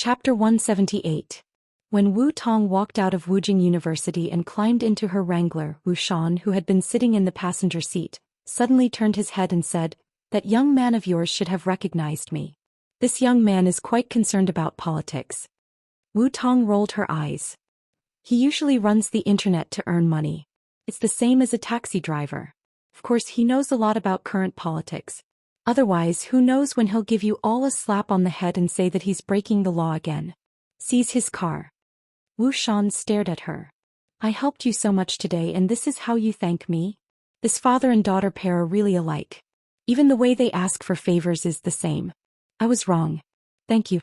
Chapter 178. When Wu Tong walked out of Wujing University and climbed into her wrangler, Wu Xian, who had been sitting in the passenger seat, suddenly turned his head and said, "That young man of yours should have recognized me. This young man is quite concerned about politics." Wu Tong rolled her eyes. "He usually runs the internet to earn money. It's the same as a taxi driver. Of course he knows a lot about current politics. Otherwise, who knows when he'll give you all a slap on the head and say that he's breaking the law again. Seize his car." Wu Xian stared at her. "I helped you so much today and this is how you thank me? This father and daughter pair are really alike. Even the way they ask for favors is the same. I was wrong. Thank you,"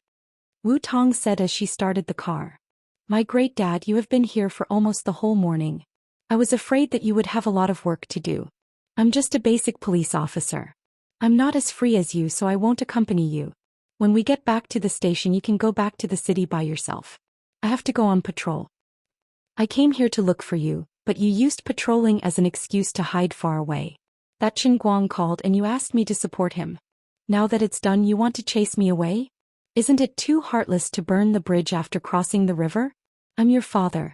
Wu Tong said as she started the car. "My great dad, you have been here for almost the whole morning. I was afraid that you would have a lot of work to do. I'm just a basic police officer. I'm not as free as you, so I won't accompany you. When we get back to the station you can go back to the city by yourself. I have to go on patrol. I came here to look for you, but you used patrolling as an excuse to hide far away. That Qin Guang called and you asked me to support him. Now that it's done you want to chase me away? Isn't it too heartless to burn the bridge after crossing the river? I'm your father."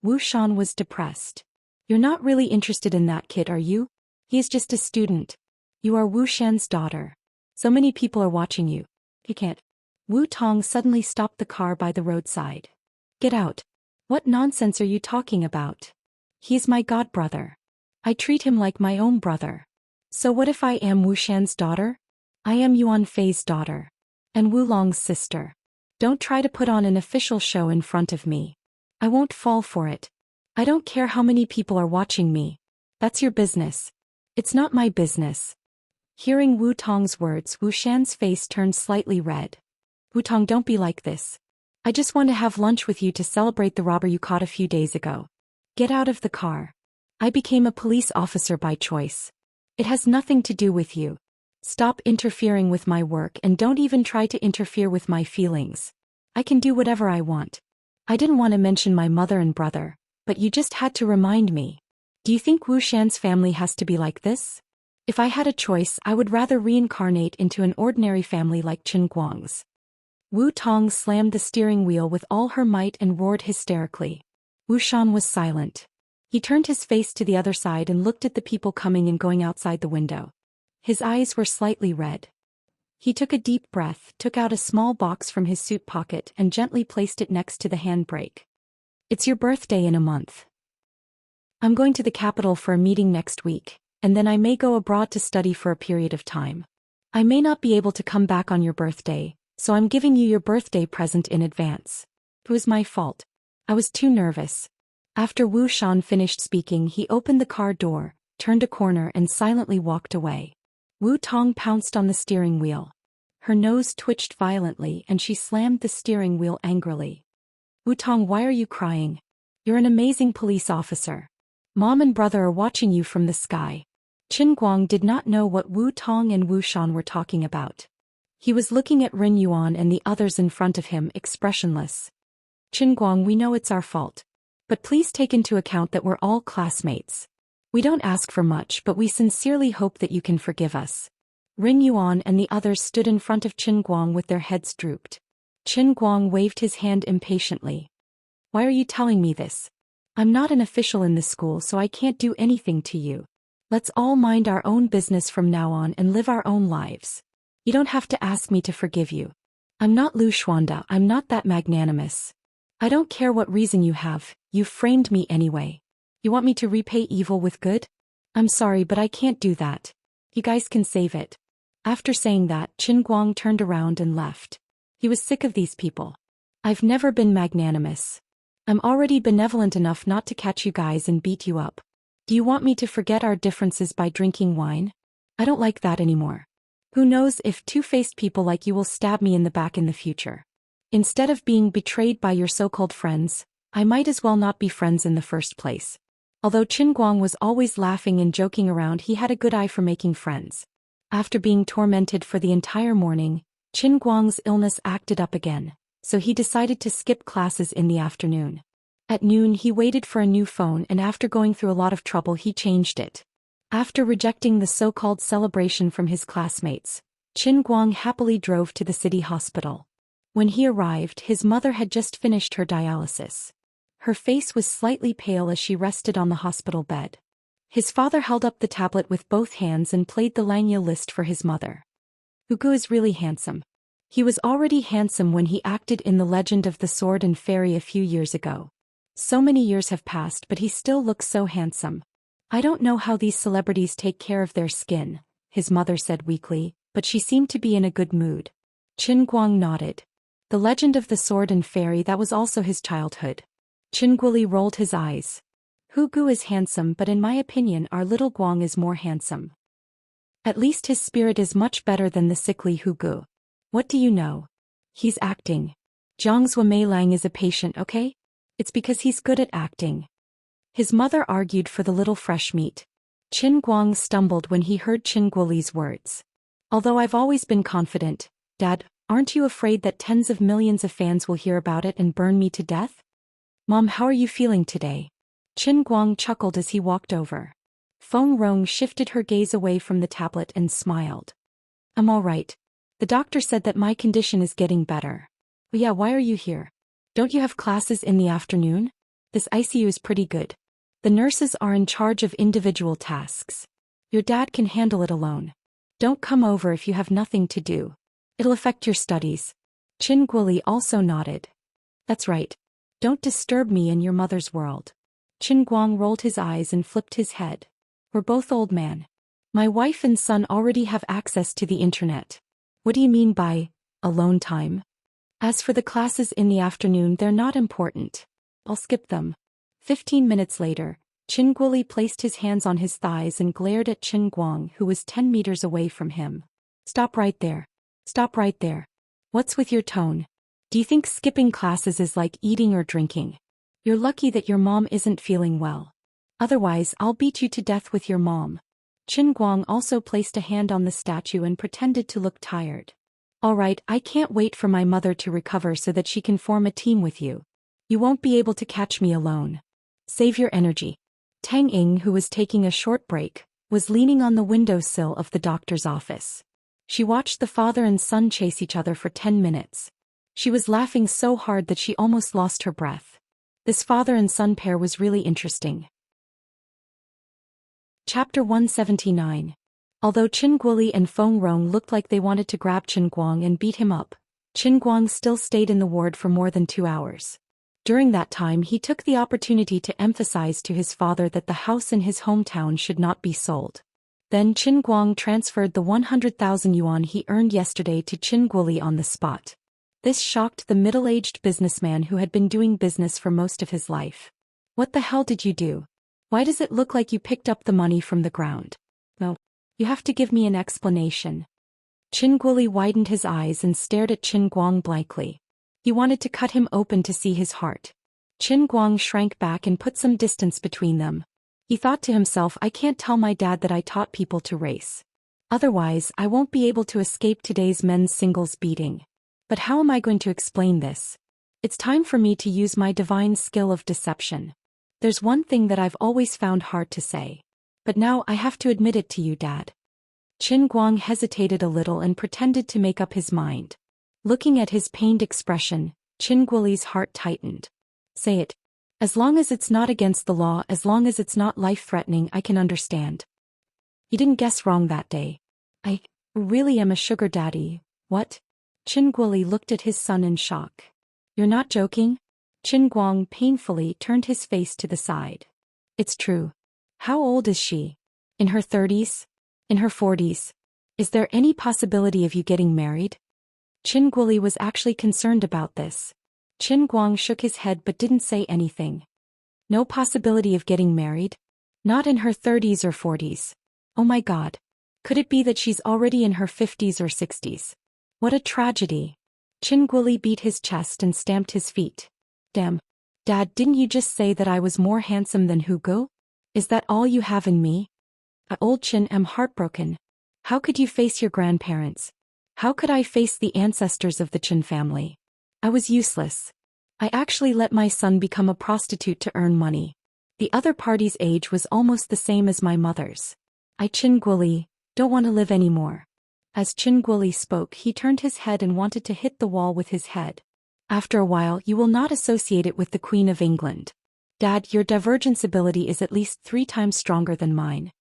Wu Xian was depressed. "You're not really interested in that kid, are you? He is just a student. You are Wu Xian's daughter. So many people are watching you. You can't." Wu Tong suddenly stopped the car by the roadside. "Get out. What nonsense are you talking about? He's my godbrother. I treat him like my own brother. So what if I am Wu Xian's daughter? I am Yuan Fei's daughter. And Wu Long's sister. Don't try to put on an official show in front of me. I won't fall for it. I don't care how many people are watching me. That's your business. It's not my business." Hearing Wu Tong's words, Wu Xian's face turned slightly red. "Wu Tong, don't be like this. I just want to have lunch with you to celebrate the robber you caught a few days ago. Get out of the car. I became a police officer by choice. It has nothing to do with you. Stop interfering with my work and don't even try to interfere with my feelings. I can do whatever I want. I didn't want to mention my mother and brother, but you just had to remind me. Do you think Wu Xian's family has to be like this? If I had a choice, I would rather reincarnate into an ordinary family like Qin Guang's." Wu Tong slammed the steering wheel with all her might and roared hysterically. Wu Xian was silent. He turned his face to the other side and looked at the people coming and going outside the window. His eyes were slightly red. He took a deep breath, took out a small box from his suit pocket and gently placed it next to the handbrake. "It's your birthday in a month. I'm going to the capital for a meeting next week, and then I may go abroad to study for a period of time. I may not be able to come back on your birthday, so I'm giving you your birthday present in advance. It was my fault. I was too nervous." After Wu Xian finished speaking, he opened the car door, turned a corner and silently walked away. Wu Tong pounced on the steering wheel. Her nose twitched violently and she slammed the steering wheel angrily. "Wu Tong, why are you crying? You're an amazing police officer. Mom and brother are watching you from the sky." Qin Guang did not know what Wu Tong and Wu Xian were talking about. He was looking at Ren Yuan and the others in front of him, expressionless. "Qin Guang, we know it's our fault. But please take into account that we're all classmates. We don't ask for much, but we sincerely hope that you can forgive us." Ren Yuan and the others stood in front of Qin Guang with their heads drooped. Qin Guang waved his hand impatiently. "Why are you telling me this? I'm not an official in the school, so I can't do anything to you. Let's all mind our own business from now on and live our own lives. You don't have to ask me to forgive you. I'm not Lu Xuanda, I'm not that magnanimous. I don't care what reason you have, you framed me anyway. You want me to repay evil with good? I'm sorry, but I can't do that. You guys can save it." After saying that, Qin Guang turned around and left. He was sick of these people. "I've never been magnanimous. I'm already benevolent enough not to catch you guys and beat you up. Do you want me to forget our differences by drinking wine? I don't like that anymore. Who knows if two-faced people like you will stab me in the back in the future. Instead of being betrayed by your so-called friends, I might as well not be friends in the first place." Although Qin Guang was always laughing and joking around, he had a good eye for making friends. After being tormented for the entire morning, Qin Guang's illness acted up again, so he decided to skip classes in the afternoon. At noon he waited for a new phone and after going through a lot of trouble he changed it. After rejecting the so-called celebration from his classmates, Qin Guang happily drove to the city hospital. When he arrived, his mother had just finished her dialysis. Her face was slightly pale as she rested on the hospital bed. His father held up the tablet with both hands and played the Langya list for his mother. Hugo is really handsome. He was already handsome when he acted in The Legend of the Sword and Fairy a few years ago. So many years have passed, but he still looks so handsome. I don't know how these celebrities take care of their skin, his mother said weakly, but she seemed to be in a good mood. Qin Guang nodded. The Legend of the Sword and Fairy, that was also his childhood. Qin Guoli rolled his eyes. Hu Gu is handsome, but in my opinion our little Guang is more handsome. At least his spirit is much better than the sickly Hu Gu. What do you know? He's acting. Jiang's Mei Lang is a patient, okay? It's because he's good at acting. His mother argued for the little fresh meat. Qin Guang stumbled when he heard Qin Guoli's words. Although I've always been confident, Dad, aren't you afraid that tens of millions of fans will hear about it and burn me to death? Mom, how are you feeling today? Qin Guang chuckled as he walked over. Feng Rong shifted her gaze away from the tablet and smiled. I'm all right. The doctor said that my condition is getting better. But yeah, why are you here? Don't you have classes in the afternoon? This ICU is pretty good. The nurses are in charge of individual tasks. Your dad can handle it alone. Don't come over if you have nothing to do. It'll affect your studies. Qin Guoli also nodded. That's right. Don't disturb me in your mother's world. Qin Guang rolled his eyes and flipped his head. We're both old man. My wife and son already have access to the internet. What do you mean by alone time? As for the classes in the afternoon, they're not important. I'll skip them. 15 minutes later, Qin Guoli placed his hands on his thighs and glared at Qin Guang, who was 10 meters away from him. Stop right there. Stop right there. What's with your tone? Do you think skipping classes is like eating or drinking? You're lucky that your mom isn't feeling well. Otherwise, I'll beat you to death with your mom. Qin Guang also placed a hand on the statue and pretended to look tired. All right, I can't wait for my mother to recover so that she can form a team with you. You won't be able to catch me alone. Save your energy. Tang Ying, who was taking a short break, was leaning on the windowsill of the doctor's office. She watched the father and son chase each other for 10 minutes. She was laughing so hard that she almost lost her breath. This father and son pair was really interesting. Chapter 179. Although Qin Guoli and Feng Rong looked like they wanted to grab Qin Guang and beat him up, Qin Guang still stayed in the ward for more than 2 hours. During that time, he took the opportunity to emphasize to his father that the house in his hometown should not be sold. Then Qin Guang transferred the 100,000 yuan he earned yesterday to Qin Guoli on the spot. This shocked the middle-aged businessman who had been doing business for most of his life. What the hell did you do? Why does it look like you picked up the money from the ground? No, you have to give me an explanation. Qin Guoli widened his eyes and stared at Qin Guang blankly. He wanted to cut him open to see his heart. Qin Guang shrank back and put some distance between them. He thought to himself, I can't tell my dad that I taught people to race. Otherwise, I won't be able to escape today's men's singles beating. But how am I going to explain this? It's time for me to use my divine skill of deception. There's one thing that I've always found hard to say. But now I have to admit it to you, Dad. Qin Guang hesitated a little and pretended to make up his mind. Looking at his pained expression, Qin Guoli's heart tightened. Say it. As long as it's not against the law, as long as it's not life-threatening, I can understand. You didn't guess wrong that day. I really am a sugar daddy. What? Qin Guoli looked at his son in shock. You're not joking? Qin Guang painfully turned his face to the side. It's true. How old is she? In her 30s? In her 40s? Is there any possibility of you getting married? Qin Guoli was actually concerned about this. Qin Guang shook his head but didn't say anything. No possibility of getting married? Not in her 30s or 40s. Oh my God. Could it be that she's already in her 50s or 60s? What a tragedy. Qin Guoli beat his chest and stamped his feet. Damn. Dad, didn't you just say that I was more handsome than Hu Gu? Is that all you have in me? Old Qin, am heartbroken. How could you face your grandparents? How could I face the ancestors of the Qin family? I was useless. I actually let my son become a prostitute to earn money. The other party's age was almost the same as my mother's. I, Qin Guoli, don't want to live anymore. As Qin Guoli spoke, he turned his head and wanted to hit the wall with his head. After a while, you will not associate it with the Queen of England. Dad, your divergence ability is at least 3 times stronger than mine.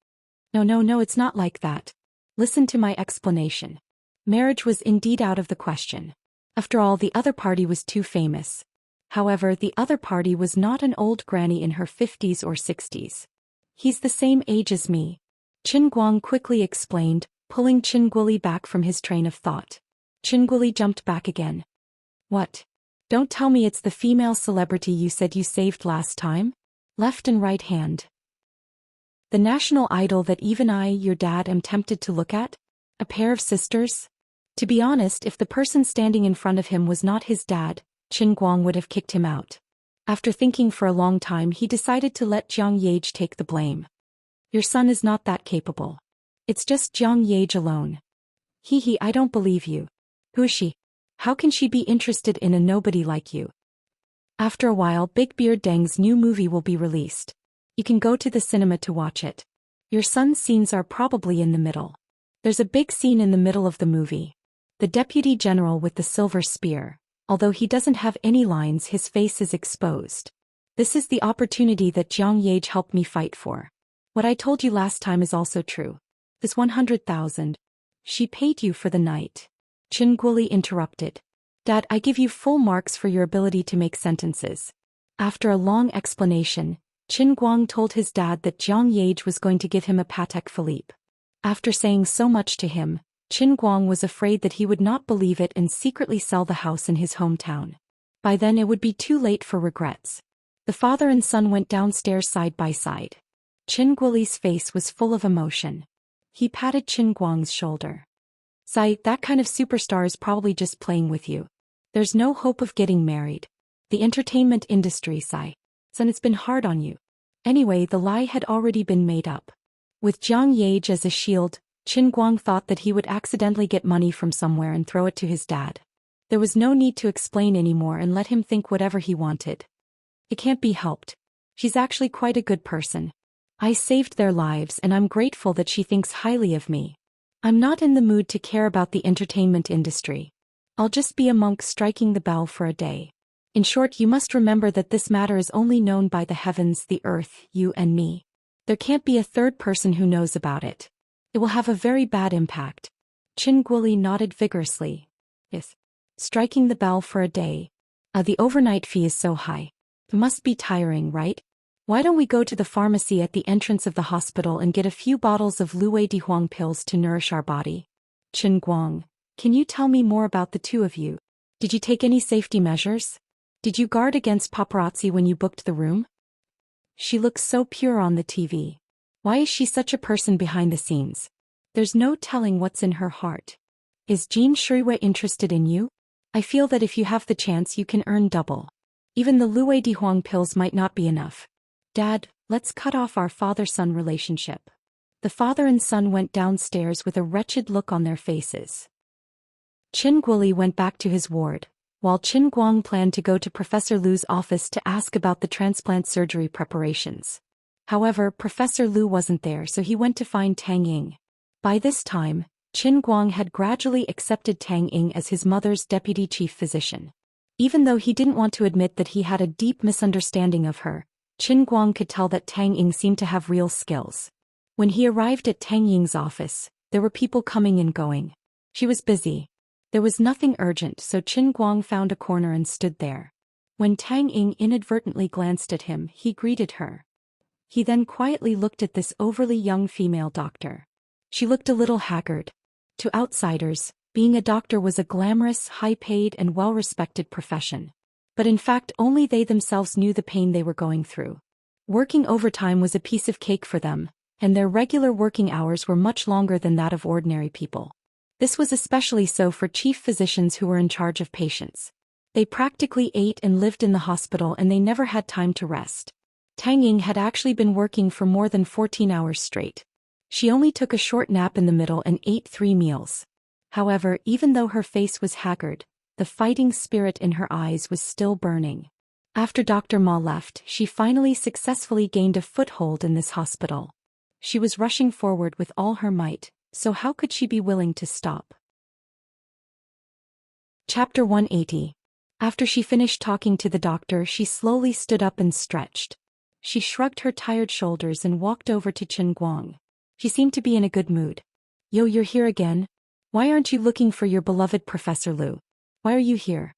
No, it's not like that. Listen to my explanation. Marriage was indeed out of the question. After all, the other party was too famous. However, the other party was not an old granny in her 50s or 60s. He's the same age as me. Qin Guang quickly explained, pulling Qin Guoli back from his train of thought. Qin Guoli jumped back again. What? Don't tell me it's the female celebrity you said you saved last time? Left and right hand. The national idol that even I, your dad, am tempted to look at? A pair of sisters? To be honest, if the person standing in front of him was not his dad, Qin Guang would have kicked him out. After thinking for a long time, he decided to let Jiang Yage take the blame. Your son is not that capable. It's just Jiang Yage alone. I don't believe you. Who is she? How can she be interested in a nobody like you? After a while, Big Beard Deng's new movie will be released. You can go to the cinema to watch it. Your son's scenes are probably in the middle. There's a big scene in the middle of the movie. The deputy general with the silver spear. Although he doesn't have any lines, his face is exposed. This is the opportunity that Jiang Yage helped me fight for. What I told you last time is also true. This 100,000. She paid you for the night. Qin Guoli interrupted. Dad, I give you full marks for your ability to make sentences. After a long explanation, Qin Guang told his dad that Jiang Yage was going to give him a Patek Philippe. After saying so much to him, Qin Guang was afraid that he would not believe it and secretly sell the house in his hometown. By then it would be too late for regrets. The father and son went downstairs side by side. Qin Guoli's face was full of emotion. He patted Qin Guang's shoulder. Sai, that kind of superstar is probably just playing with you. There's no hope of getting married. The entertainment industry, Sai. Son, it's been hard on you. Anyway, the lie had already been made up. With Jiang Yage as a shield, Qin Guang thought that he would accidentally get money from somewhere and throw it to his dad. There was no need to explain anymore and let him think whatever he wanted. It can't be helped. She's actually quite a good person. I saved their lives and I'm grateful that she thinks highly of me. I'm not in the mood to care about the entertainment industry. I'll just be a monk striking the bell for a day. In short, you must remember that this matter is only known by the heavens, the earth, you and me. There can't be a third person who knows about it. It will have a very bad impact. Qin Guoli nodded vigorously. Yes. Striking the bell for a day. The overnight fee is so high. It must be tiring, right? Why don't we go to the pharmacy at the entrance of the hospital and get a few bottles of Luwei Dihuang pills to nourish our body? Qin Guang, can you tell me more about the two of you? Did you take any safety measures? Did you guard against paparazzi when you booked the room? She looks so pure on the TV. Why is she such a person behind the scenes? There's no telling what's in her heart. Is Jean Shuiwei interested in you? I feel that if you have the chance you can earn double. Even the Luwei Dihuang pills might not be enough. Dad, let's cut off our father-son relationship. The father and son went downstairs with a wretched look on their faces. Qin Guoli went back to his ward, while Qin Guang planned to go to Professor Lu's office to ask about the transplant surgery preparations. However, Professor Lu wasn't there, so he went to find Tang Ying. By this time, Qin Guang had gradually accepted Tang Ying as his mother's deputy chief physician. Even though he didn't want to admit that he had a deep misunderstanding of her, Qin Guang could tell that Tang Ying seemed to have real skills. When he arrived at Tang Ying's office, there were people coming and going. She was busy. There was nothing urgent, so Qin Guang found a corner and stood there. When Tang Ying inadvertently glanced at him, he greeted her. He then quietly looked at this overly young female doctor. She looked a little haggard. To outsiders, being a doctor was a glamorous, high-paid and well-respected profession. But in fact only they themselves knew the pain they were going through. Working overtime was a piece of cake for them, and their regular working hours were much longer than that of ordinary people. This was especially so for chief physicians who were in charge of patients. They practically ate and lived in the hospital and they never had time to rest. Tang Ying had actually been working for more than 14 hours straight. She only took a short nap in the middle and ate 3 meals. However, even though her face was haggard, the fighting spirit in her eyes was still burning. After Dr. Ma left, she finally successfully gained a foothold in this hospital. She was rushing forward with all her might, so how could she be willing to stop? Chapter 180. After she finished talking to the doctor, she slowly stood up and stretched. She shrugged her tired shoulders and walked over to Chen Guang. She seemed to be in a good mood. Yo, you're here again? Why aren't you looking for your beloved Professor Lu? Why are you here?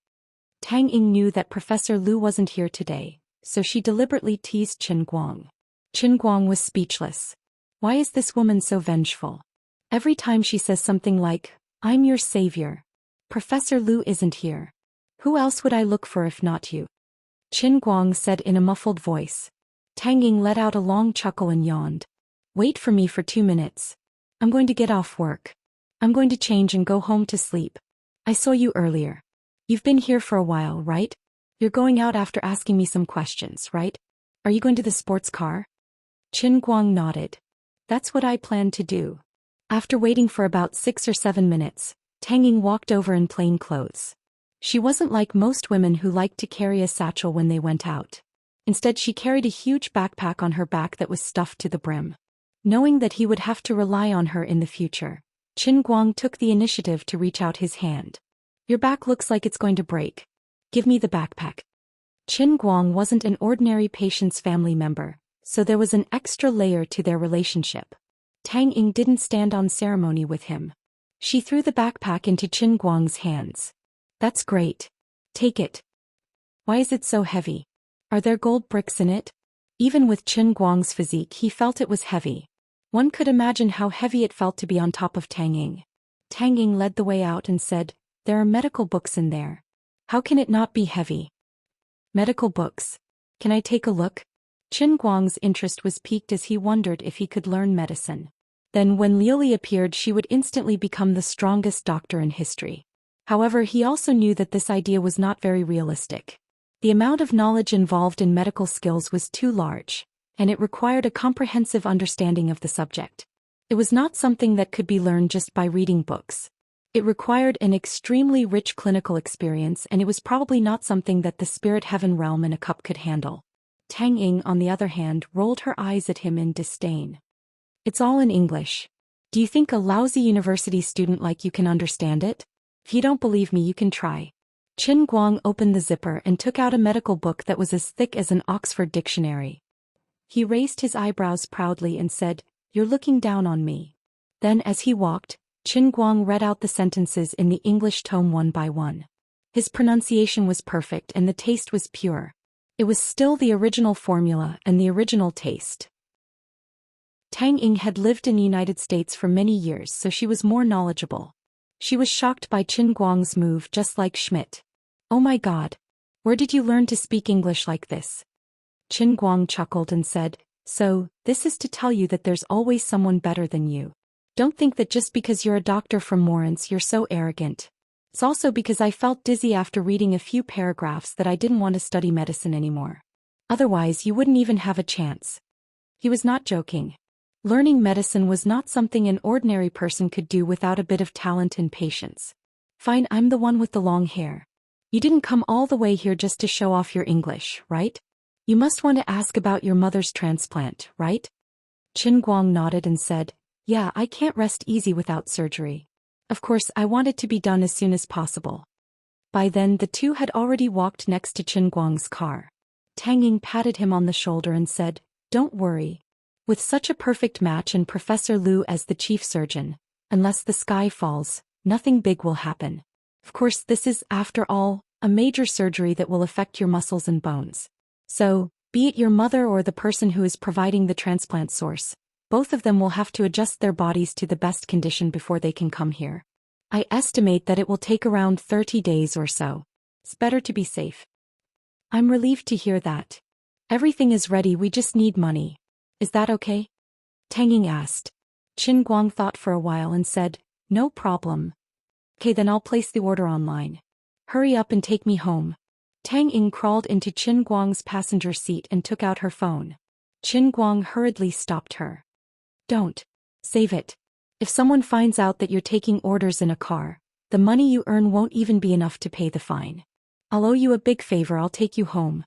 Tang Ying knew that Professor Lu wasn't here today, so she deliberately teased Chen Guang. Chen Guang was speechless. Why is this woman so vengeful? Every time she says something like, "I'm your savior. Professor Lu isn't here. Who else would I look for if not you?" Chen Guang said in a muffled voice. Tang Ying let out a long chuckle and yawned. Wait for me for 2 minutes. I'm going to get off work. I'm going to change and go home to sleep. I saw you earlier. You've been here for a while, right? You're going out after asking me some questions, right? Are you going to the sports car? Chen Guang nodded. That's what I planned to do. After waiting for about 6 or 7 minutes, Tang Ying walked over in plain clothes. She wasn't like most women who liked to carry a satchel when they went out. Instead, she carried a huge backpack on her back that was stuffed to the brim. Knowing that he would have to rely on her in the future, Chen Guang took the initiative to reach out his hand. Your back looks like it's going to break. Give me the backpack. Chen Guang wasn't an ordinary patient's family member, so there was an extra layer to their relationship. Tang Ying didn't stand on ceremony with him. She threw the backpack into Chen Guang's hands. That's great. Take it. Why is it so heavy? Are there gold bricks in it? Even with Chen Guang's physique, he felt it was heavy. One could imagine how heavy it felt to be on top of Tang Ying. Tang Ying led the way out and said, "There are medical books in there. How can it not be heavy?" Medical books. Can I take a look? Chen Guang's interest was piqued as he wondered if he could learn medicine. Then when Liuli appeared, she would instantly become the strongest doctor in history. However, he also knew that this idea was not very realistic. The amount of knowledge involved in medical skills was too large, and it required a comprehensive understanding of the subject. It was not something that could be learned just by reading books. It required an extremely rich clinical experience, and it was probably not something that the spirit heaven realm in a cup could handle. Tang Ying, on the other hand, rolled her eyes at him in disdain. It's all in English. Do you think a lousy university student like you can understand it? If you don't believe me, you can try. Chen Guang opened the zipper and took out a medical book that was as thick as an Oxford dictionary. He raised his eyebrows proudly and said, "You're looking down on me." Then as he walked, Chen Guang read out the sentences in the English tome one by one. His pronunciation was perfect and the taste was pure. It was still the original formula and the original taste. Tang Ying had lived in the United States for many years, so she was more knowledgeable. She was shocked by Chen Guang's move, just like Schmidt. "Oh my God! Where did you learn to speak English like this?" Chen Guang chuckled and said, "So, this is to tell you that there's always someone better than you. Don't think that just because you're a doctor from Morance you're so arrogant. It's also because I felt dizzy after reading a few paragraphs that I didn't want to study medicine anymore. Otherwise you wouldn't even have a chance." He was not joking. Learning medicine was not something an ordinary person could do without a bit of talent and patience. "Fine, I'm the one with the long hair. You didn't come all the way here just to show off your English, right? You must want to ask about your mother's transplant, right?" Chen Guang nodded and said, "Yeah, I can't rest easy without surgery. Of course, I want it to be done as soon as possible." By then, the two had already walked next to Chen Guang's car. Tang Ying patted him on the shoulder and said, "Don't worry. With such a perfect match and Professor Lu as the chief surgeon, unless the sky falls, nothing big will happen. Of course, this is, after all, a major surgery that will affect your muscles and bones. So, be it your mother or the person who is providing the transplant source, both of them will have to adjust their bodies to the best condition before they can come here. I estimate that it will take around 30 days or so. It's better to be safe." "I'm relieved to hear that. Everything is ready, we just need money. Is that okay?" Tang Ying asked. Chen Guang thought for a while and said, "No problem. Okay, then I'll place the order online. Hurry up and take me home." Tang Ying crawled into Chen Guang's passenger seat and took out her phone. Chen Guang hurriedly stopped her. "Don't. Save it. If someone finds out that you're taking orders in a car, the money you earn won't even be enough to pay the fine. I'll owe you a big favor, I'll take you home.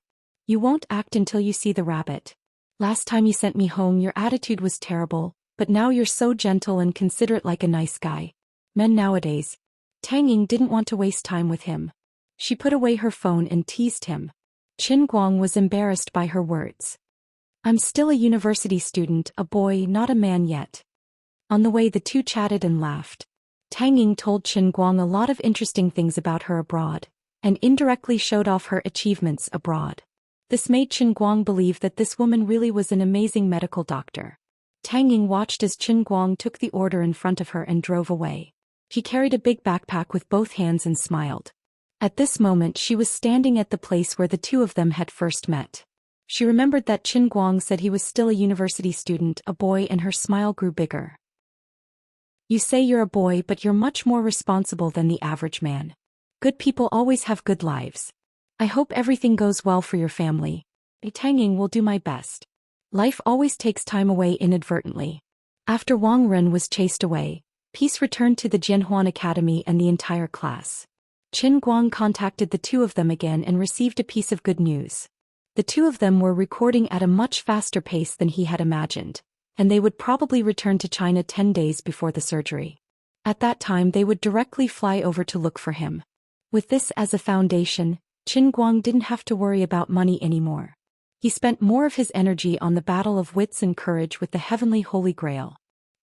You won't act until you see the rabbit. Last time you sent me home your attitude was terrible, but now you're so gentle and considerate like a nice guy. Men nowadays. Tang Ying didn't want to waste time with him. She put away her phone and teased him. Qin Guang was embarrassed by her words. I'm still a university student, a boy, not a man yet. On the way the two chatted and laughed. Tang Ying told Qin Guang a lot of interesting things about her abroad, and indirectly showed off her achievements abroad. This made Qin Guang believe that this woman really was an amazing medical doctor. Tang Ying watched as Qin Guang took the order in front of her and drove away. He carried a big backpack with both hands and smiled. At this moment she was standing at the place where the two of them had first met. She remembered that Qin Guang said he was still a university student, a boy, and her smile grew bigger. You say you're a boy, but you're much more responsible than the average man. Good people always have good lives. I hope everything goes well for your family. Tang Ying will do my best. Life always takes time away inadvertently. After Wang Ren was chased away, peace returned to the Jianhuan Academy and the entire class. Qin Guang contacted the two of them again and received a piece of good news. The two of them were recording at a much faster pace than he had imagined, and they would probably return to China 10 days before the surgery. At that time they would directly fly over to look for him. With this as a foundation, Qin Guang didn't have to worry about money anymore. He spent more of his energy on the battle of wits and courage with the heavenly Holy Grail.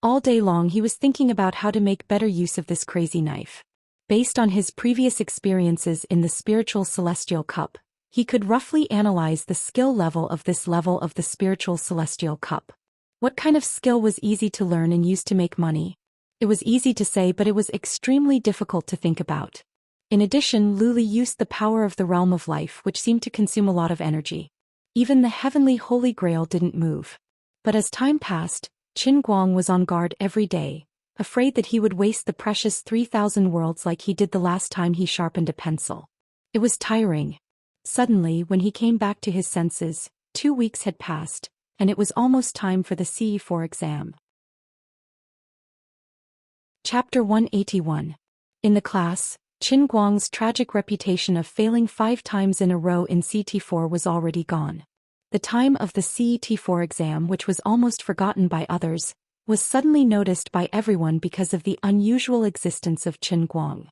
All day long he was thinking about how to make better use of this crazy knife. Based on his previous experiences in the spiritual celestial cup, he could roughly analyze the skill level of this level of the spiritual celestial cup. What kind of skill was easy to learn and use to make money? It was easy to say, but it was extremely difficult to think about. In addition, Luli used the power of the realm of life, which seemed to consume a lot of energy. Even the heavenly Holy Grail didn't move. But as time passed, Qin Guang was on guard every day, afraid that he would waste the precious 3,000 worlds like he did the last time he sharpened a pencil. It was tiring. Suddenly, when he came back to his senses, 2 weeks had passed, and it was almost time for the CE4 exam. Chapter 181. In the class, Qin Guang's tragic reputation of failing 5 times in a row in CT4 was already gone. The time of the CET4 exam, which was almost forgotten by others, was suddenly noticed by everyone because of the unusual existence of Qin Guang.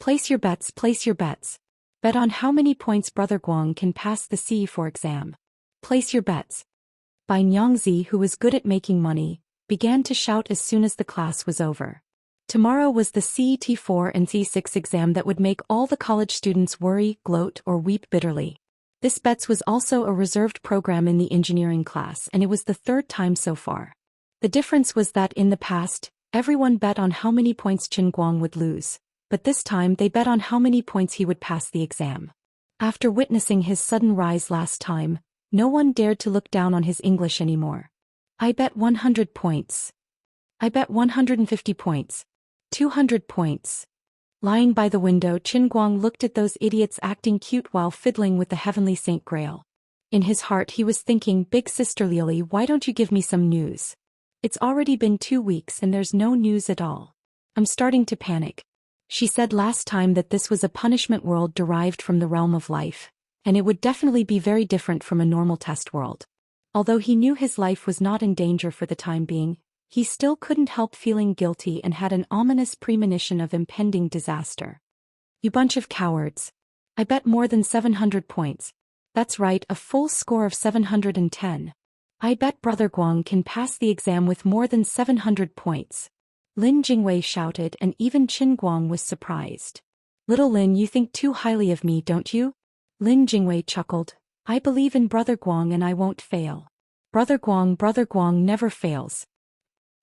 Place your bets, place your bets. Bet on how many points Brother Guang can pass the CE4 exam. Place your bets. Bai Nyangzi, who was good at making money, began to shout as soon as the class was over. Tomorrow was the CET4 and C6 exam that would make all the college students worry, gloat, or weep bitterly. This bets was also a reserved program in the engineering class, and it was the 3rd time so far. The difference was that in the past, everyone bet on how many points Qin Guang would lose, but this time they bet on how many points he would pass the exam. After witnessing his sudden rise last time, no one dared to look down on his English anymore. I bet 100 points. I bet 150 points. 200 points. Lying by the window, Qin Guang looked at those idiots acting cute while fiddling with the heavenly Saint Grail. In his heart he was thinking, big sister Lily, why don't you give me some news? It's already been 2 weeks and there's no news at all. I'm starting to panic. She said last time that this was a punishment world derived from the realm of life, and it would definitely be very different from a normal test world. Although he knew his life was not in danger for the time being, he still couldn't help feeling guilty and had an ominous premonition of impending disaster. You bunch of cowards. I bet more than 700 points. That's right, a full score of 710. I bet Brother Guang can pass the exam with more than 700 points. Lin Jingwei shouted, and even Qin Guang was surprised. Little Lin, you think too highly of me, don't you? Lin Jingwei chuckled. I believe in Brother Guang and I won't fail. Brother Guang never fails.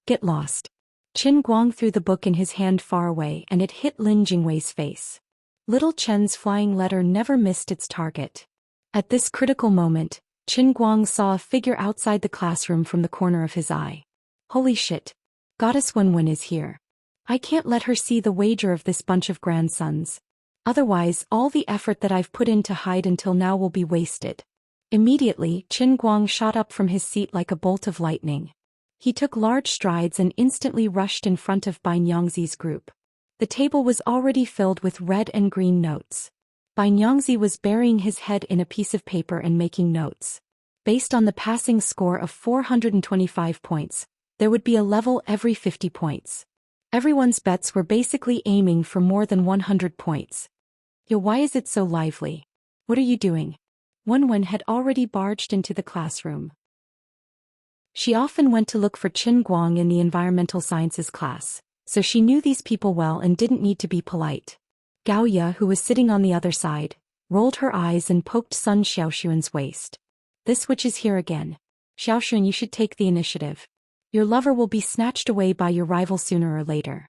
Get lost. Qin Guang threw the book in his hand far away and it hit Lin Jingwei's face. Little Chen's flying letter never missed its target. At this critical moment, Qin Guang saw a figure outside the classroom from the corner of his eye. Holy shit. Goddess Wenwen is here. I can't let her see the wager of this bunch of grandsons. Otherwise, all the effort that I've put in to hide until now will be wasted. Immediately, Qin Guang shot up from his seat like a bolt of lightning. He took large strides and instantly rushed in front of Bai Nyangzi's group. The table was already filled with red and green notes. Bai Nyangzi was burying his head in a piece of paper and making notes. Based on the passing score of 425 points, There would be a level every 50 points. Everyone's bets were basically aiming for more than 100 points. Yo, why is it so lively? What are you doing? Wenwen had already barged into the classroom. She often went to look for Qin Guang in the environmental sciences class, so she knew these people well and didn't need to be polite. Gao Ye, who was sitting on the other side, rolled her eyes and poked Sun Xiaoxuan's waist. This witch is here again. Xiaoxuan, you should take the initiative. Your lover will be snatched away by your rival sooner or later.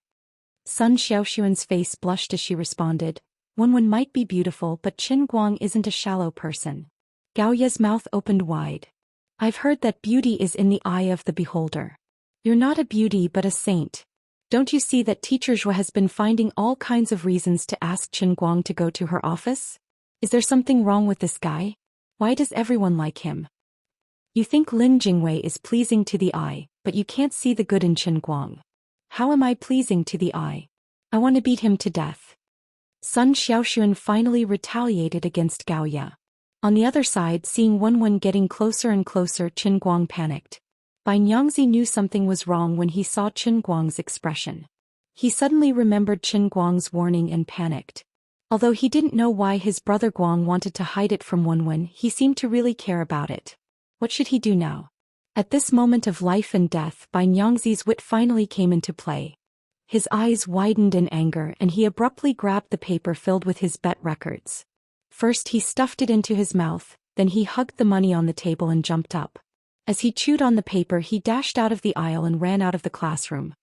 Sun Xiaoxuan's face blushed as she responded, Wenwen might be beautiful but Qin Guang isn't a shallow person. Gao Ye's mouth opened wide. I've heard that beauty is in the eye of the beholder. You're not a beauty but a saint. Don't you see that teacher Zhou has been finding all kinds of reasons to ask Qin Guang to go to her office? Is there something wrong with this guy? Why does everyone like him? You think Lin Jingwei is pleasing to the eye, but you can't see the good in Qin Guang. How am I pleasing to the eye? I want to beat him to death. Sun Xiaoxuan finally retaliated against Gao Ye. On the other side, seeing Wenwen getting closer and closer, Qin Guang panicked. Bai Nyangzi knew something was wrong when he saw Qin Guang's expression. He suddenly remembered Qin Guang's warning and panicked. Although he didn't know why his brother Guang wanted to hide it from Wenwen, he seemed to really care about it. What should he do now? At this moment of life and death, Bai Nyangzi's wit finally came into play. His eyes widened in anger and he abruptly grabbed the paper filled with his bet records. First he stuffed it into his mouth, then he hugged the money on the table and jumped up. As he chewed on the paper, he dashed out of the aisle and ran out of the classroom.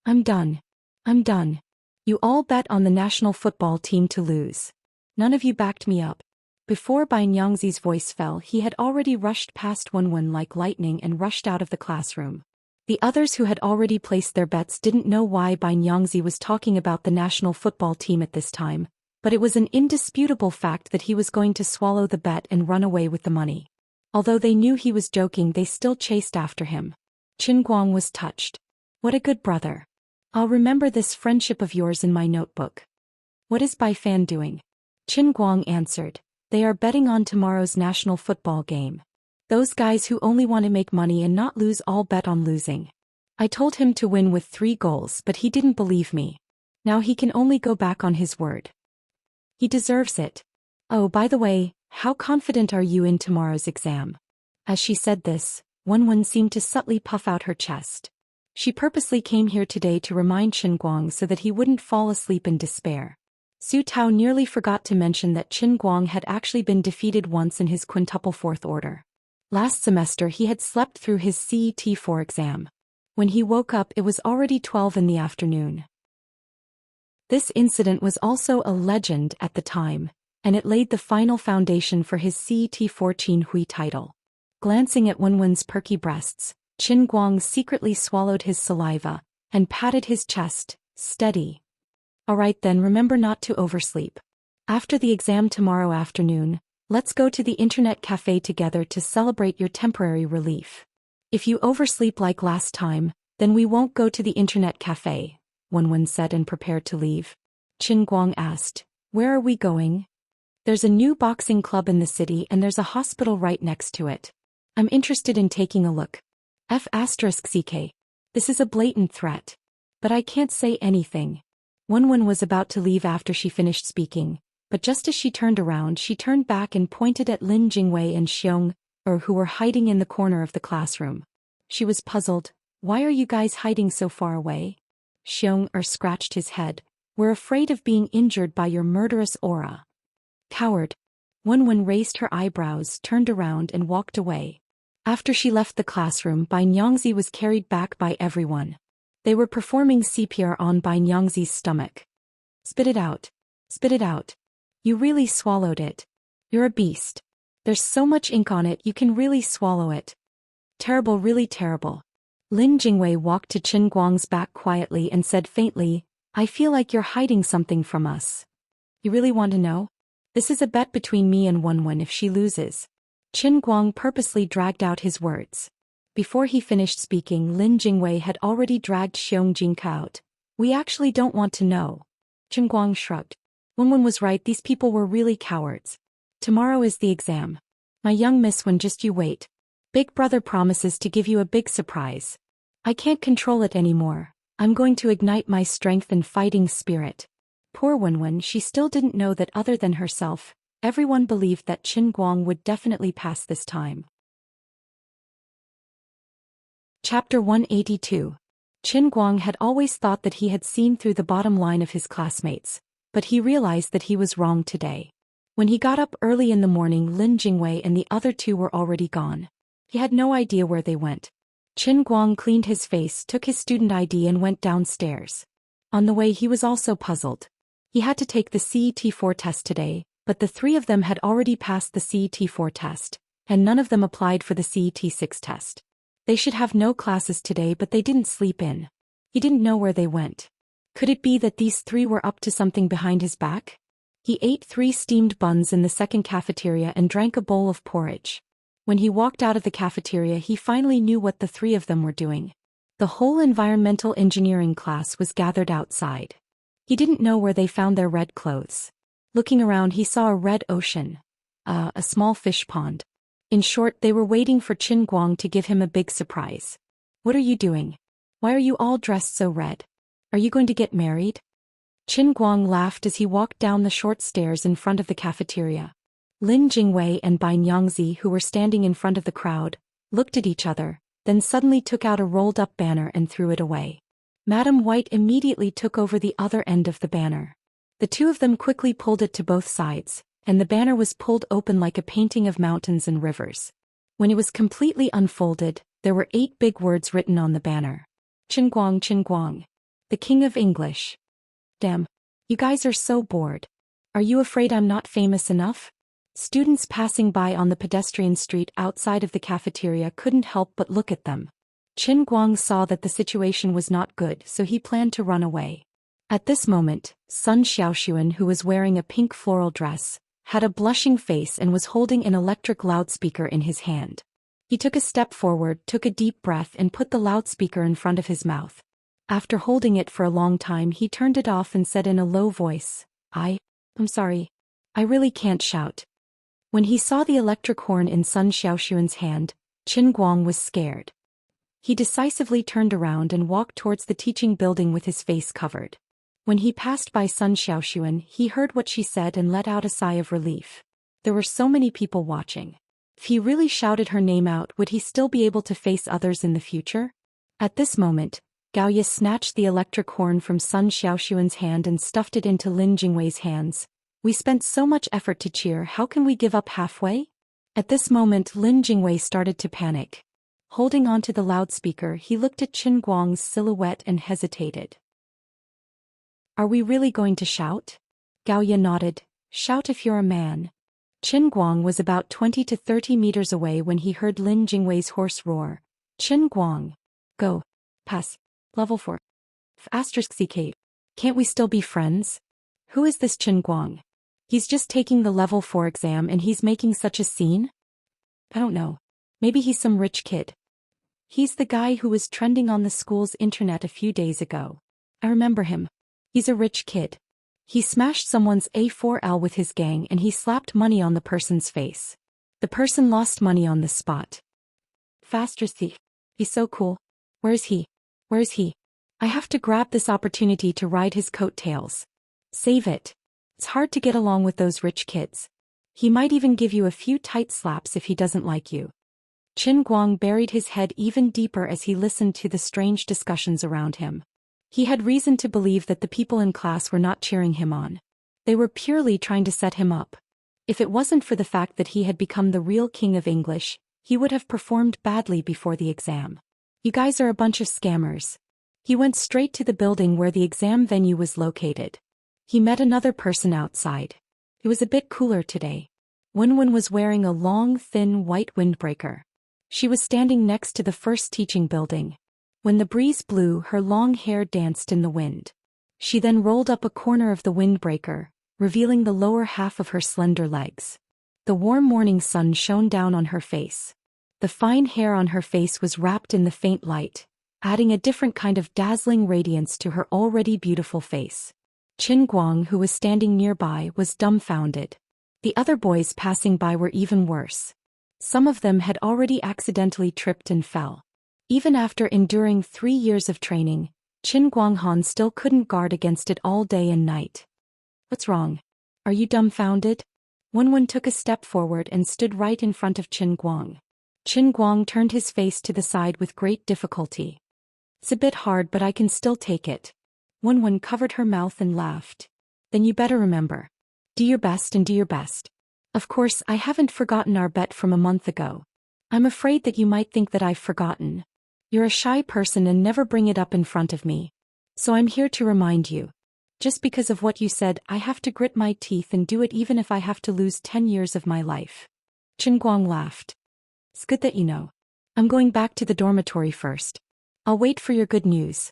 I'm done. I'm done. You all bet on the national football team to lose. None of you backed me up. Before Bai Nyangzi's voice fell, he had already rushed past Wenwen like lightning and rushed out of the classroom. The others who had already placed their bets didn't know why Bai Nyangzi was talking about the national football team at this time, but it was an indisputable fact that he was going to swallow the bet and run away with the money. Although they knew he was joking, they still chased after him. Qin Guang was touched. What a good brother. I'll remember this friendship of yours in my notebook. What is Bai Fan doing? Qin Guang answered. They are betting on tomorrow's national football game. Those guys who only want to make money and not lose all bet on losing. I told him to win with 3 goals, but he didn't believe me. Now he can only go back on his word. He deserves it. Oh, by the way, how confident are you in tomorrow's exam? As she said this, Wenwen seemed to subtly puff out her chest. She purposely came here today to remind Qin Guang so that he wouldn't fall asleep in despair. Su Tao nearly forgot to mention that Qin Guang had actually been defeated once in his quintuple 4th order. Last semester he had slept through his CET4 exam. When he woke up, it was already 12 in the afternoon. This incident was also a legend at the time, and it laid the final foundation for his CET4 Qin Hui title. Glancing at Wenwen's perky breasts, Qin Guang secretly swallowed his saliva and patted his chest. Steady. All right then, remember not to oversleep. After the exam tomorrow afternoon, let's go to the internet cafe together to celebrate your temporary relief. If you oversleep like last time, then we won't go to the internet cafe, Wenwen said and prepared to leave. Qin Guang asked, where are we going? There's a new boxing club in the city and there's a hospital right next to it. I'm interested in taking a look. F***CK. This is a blatant threat. But I can't say anything. Wenwen was about to leave after she finished speaking, but just as she turned around, she turned back and pointed at Lin Jingwei and Xianxia, who were hiding in the corner of the classroom. She was puzzled. Why are you guys hiding so far away? Xianxia scratched his head. We're afraid of being injured by your murderous aura. Coward. Wenwen raised her eyebrows, turned around and walked away. After she left the classroom, Bai Nyangzi was carried back by everyone. They were performing CPR on Bai Nyangzi's stomach. Spit it out. Spit it out. You really swallowed it. You're a beast. There's so much ink on it, you can really swallow it. Terrible, really terrible. Lin Jingwei walked to Qin Guang's back quietly and said faintly, I feel like you're hiding something from us. You really want to know? This is a bet between me and Wenwen if she loses. Qin Guang purposely dragged out his words. Before he finished speaking, Lin Jingwei had already dragged Xianxia out. We actually don't want to know. Qin Guang shrugged. Wenwen was right, these people were really cowards. Tomorrow is the exam. My young Miss Wen, just you wait. Big Brother promises to give you a big surprise. I can't control it anymore. I'm going to ignite my strength and fighting spirit. Poor Wenwen, she still didn't know that other than herself, everyone believed that Qin Guang would definitely pass this time. Chapter 182. Qin Guang had always thought that he had seen through the bottom line of his classmates, but he realized that he was wrong today. When he got up early in the morning, Lin Jingwei and the other two were already gone. He had no idea where they went. Qin Guang cleaned his face, took his student ID and went downstairs. On the way he was also puzzled. He had to take the CET-4 test today, but the three of them had already passed the CET-4 test, and none of them applied for the CET-6 test. They should have no classes today, but they didn't sleep in. He didn't know where they went. Could it be that these three were up to something behind his back? He ate 3 steamed buns in the second cafeteria and drank a bowl of porridge. When he walked out of the cafeteria, he finally knew what the three of them were doing. The whole environmental engineering class was gathered outside. He didn't know where they found their red clothes. Looking around, he saw a red ocean. A small fish pond. In short, they were waiting for Qin Guang to give him a big surprise. What are you doing? Why are you all dressed so red? Are you going to get married? Qin Guang laughed as he walked down the short stairs in front of the cafeteria. Lin Jingwei and Bai Nyangzi, who were standing in front of the crowd, looked at each other, then suddenly took out a rolled-up banner and threw it away. Madam White immediately took over the other end of the banner. The two of them quickly pulled it to both sides, and the banner was pulled open like a painting of mountains and rivers. When it was completely unfolded, there were 8 big words written on the banner. Qin Guang, the King of English. Damn. You guys are so bored. Are you afraid I'm not famous enough? Students passing by on the pedestrian street outside of the cafeteria couldn't help but look at them. Qin Guang saw that the situation was not good, so he planned to run away. At this moment, Sun Xiaoxuan, who was wearing a pink floral dress, had a blushing face and was holding an electric loudspeaker in his hand. He took a step forward, took a deep breath and put the loudspeaker in front of his mouth. After holding it for a long time, he turned it off and said in a low voice, I'm sorry. I really can't shout. When he saw the electric horn in Sun Xiaoxuan's hand, Qin Guang was scared. He decisively turned around and walked towards the teaching building with his face covered. When he passed by Sun Xiaoxuan, he heard what she said and let out a sigh of relief. There were so many people watching. If he really shouted her name out, would he still be able to face others in the future? At this moment, Gao Ye snatched the electric horn from Sun Xiaoxuan's hand and stuffed it into Lin Jingwei's hands. We spent so much effort to cheer, how can we give up halfway? At this moment, Lin Jingwei started to panic. Holding onto the loudspeaker, he looked at Qin Guang's silhouette and hesitated. Are we really going to shout? Gao Ye nodded. Shout if you're a man. Qin Guang was about 20 to 30 meters away when he heard Lin Jingwei's hoarse roar. Qin Guang. Go. Pass. Level 4. *CK. Can't we still be friends? Who is this Qin Guang? He's just taking the level 4 exam and he's making such a scene? I don't know. Maybe he's some rich kid. He's the guy who was trending on the school's internet a few days ago. I remember him. He's a rich kid. He smashed someone's A4L with his gang and he slapped money on the person's face. The person lost money on the spot. Faster thief. He's so cool. Where is he? Where is he? I have to grab this opportunity to ride his coattails. Save it. It's hard to get along with those rich kids. He might even give you a few tight slaps if he doesn't like you. Qin Guang buried his head even deeper as he listened to the strange discussions around him. He had reason to believe that the people in class were not cheering him on. They were purely trying to set him up. If it wasn't for the fact that he had become the real king of English, he would have performed badly before the exam. You guys are a bunch of scammers. He went straight to the building where the exam venue was located. He met another person outside. It was a bit cooler today. Wenwen was wearing a long, thin white windbreaker. She was standing next to the first teaching building. When the breeze blew, her long hair danced in the wind. She then rolled up a corner of the windbreaker, revealing the lower half of her slender legs. The warm morning sun shone down on her face. The fine hair on her face was wrapped in the faint light, adding a different kind of dazzling radiance to her already beautiful face. Qin Guang, who was standing nearby, was dumbfounded. The other boys passing by were even worse. Some of them had already accidentally tripped and fell. Even after enduring 3 years of training, Qin Guanghan still couldn't guard against it all day and night. What's wrong? Are you dumbfounded? Wenwen took a step forward and stood right in front of Qin Guang. Qin Guang turned his face to the side with great difficulty. It's a bit hard, but I can still take it. Wenwen covered her mouth and laughed. Then you better remember. Do your best and do your best. Of course, I haven't forgotten our bet from a month ago. I'm afraid that you might think that I've forgotten. You're a shy person and never bring it up in front of me. So I'm here to remind you. Just because of what you said, I have to grit my teeth and do it even if I have to lose 10 years of my life. Qin Guang laughed. It's good that you know. I'm going back to the dormitory first. I'll wait for your good news.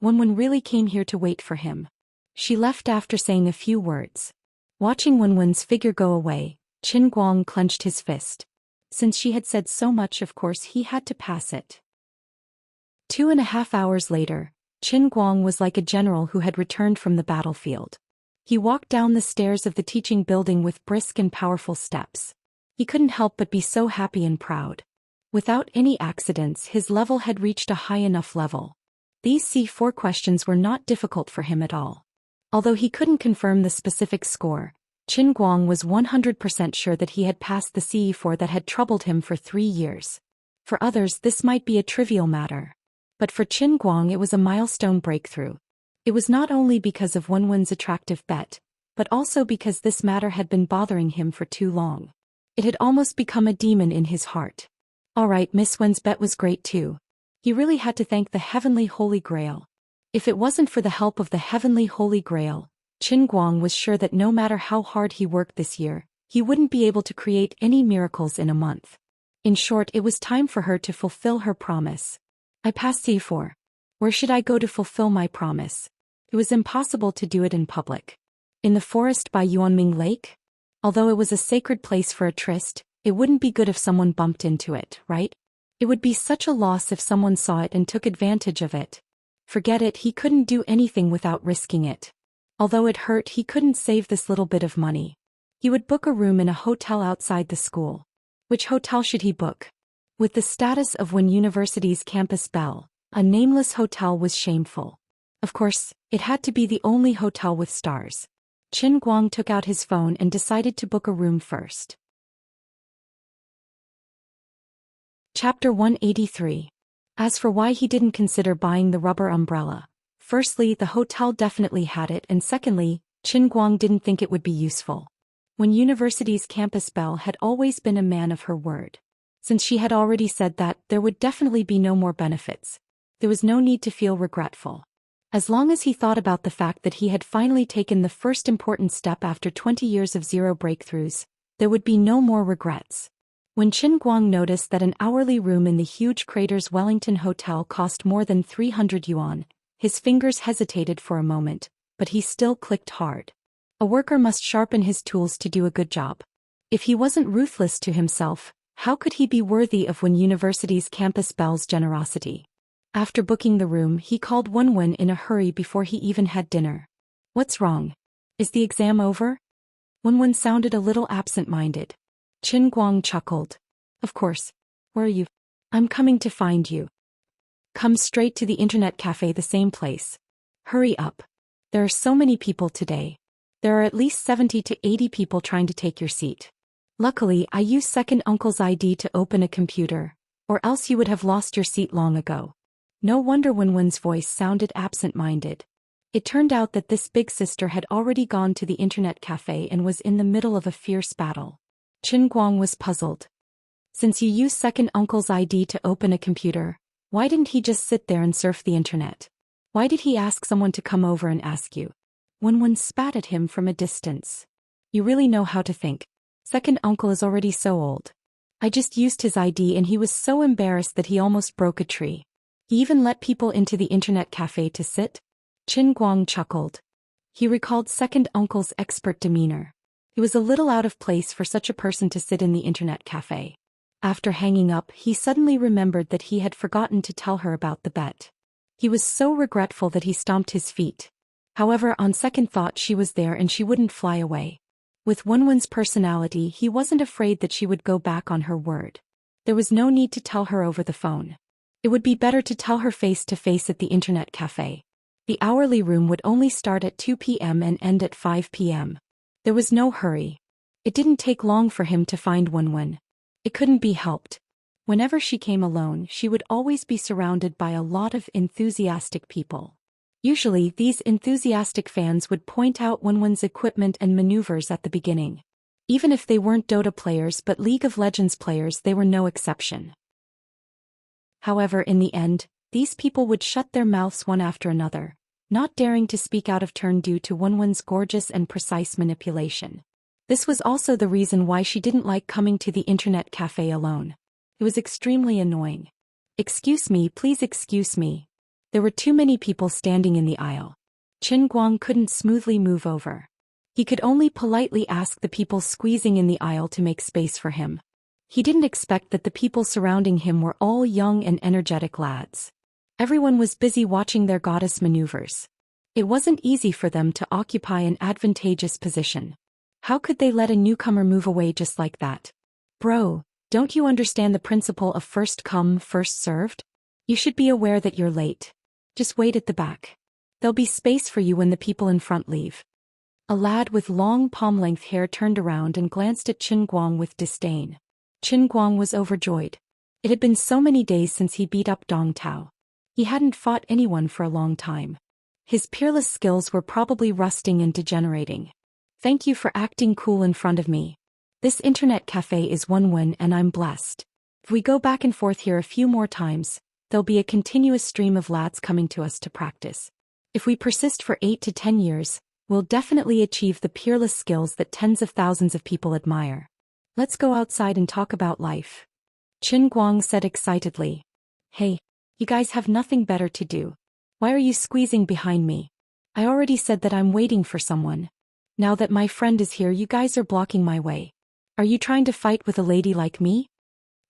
Wenwen really came here to wait for him. She left after saying a few words. Watching Wenwen's figure go away, Qin Guang clenched his fist. Since she had said so much, of course he had to pass it. 2.5 hours later, Qin Guang was like a general who had returned from the battlefield. He walked down the stairs of the teaching building with brisk and powerful steps. He couldn't help but be so happy and proud. Without any accidents, his level had reached a high enough level. These C4 questions were not difficult for him at all. Although he couldn't confirm the specific score, Qin Guang was 100% sure that he had passed the CE4 that had troubled him for 3 years. For others, this might be a trivial matter. But for Qin Guang, it was a milestone breakthrough. It was not only because of Wenwen's attractive bet, but also because this matter had been bothering him for too long. It had almost become a demon in his heart. Alright, Miss Wen's bet was great too. He really had to thank the Heavenly Holy Grail. If it wasn't for the help of the Heavenly Holy Grail, Qin Guang was sure that no matter how hard he worked this year, he wouldn't be able to create any miracles in a month. In short, it was time for her to fulfill her promise. I passed C4. Where should I go to fulfill my promise? It was impossible to do it in public. In the forest by Yuanming Lake? Although it was a sacred place for a tryst, it wouldn't be good if someone bumped into it, right? It would be such a loss if someone saw it and took advantage of it. Forget it, he couldn't do anything without risking it. Although it hurt, he couldn't save this little bit of money. He would book a room in a hotel outside the school. Which hotel should he book? With the status of Wen University's campus belle, a nameless hotel was shameful. Of course, it had to be the only hotel with stars. Qin Guang took out his phone and decided to book a room first. Chapter 183. As for why he didn't consider buying the rubber umbrella, firstly, the hotel definitely had it, and secondly, Qin Guang didn't think it would be useful. Wen University's campus belle had always been a man of her word. Since she had already said that there would definitely be no more benefits, there was no need to feel regretful. As long as he thought about the fact that he had finally taken the first important step after 20 years of zero breakthroughs, there would be no more regrets. When Qin Guang noticed that an hourly room in the huge Craters Wellington Hotel cost more than 300 yuan, his fingers hesitated for a moment, but he still clicked hard. A worker must sharpen his tools to do a good job. If he wasn't ruthless to himself, how could he be worthy of Wen University's campus belle's generosity? After booking the room, he called Wenwen in a hurry before he even had dinner. What's wrong? Is the exam over? Wenwen sounded a little absent-minded. Qin Guang chuckled. Of course. Where are you? I'm coming to find you. Come straight to the internet cafe, the same place. Hurry up. There are so many people today. There are at least 70 to 80 people trying to take your seat. Luckily, I used second uncle's ID to open a computer, or else you would have lost your seat long ago. No wonder Wenwen's voice sounded absent-minded. It turned out that this big sister had already gone to the internet cafe and was in the middle of a fierce battle. Qin Guang was puzzled. Since you used second uncle's ID to open a computer, why didn't he just sit there and surf the internet? Why did he ask someone to come over and ask you? Wenwen spat at him from a distance. You really know how to think. Second uncle is already so old. I just used his ID and he was so embarrassed that he almost broke a tree. He even let people into the internet cafe to sit. Qin Guang chuckled. He recalled second uncle's expert demeanor. It was a little out of place for such a person to sit in the internet cafe. After hanging up, he suddenly remembered that he had forgotten to tell her about the bet. He was so regretful that he stomped his feet. However, on second thought, she was there and she wouldn't fly away. With Wenwen's personality, he wasn't afraid that she would go back on her word. There was no need to tell her over the phone. It would be better to tell her face to face at the internet cafe. The hourly room would only start at 2 p.m. and end at 5 p.m. There was no hurry. It didn't take long for him to find Wenwen. It couldn't be helped. Whenever she came alone, she would always be surrounded by a lot of enthusiastic people. Usually, these enthusiastic fans would point out Wenwen's equipment and maneuvers at the beginning. Even if they weren't Dota players but League of Legends players, they were no exception. However, in the end, these people would shut their mouths one after another, not daring to speak out of turn due to Wenwen's gorgeous and precise manipulation. This was also the reason why she didn't like coming to the internet cafe alone. It was extremely annoying. "Excuse me, please excuse me." There were too many people standing in the aisle. Qin Guang couldn't smoothly move over. He could only politely ask the people squeezing in the aisle to make space for him. He didn't expect that the people surrounding him were all young and energetic lads. Everyone was busy watching their goddess maneuvers. It wasn't easy for them to occupy an advantageous position. How could they let a newcomer move away just like that? "Bro, don't you understand the principle of first come, first served? You should be aware that you're late. Just wait at the back. There'll be space for you when the people in front leave." A lad with long palm-length hair turned around and glanced at Qin Guang with disdain. Qin Guang was overjoyed. It had been so many days since he beat up Dong Tao. He hadn't fought anyone for a long time. His peerless skills were probably rusting and degenerating. "Thank you for acting cool in front of me. This internet cafe is Wenwen and I'm blessed. If we go back and forth here a few more times, there'll be a continuous stream of lads coming to us to practice. If we persist for 8 to 10 years, we'll definitely achieve the peerless skills that tens of thousands of people admire. Let's go outside and talk about life," Qin Guang said excitedly. "Hey, you guys have nothing better to do. Why are you squeezing behind me? I already said that I'm waiting for someone. Now that my friend is here, you guys are blocking my way. Are you trying to fight with a lady like me?"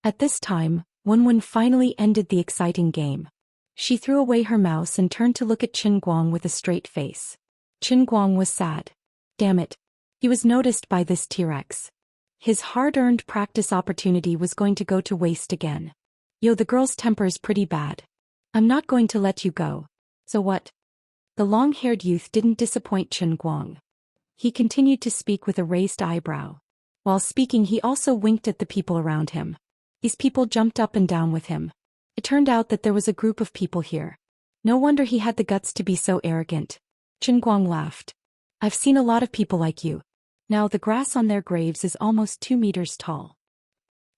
At this time, Wenwen finally ended the exciting game. She threw away her mouse and turned to look at Qin Guang with a straight face. Qin Guang was sad. Damn it. He was noticed by this T-Rex. His hard-earned practice opportunity was going to go to waste again. "Yo, the girl's temper's pretty bad. I'm not going to let you go. So what?" The long-haired youth didn't disappoint Qin Guang. He continued to speak with a raised eyebrow. While speaking, he also winked at the people around him. These people jumped up and down with him. It turned out that there was a group of people here. No wonder he had the guts to be so arrogant. Qin Guang laughed. "I've seen a lot of people like you. Now the grass on their graves is almost 2 meters tall."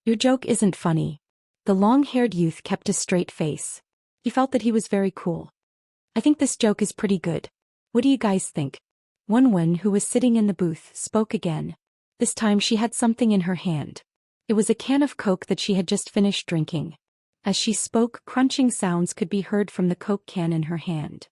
"Your joke isn't funny." The long-haired youth kept a straight face. He felt that he was very cool. "I think this joke is pretty good. What do you guys think?" Wenwen, who was sitting in the booth, spoke again. This time she had something in her hand. It was a can of Coke that she had just finished drinking. As she spoke, crunching sounds could be heard from the Coke can in her hand.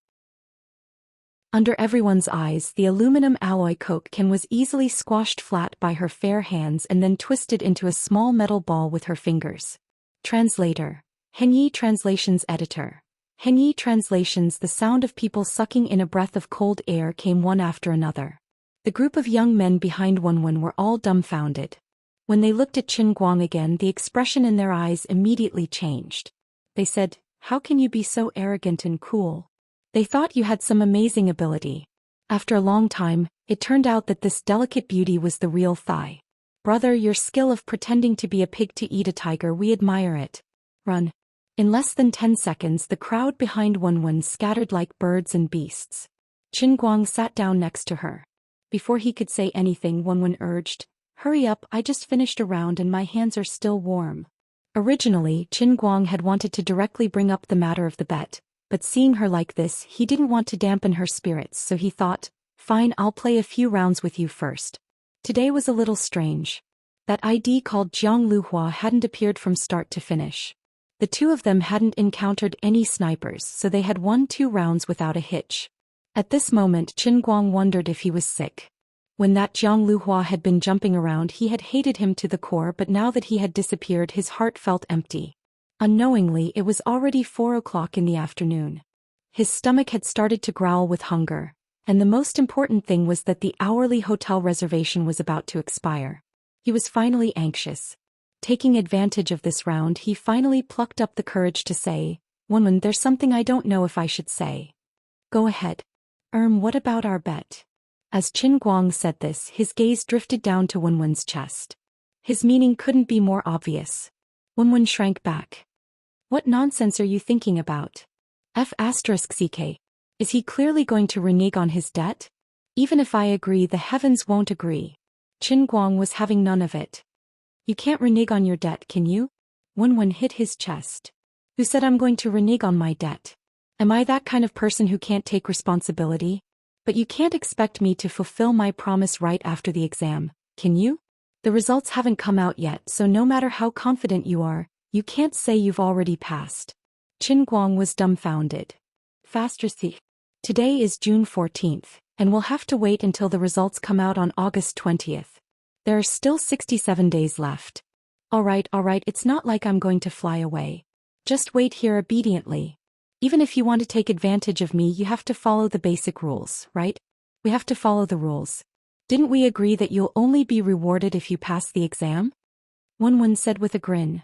Under everyone's eyes, the aluminum alloy Coke can was easily squashed flat by her fair hands and then twisted into a small metal ball with her fingers. Translator. Hengyi Translations Editor. Hengyi Translations. The sound of people sucking in a breath of cold air came one after another. The group of young men behind Wenwen were all dumbfounded. When they looked at Qin Guang again, the expression in their eyes immediately changed. They said, "How can you be so arrogant and cool?" They thought you had some amazing ability. After a long time, it turned out that this delicate beauty was the real Thai. "Brother, your skill of pretending to be a pig to eat a tiger, we admire it. Run." In less than 10 seconds, the crowd behind Wenwen scattered like birds and beasts. Qin Guang sat down next to her. Before he could say anything, Wenwen urged, "Hurry up, I just finished a round and my hands are still warm." Originally, Qin Guang had wanted to directly bring up the matter of the bet. But seeing her like this, he didn't want to dampen her spirits, so he thought, "Fine, I'll play a few rounds with you first." Today was a little strange. That ID called Jiang Luhua hadn't appeared from start to finish. The two of them hadn't encountered any snipers, so they had won 2 rounds without a hitch. At this moment, Qin Guang wondered if he was sick. When that Jiang Luhua had been jumping around, he had hated him to the core, but now that he had disappeared, his heart felt empty. Unknowingly, it was already 4 o'clock in the afternoon. His stomach had started to growl with hunger, and the most important thing was that the hourly hotel reservation was about to expire. He was finally anxious. Taking advantage of this round, he finally plucked up the courage to say, Wenwen, there's something I don't know if I should say. Go ahead. What about our bet? As Qin Guang said this, his gaze drifted down to Wenwen's chest. His meaning couldn't be more obvious. Wenwen shrank back. What nonsense are you thinking about? F***ck. Is he clearly going to renege on his debt? Even if I agree, the heavens won't agree. Qin Guang was having none of it. You can't renege on your debt, can you? Wenwen hit his chest. Who said I'm going to renege on my debt? Am I that kind of person who can't take responsibility? But you can't expect me to fulfill my promise right after the exam, can you? The results haven't come out yet, so no matter how confident you are, you can't say you've already passed. Qin Guang was dumbfounded. Faster see. Today is June 14th, and we'll have to wait until the results come out on August 20th. There are still 67 days left. Alright, it's not like I'm going to fly away. Just wait here obediently. Even if you want to take advantage of me, you have to follow the basic rules, right? We have to follow the rules. Didn't we agree that you'll only be rewarded if you pass the exam? Wenwen said with a grin.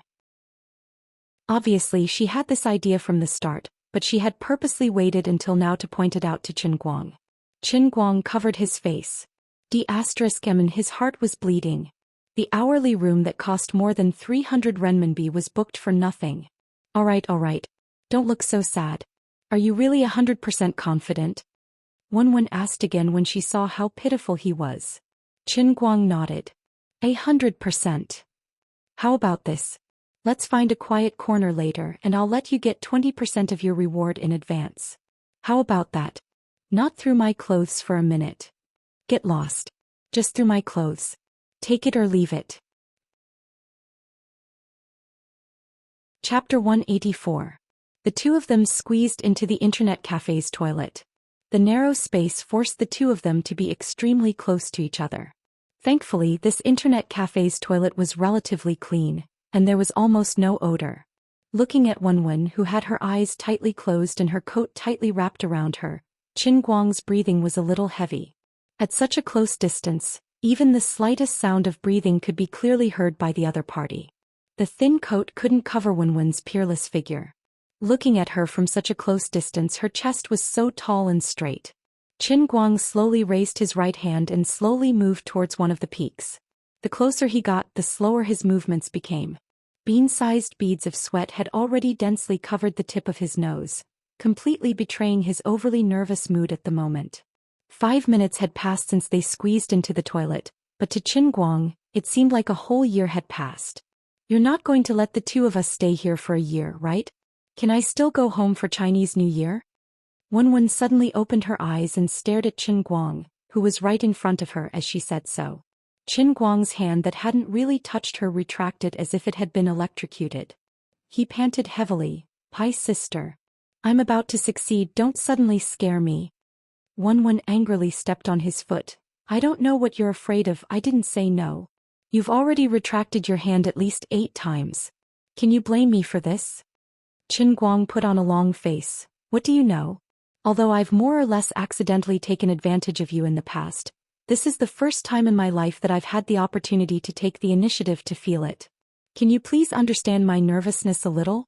Obviously, she had this idea from the start, but she had purposely waited until now to point it out to Qin Guang. Qin Guang covered his face. And his heart was bleeding. The hourly room that cost more than 300 renminbi was booked for nothing. Alright. Don't look so sad. Are you really 100% confident? Wenwen asked again when she saw how pitiful he was. Qin Guang nodded. 100%. How about this? Let's find a quiet corner later and I'll let you get 20% of your reward in advance. How about that? Not through my clothes for a minute. Get lost. Just through my clothes. Take it or leave it. Chapter 184. The two of them squeezed into the internet cafe's toilet. The narrow space forced the two of them to be extremely close to each other. Thankfully, this internet cafe's toilet was relatively clean, and there was almost no odor. Looking at Wenwen, who had her eyes tightly closed and her coat tightly wrapped around her, Qin Guang's breathing was a little heavy. At such a close distance, even the slightest sound of breathing could be clearly heard by the other party. The thin coat couldn't cover Wenwen's peerless figure. Looking at her from such a close distance, her chest was so tall and straight. Qin Guang slowly raised his right hand and slowly moved towards one of the peaks. The closer he got, the slower his movements became. Bean-sized beads of sweat had already densely covered the tip of his nose, completely betraying his overly nervous mood at the moment. 5 minutes had passed since they squeezed into the toilet, but to Qin Guang, it seemed like a whole year had passed. You're not going to let the two of us stay here for a year, right? Can I still go home for Chinese New Year? Wenwen suddenly opened her eyes and stared at Qin Guang, who was right in front of her as she said so. Qin Guang's hand that hadn't really touched her retracted as if it had been electrocuted. He panted heavily, "Hi sister. I'm about to succeed, don't suddenly scare me." Wenwen angrily stepped on his foot. "I don't know what you're afraid of, I didn't say no. You've already retracted your hand at least 8 times. Can you blame me for this?" Qin Guang put on a long face. "What do you know? Although I've more or less accidentally taken advantage of you in the past, this is the first time in my life that I've had the opportunity to take the initiative to feel it. Can you please understand my nervousness a little?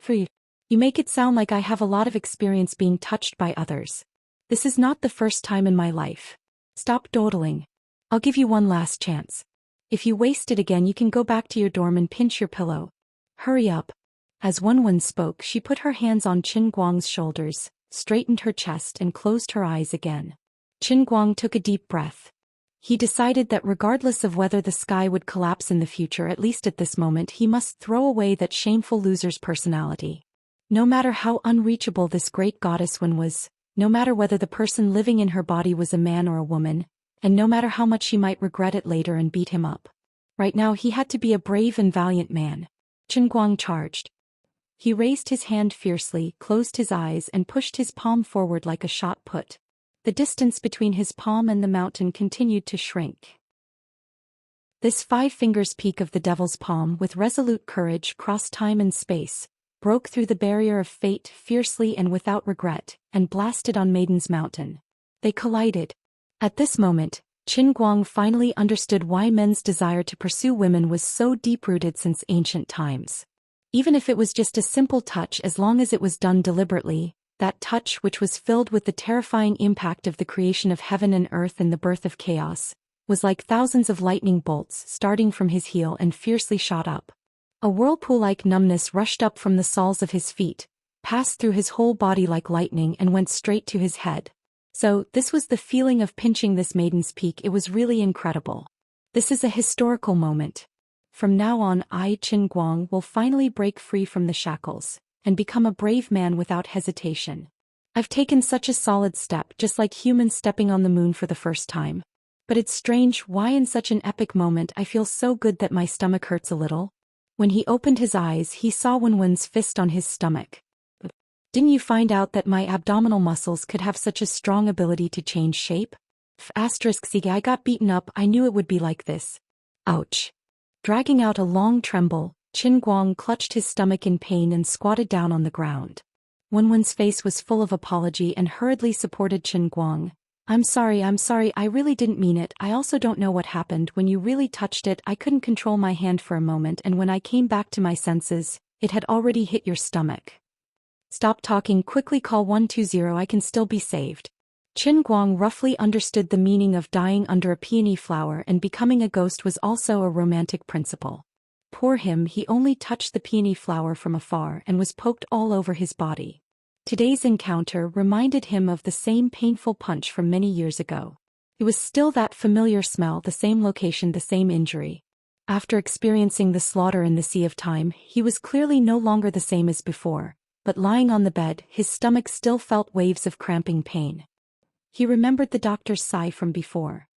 You make it sound like I have a lot of experience being touched by others. This is not the first time in my life. Stop dawdling. I'll give you one last chance. If you waste it again, you can go back to your dorm and pinch your pillow. Hurry up." As Wenwen spoke, she put her hands on Qin Guang's shoulders, straightened her chest and closed her eyes again. Qin Guang took a deep breath. He decided that regardless of whether the sky would collapse in the future, at least at this moment he must throw away that shameful loser's personality. No matter how unreachable this great goddess Wen was, no matter whether the person living in her body was a man or a woman, and no matter how much she might regret it later and beat him up. Right now he had to be a brave and valiant man. Qin Guang charged. He raised his hand fiercely, closed his eyes and pushed his palm forward like a shot put. The distance between his palm and the mountain continued to shrink. This 5 fingers peak of the devil's palm with resolute courage crossed time and space, broke through the barrier of fate fiercely and without regret, and blasted on Maiden's Mountain. They collided. At this moment, Qin Guang finally understood why men's desire to pursue women was so deep-rooted since ancient times. Even if it was just a simple touch, as long as it was done deliberately, that touch, which was filled with the terrifying impact of the creation of heaven and earth and the birth of chaos, was like thousands of lightning bolts starting from his heel and fiercely shot up. A whirlpool-like numbness rushed up from the soles of his feet, passed through his whole body like lightning and went straight to his head. So, this was the feeling of pinching this maiden's peak. It was really incredible. This is a historical moment. From now on, I, Qin Guang, will finally break free from the shackles and become a brave man without hesitation. I've taken such a solid step, just like humans stepping on the moon for the first time. But it's strange why in such an epic moment I feel so good that my stomach hurts a little. When he opened his eyes, he saw Wenwen's fist on his stomach. Didn't you find out that my abdominal muscles could have such a strong ability to change shape? I got beaten up, I knew it would be like this. Ouch. Dragging out a long tremble, Qin Guang clutched his stomach in pain and squatted down on the ground. Wenwen's face was full of apology and hurriedly supported Qin Guang. I'm sorry, I really didn't mean it. I also don't know what happened when you really touched it. I couldn't control my hand for a moment, and when I came back to my senses, it had already hit your stomach. Stop talking, quickly call 120, I can still be saved. Qin Guang roughly understood the meaning of dying under a peony flower, and becoming a ghost was also a romantic principle. Poor him, he only touched the peony flower from afar and was poked all over his body. Today's encounter reminded him of the same painful punch from many years ago. It was still that familiar smell, the same location, the same injury. After experiencing the slaughter in the Sea of Time, he was clearly no longer the same as before, but lying on the bed, his stomach still felt waves of cramping pain. He remembered the doctor's sigh from before.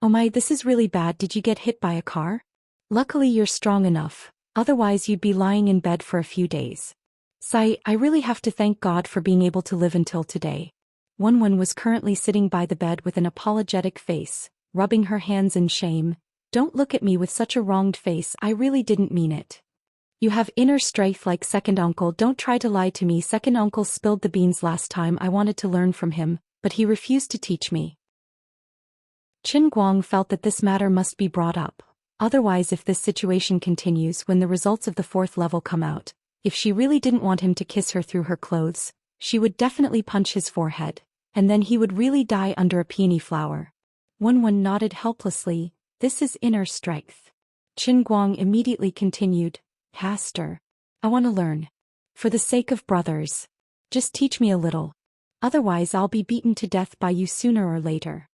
Oh my, this is really bad. Did you get hit by a car? Luckily you're strong enough, otherwise you'd be lying in bed for a few days. Sigh, I really have to thank God for being able to live until today. Wenwen was currently sitting by the bed with an apologetic face, rubbing her hands in shame. Don't look at me with such a wronged face, I really didn't mean it. You have inner strength like second uncle, don't try to lie to me. Second uncle spilled the beans last time. I wanted to learn from him, but he refused to teach me. Qin Guang felt that this matter must be brought up. Otherwise, if this situation continues when the results of the 4th level come out, if she really didn't want him to kiss her through her clothes, she would definitely punch his forehead, and then he would really die under a peony flower. Wenwen nodded helplessly. This is inner strength. Qin Guang immediately continued. Pastor, I want to learn. For the sake of brothers. Just teach me a little. Otherwise I'll be beaten to death by you sooner or later.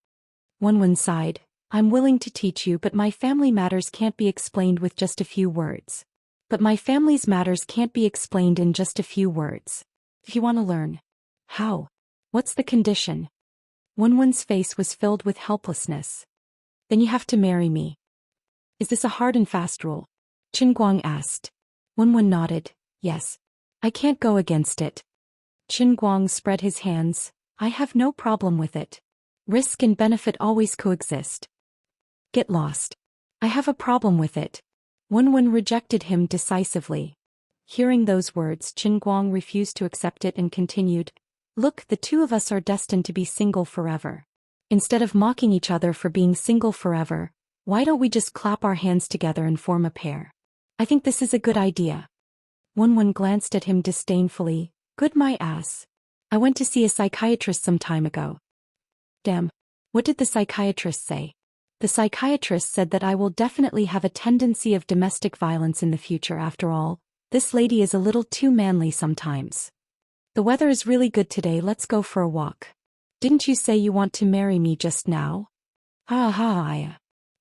Wenwen sighed. I'm willing to teach you, but my family matters can't be explained with just a few words. But my family's matters can't be explained in just a few words. If you want to learn. How? What's the condition? Wenwen's face was filled with helplessness. Then you have to marry me. Is this a hard and fast rule? Qin Guang asked. Wenwen nodded. Yes. I can't go against it. Qin Guang spread his hands. I have no problem with it. Risk and benefit always coexist. Get lost. I have a problem with it. Wenwen rejected him decisively. Hearing those words, Qin Guang refused to accept it and continued. Look, the two of us are destined to be single forever. Instead of mocking each other for being single forever, why don't we just clap our hands together and form a pair? I think this is a good idea. Wenwen glanced at him disdainfully. Good my ass. I went to see a psychiatrist some time ago. Damn. What did the psychiatrist say? The psychiatrist said that I will definitely have a tendency of domestic violence in the future. After all, this lady is a little too manly sometimes. The weather is really good today, let's go for a walk. Didn't you say you want to marry me just now?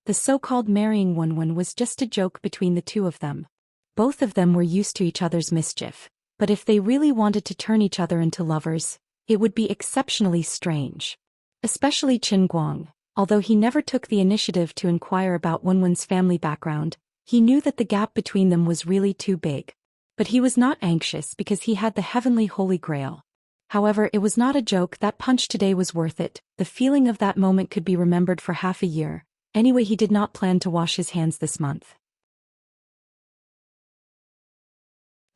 The so-called marrying Wenwen was just a joke between the two of them. Both of them were used to each other's mischief, but if they really wanted to turn each other into lovers, it would be exceptionally strange. Especially Qin Guang, although he never took the initiative to inquire about Wenwen's family background, he knew that the gap between them was really too big. But he was not anxious because he had the heavenly Holy Grail. However, it was not a joke. That punch today was worth it. The feeling of that moment could be remembered for half a year. Anyway, he did not plan to wash his hands this month.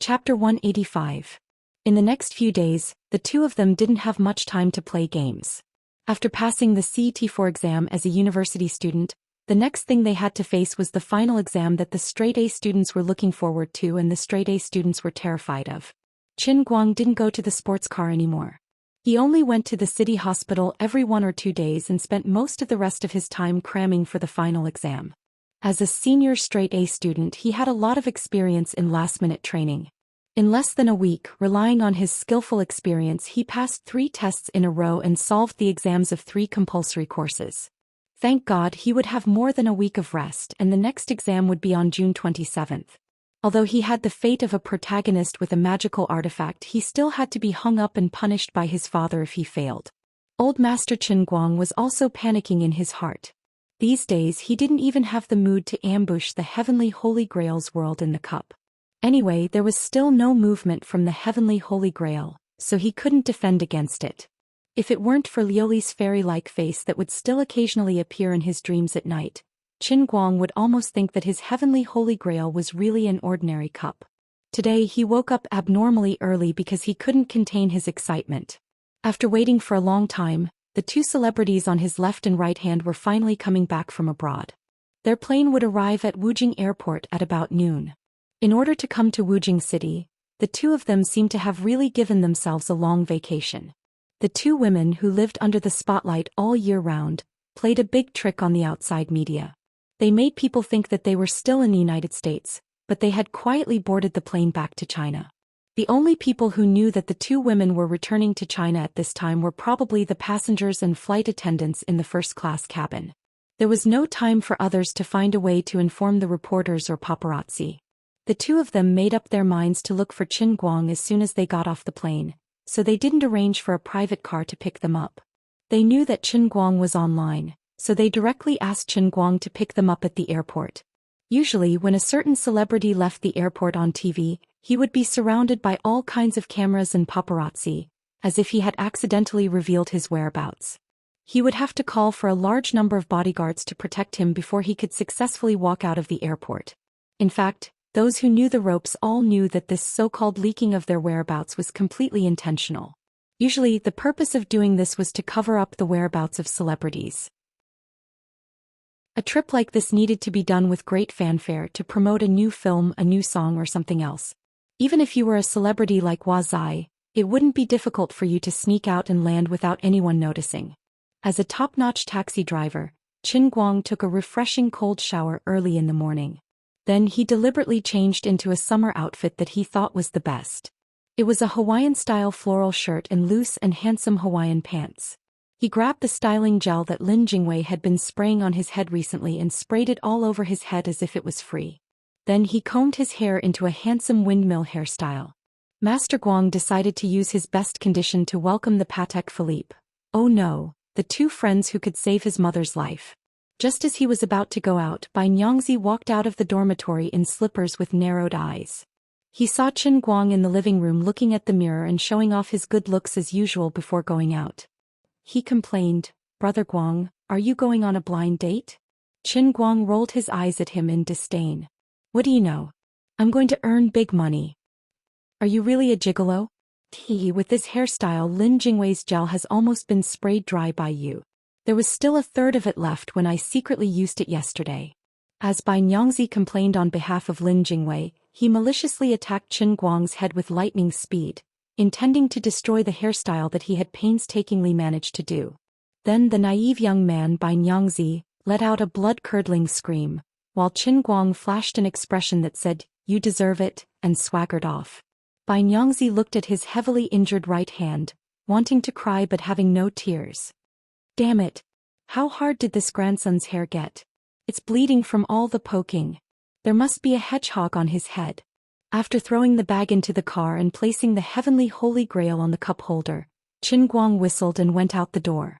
Chapter 185. In the next few days, the two of them didn't have much time to play games. After passing the CET4 exam as a university student, the next thing they had to face was the final exam that the straight-A students were looking forward to and the straight-A students were terrified of. Qin Guang didn't go to the sports car anymore. He only went to the city hospital every 1 or 2 days and spent most of the rest of his time cramming for the final exam. As a senior straight-A student, he had a lot of experience in last-minute training. In less than a week, relying on his skillful experience, he passed 3 tests in a row and solved the exams of 3 compulsory courses. Thank God he would have more than a week of rest, and the next exam would be on June 27th. Although he had the fate of a protagonist with a magical artifact, he still had to be hung up and punished by his father if he failed. Old Master Qin Guang was also panicking in his heart. These days he didn't even have the mood to ambush the heavenly Holy Grail's world in the cup. Anyway, there was still no movement from the heavenly Holy Grail, so he couldn't defend against it. If it weren't for Liuli's fairy-like face that would still occasionally appear in his dreams at night, Qin Guang would almost think that his heavenly Holy Grail was really an ordinary cup. Today he woke up abnormally early because he couldn't contain his excitement. After waiting for a long time, the 2 celebrities on his left and right hand were finally coming back from abroad. Their plane would arrive at Wujing Airport at about noon. In order to come to Wujing City, the 2 of them seemed to have really given themselves a long vacation. The 2 women who lived under the spotlight all year round played a big trick on the outside media. They made people think that they were still in the United States, but they had quietly boarded the plane back to China. The only people who knew that the 2 women were returning to China at this time were probably the passengers and flight attendants in the first-class cabin. There was no time for others to find a way to inform the reporters or paparazzi. The 2 of them made up their minds to look for Qin Guang as soon as they got off the plane, so they didn't arrange for a private car to pick them up. They knew that Qin Guang was online, so they directly asked Qin Guang to pick them up at the airport. Usually, when a certain celebrity left the airport on TV, he would be surrounded by all kinds of cameras and paparazzi, as if he had accidentally revealed his whereabouts. He would have to call for a large number of bodyguards to protect him before he could successfully walk out of the airport. In fact, those who knew the ropes all knew that this so-called leaking of their whereabouts was completely intentional. Usually, the purpose of doing this was to cover up the whereabouts of celebrities. A trip like this needed to be done with great fanfare to promote a new film, a new song, or something else. Even if you were a celebrity like Hua Zai, it wouldn't be difficult for you to sneak out and land without anyone noticing. As a top-notch taxi driver, Qin Guang took a refreshing cold shower early in the morning. Then he deliberately changed into a summer outfit that he thought was the best. It was a Hawaiian-style floral shirt and loose and handsome Hawaiian pants. He grabbed the styling gel that Lin Jingwei had been spraying on his head recently and sprayed it all over his head as if it was free. Then he combed his hair into a handsome windmill hairstyle. Master Guang decided to use his best condition to welcome the Patek Philippe. Oh no, the 2 friends who could save his mother's life. Just as he was about to go out, Bai Nyangzi walked out of the dormitory in slippers with narrowed eyes. He saw Qin Guang in the living room looking at the mirror and showing off his good looks as usual before going out. He complained, "Brother Guang, are you going on a blind date?" Qin Guang rolled his eyes at him in disdain. "What do you know? I'm going to earn big money. Are you really a gigolo? With this hairstyle, Lin Jingwei's gel has almost been sprayed dry by you. There was still a third of it left when I secretly used it yesterday." As Bai Nyangzi complained on behalf of Lin Jingwei, he maliciously attacked Qin Guang's head with lightning speed, intending to destroy the hairstyle that he had painstakingly managed to do. Then the naive young man Bai Nyangzi let out a blood-curdling scream, while Qin Guang flashed an expression that said, "You deserve it," and swaggered off. Bai Nyangzi looked at his heavily injured right hand, wanting to cry but having no tears. Damn it! How hard did this grandson's hair get? It's bleeding from all the poking. There must be a hedgehog on his head. After throwing the bag into the car and placing the heavenly Holy Grail on the cup holder, Qin Guang whistled and went out the door.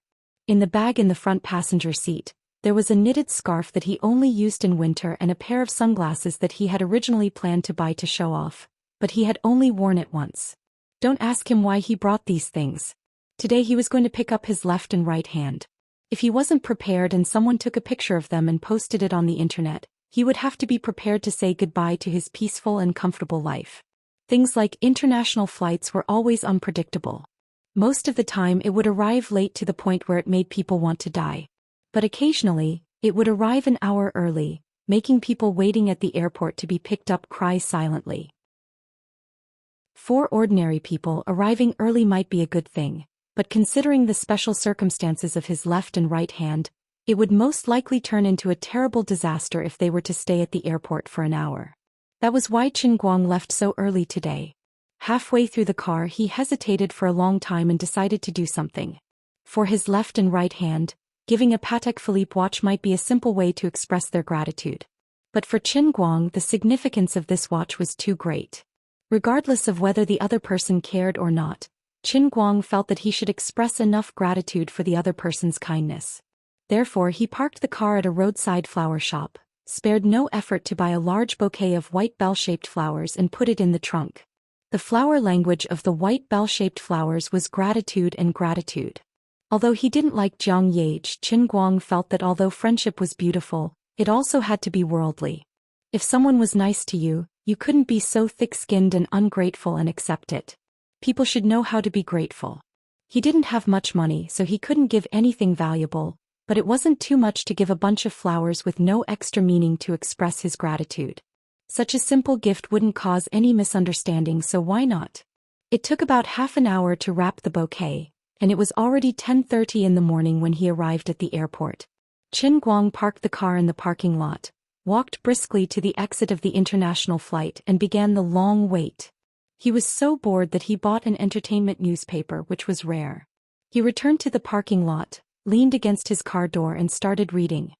In the bag in the front passenger seat, there was a knitted scarf that he only used in winter and a pair of sunglasses that he had originally planned to buy to show off, but he had only worn it once. Don't ask him why he brought these things. Today he was going to pick up his left and right hand. If he wasn't prepared and someone took a picture of them and posted it on the internet, he would have to be prepared to say goodbye to his peaceful and comfortable life. Things like international flights were always unpredictable. Most of the time it would arrive late to the point where it made people want to die. But occasionally, it would arrive an hour early, making people waiting at the airport to be picked up cry silently. For ordinary people, arriving early might be a good thing, but considering the special circumstances of his left and right hand, it would most likely turn into a terrible disaster if they were to stay at the airport for an hour. That was why Qin Guang left so early today. Halfway through the car he hesitated for a long time and decided to do something. For his left and right hand, giving a Patek Philippe watch might be a simple way to express their gratitude. But for Qin Guang the significance of this watch was too great. Regardless of whether the other person cared or not, Qin Guang felt that he should express enough gratitude for the other person's kindness. Therefore he parked the car at a roadside flower shop, spared no effort to buy a large bouquet of white bell-shaped flowers and put it in the trunk. The flower language of the white bell-shaped flowers was gratitude and gratitude. Although he didn't like Jiang Yage, Qin Guang felt that although friendship was beautiful, it also had to be worldly. If someone was nice to you, you couldn't be so thick-skinned and ungrateful and accept it. People should know how to be grateful. He didn't have much money, so he couldn't give anything valuable, but it wasn't too much to give a bunch of flowers with no extra meaning to express his gratitude. Such a simple gift wouldn't cause any misunderstanding, so why not? It took about half an hour to wrap the bouquet, and it was already 10:30 in the morning when he arrived at the airport. Qin Guang parked the car in the parking lot, walked briskly to the exit of the international flight and began the long wait. He was so bored that he bought an entertainment newspaper, which was rare. He returned to the parking lot, leaned against his car door and started reading.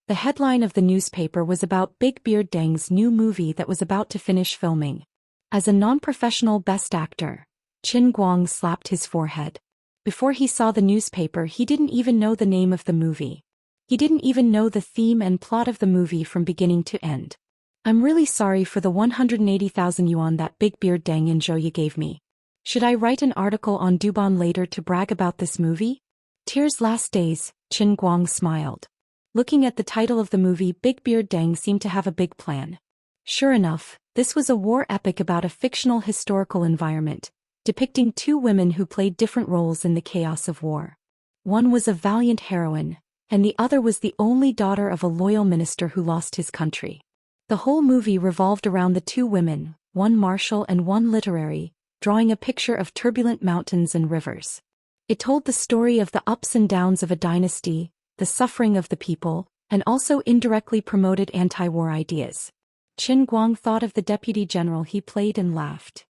The headline of the newspaper was about Big Beard Deng's new movie that was about to finish filming. As a non-professional best actor, Qin Guang slapped his forehead. Before he saw the newspaper he didn't even know the name of the movie. He didn't even know the theme and plot of the movie from beginning to end. I'm really sorry for the 180,000 yuan that Big Beard Deng and Zhou Xian gave me. Should I write an article on Dubon later to brag about this movie? Tears Last Days, Qin Guang smiled. Looking at the title of the movie, Big Beard Deng seemed to have a big plan. Sure enough, this was a war epic about a fictional historical environment, depicting two women who played different roles in the chaos of war. One was a valiant heroine, and the other was the only daughter of a loyal minister who lost his country. The whole movie revolved around the two women, one martial and one literary, drawing a picture of turbulent mountains and rivers. It told the story of the ups and downs of a dynasty, the suffering of the people, and also indirectly promoted anti-war ideas. Qin Guang thought of the deputy general he played and laughed.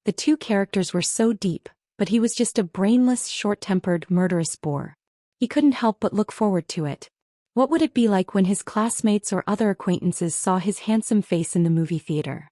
The two characters were so deep, but he was just a brainless, short-tempered, murderous bore. He couldn't help but look forward to it. What would it be like when his classmates or other acquaintances saw his handsome face in the movie theater?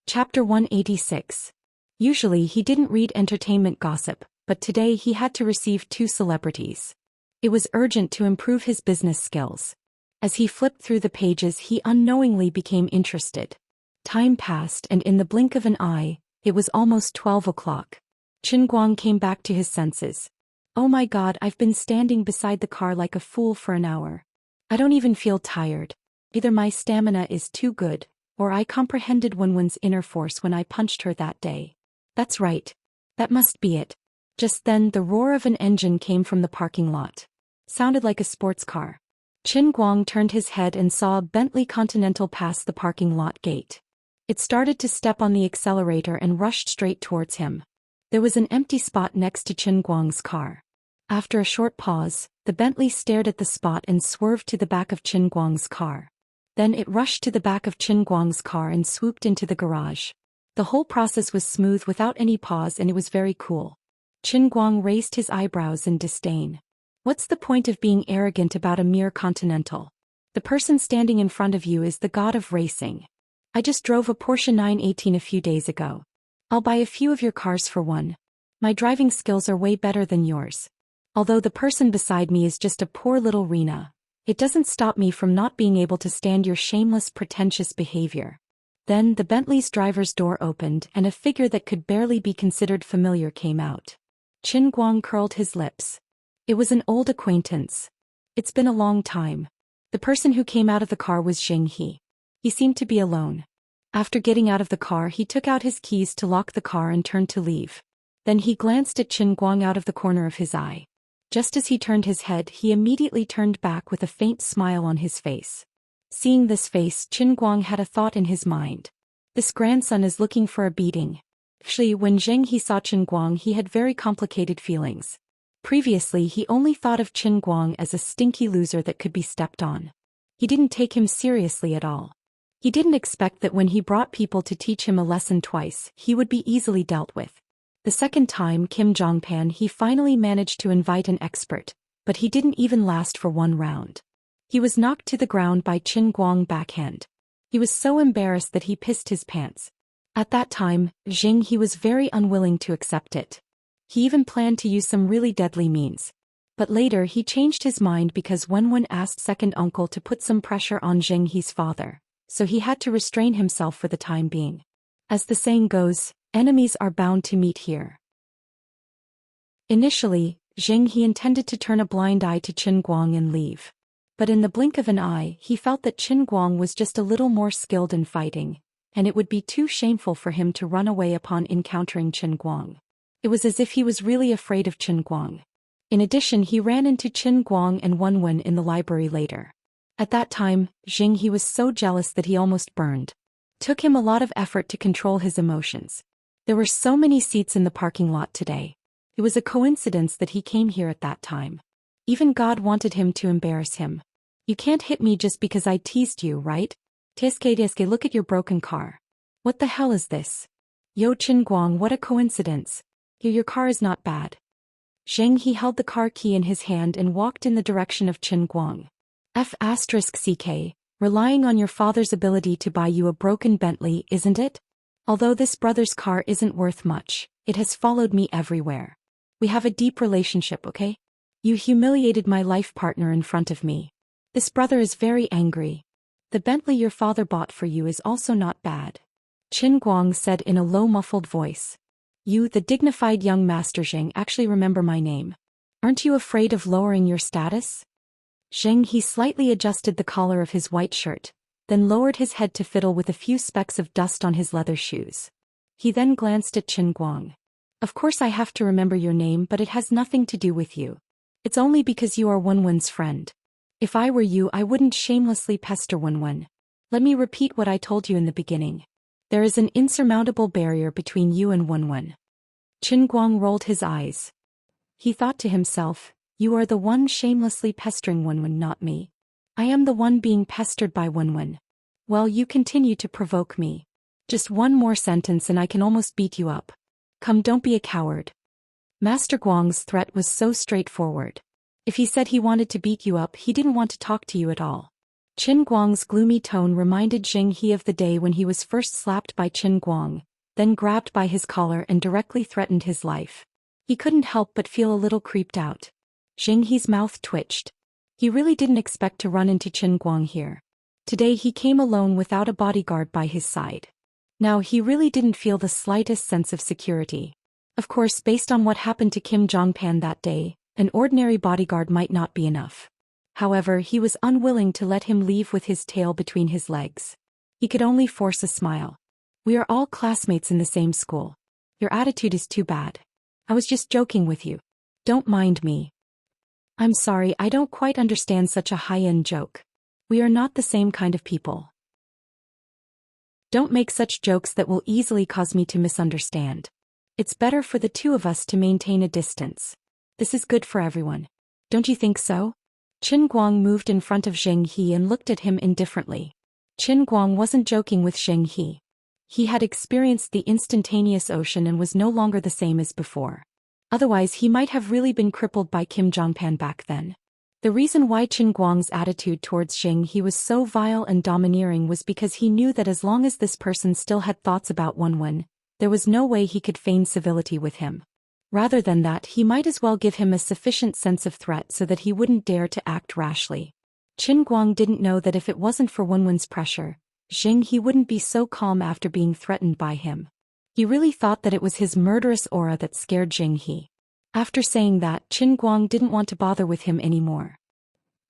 Chapter 186. Usually he didn't read entertainment gossip, but today he had to receive two celebrities. It was urgent to improve his business skills. As he flipped through the pages he unknowingly became interested. Time passed and in the blink of an eye, it was almost 12 o'clock. Qin Guang came back to his senses. Oh my God, I've been standing beside the car like a fool for an hour. I don't even feel tired. Either my stamina is too good, or I comprehended Wenwen's inner force when I punched her that day. That's right. That must be it. Just then the roar of an engine came from the parking lot. Sounded like a sports car. Qin Guang turned his head and saw a Bentley Continental pass the parking lot gate. It started to step on the accelerator and rushed straight towards him. There was an empty spot next to Qin Guang's car. After a short pause, the Bentley stared at the spot and swerved to the back of Qin Guang's car. Then it rushed to the back of Qin Guang's car and swooped into the garage. The whole process was smooth without any pause and it was very cool. Qin Guang raised his eyebrows in disdain. What's the point of being arrogant about a mere Continental? The person standing in front of you is the god of racing. I just drove a Porsche 918 a few days ago. I'll buy a few of your cars for one. My driving skills are way better than yours. Although the person beside me is just a poor little Rena, it doesn't stop me from not being able to stand your shameless, pretentious behavior. Then the Bentley's driver's door opened and a figure that could barely be considered familiar came out. Qin Guang curled his lips. It was an old acquaintance. It's been a long time. The person who came out of the car was Xing He. He seemed to be alone. After getting out of the car, he took out his keys to lock the car and turned to leave. Then he glanced at Qin Guang out of the corner of his eye. Just as he turned his head, he immediately turned back with a faint smile on his face. Seeing this face, Qin Guang had a thought in his mind. This grandson is looking for a beating. Actually, when Zheng He saw Qin Guang, he had very complicated feelings. Previously, he only thought of Qin Guang as a stinky loser that could be stepped on. He didn't take him seriously at all. He didn't expect that when he brought people to teach him a lesson twice, he would be easily dealt with. The second time, Kim Jongpan, he finally managed to invite an expert, but he didn't even last for one round. He was knocked to the ground by Qin Guang backhand. He was so embarrassed that he pissed his pants. At that time, Zheng He was very unwilling to accept it. He even planned to use some really deadly means. But later he changed his mind because Wenwen asked second uncle to put some pressure on Zheng He's father, so he had to restrain himself for the time being. As the saying goes, enemies are bound to meet here. Initially, Zheng He intended to turn a blind eye to Qin Guang and leave. But in the blink of an eye, he felt that Qin Guang was just a little more skilled in fighting, and it would be too shameful for him to run away upon encountering Qin Guang. It was as if he was really afraid of Qin Guang. In addition, he ran into Qin Guang and Wenwen in the library later. At that time, Zheng He was so jealous that he almost burned. Took him a lot of effort to control his emotions. There were so many seats in the parking lot today. It was a coincidence that he came here at that time. Even God wanted him to embarrass him. You can't hit me just because I teased you, right? Teske, look at your broken car. What the hell is this? Yo Qin Guang, what a coincidence. Your car is not bad. Zheng He held the car key in his hand and walked in the direction of Qin Guang. F***ck, relying on your father's ability to buy you a broken Bentley, isn't it? Although this brother's car isn't worth much, it has followed me everywhere. We have a deep relationship, okay? You humiliated my life partner in front of me. This brother is very angry. The Bentley your father bought for you is also not bad. Qin Guang said in a low muffled voice. You, the dignified young Master Zheng, actually remember my name. Aren't you afraid of lowering your status? Zheng He slightly adjusted the collar of his white shirt, then lowered his head to fiddle with a few specks of dust on his leather shoes. He then glanced at Qin Guang. Of course I have to remember your name, but it has nothing to do with you. It's only because you are Wenwen's friend. If I were you, I wouldn't shamelessly pester Wenwen. Let me repeat what I told you in the beginning. There is an insurmountable barrier between you and Wenwen. Qin Guang rolled his eyes. He thought to himself, you are the one shamelessly pestering Wenwen, not me. I am the one being pestered by Wenwen. Well, you continue to provoke me. Just one more sentence and I can almost beat you up. Come, don't be a coward. Master Guang's threat was so straightforward. If he said he wanted to beat you up, he didn't want to talk to you at all. Qin Guang's gloomy tone reminded Zheng He of the day when he was first slapped by Qin Guang, then grabbed by his collar and directly threatened his life. He couldn't help but feel a little creeped out. Zheng He's mouth twitched. He really didn't expect to run into Qin Guang here. Today he came alone without a bodyguard by his side. Now he really didn't feel the slightest sense of security. Of course, based on what happened to Kim Jongpan that day, an ordinary bodyguard might not be enough. However, he was unwilling to let him leave with his tail between his legs. He could only force a smile. We are all classmates in the same school. Your attitude is too bad. I was just joking with you. Don't mind me. I'm sorry, I don't quite understand such a high-end joke. We are not the same kind of people. Don't make such jokes that will easily cause me to misunderstand. It's better for the two of us to maintain a distance. This is good for everyone. Don't you think so? Qin Guang moved in front of Zheng He and looked at him indifferently. Qin Guang wasn't joking with Zheng He. He had experienced the instantaneous ocean and was no longer the same as before. Otherwise he might have really been crippled by Kim Jongpan back then. The reason why Qin Guang's attitude towards Zheng He was so vile and domineering was because he knew that as long as this person still had thoughts about Wenwen, there was no way he could feign civility with him. Rather than that, he might as well give him a sufficient sense of threat so that he wouldn't dare to act rashly. Qin Guang didn't know that if it wasn't for Wenwen's pressure, Zheng He wouldn't be so calm after being threatened by him. He really thought that it was his murderous aura that scared Zheng He. After saying that, Qin Guang didn't want to bother with him anymore.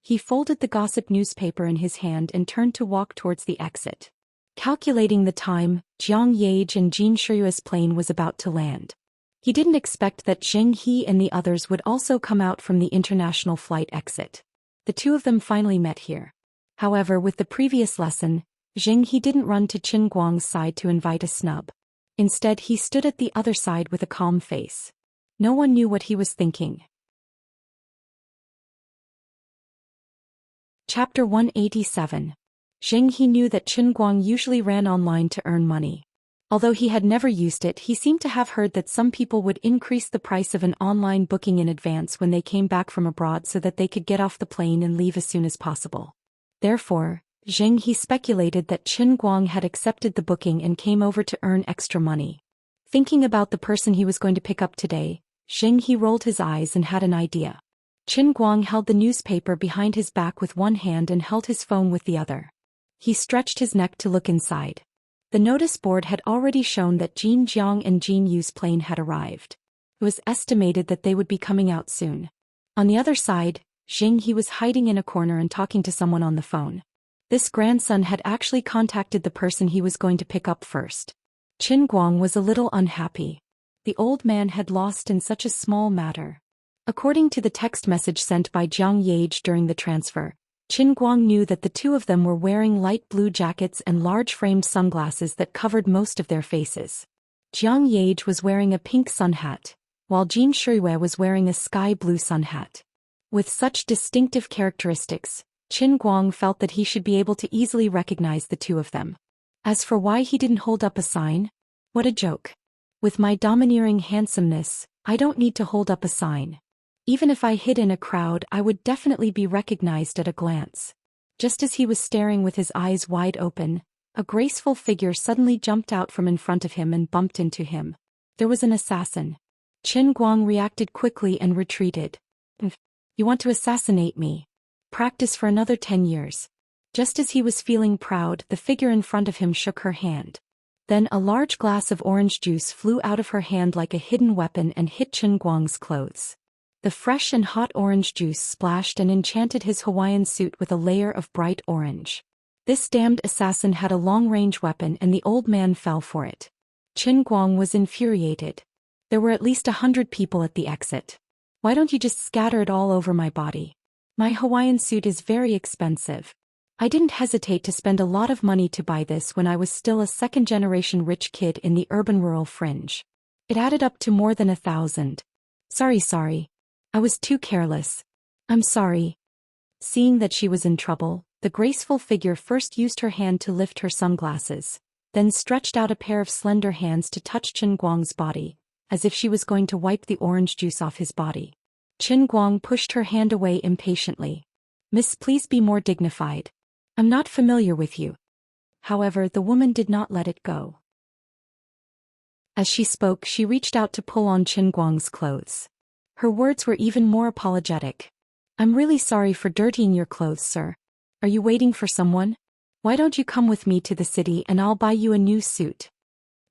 He folded the gossip newspaper in his hand and turned to walk towards the exit. Calculating the time, Jiang Yage and Jin Shiyue's plane was about to land. He didn't expect that Zheng He and the others would also come out from the international flight exit. The two of them finally met here. However, with the previous lesson, Zheng He didn't run to Qin Guang's side to invite a snub. Instead, he stood at the other side with a calm face. No one knew what he was thinking. Chapter 187. Zheng He knew that Qin Guang usually ran online to earn money. Although he had never used it, he seemed to have heard that some people would increase the price of an online booking in advance when they came back from abroad so that they could get off the plane and leave as soon as possible. Therefore, Zheng He speculated that Qin Guang had accepted the booking and came over to earn extra money. Thinking about the person he was going to pick up today, Zheng He rolled his eyes and had an idea. Qin Guang held the newspaper behind his back with one hand and held his phone with the other. He stretched his neck to look inside. The notice board had already shown that Jin Jiang and Jin Yu's plane had arrived. It was estimated that they would be coming out soon. On the other side, Zheng He was hiding in a corner and talking to someone on the phone. This grandson had actually contacted the person he was going to pick up first. Qin Guang was a little unhappy. The old man had lost in such a small matter. According to the text message sent by Jiang Yage during the transfer, Qin Guang knew that the two of them were wearing light blue jackets and large framed sunglasses that covered most of their faces. Jiang Yage was wearing a pink sun hat, while Jin Shiyue was wearing a sky blue sun hat. With such distinctive characteristics, Qin Guang felt that he should be able to easily recognize the two of them. As for why he didn't hold up a sign? What a joke. With my domineering handsomeness, I don't need to hold up a sign. Even if I hid in a crowd, I would definitely be recognized at a glance. Just as he was staring with his eyes wide open, a graceful figure suddenly jumped out from in front of him and bumped into him. There was an assassin. Qin Guang reacted quickly and retreated. You want to assassinate me? Practice for another 10 years. Just as he was feeling proud, the figure in front of him shook her hand. Then a large glass of orange juice flew out of her hand like a hidden weapon and hit Qin Guang's clothes. The fresh and hot orange juice splashed and enchanted his Hawaiian suit with a layer of bright orange. This damned assassin had a long-range weapon and the old man fell for it. Qin Guang was infuriated. There were at least 100 people at the exit. Why don't you just scatter it all over my body? My Hawaiian suit is very expensive. I didn't hesitate to spend a lot of money to buy this when I was still a second-generation rich kid in the urban-rural fringe. It added up to more than 1,000. Sorry. I was too careless. I'm sorry. Seeing that she was in trouble, the graceful figure first used her hand to lift her sunglasses, then stretched out a pair of slender hands to touch Qin Guang's body, as if she was going to wipe the orange juice off his body. Qin Guang pushed her hand away impatiently. Miss, please be more dignified. I'm not familiar with you. However, the woman did not let it go. As she spoke, she reached out to pull on Qin Guang's clothes. Her words were even more apologetic. I'm really sorry for dirtying your clothes, sir. Are you waiting for someone? Why don't you come with me to the city and I'll buy you a new suit?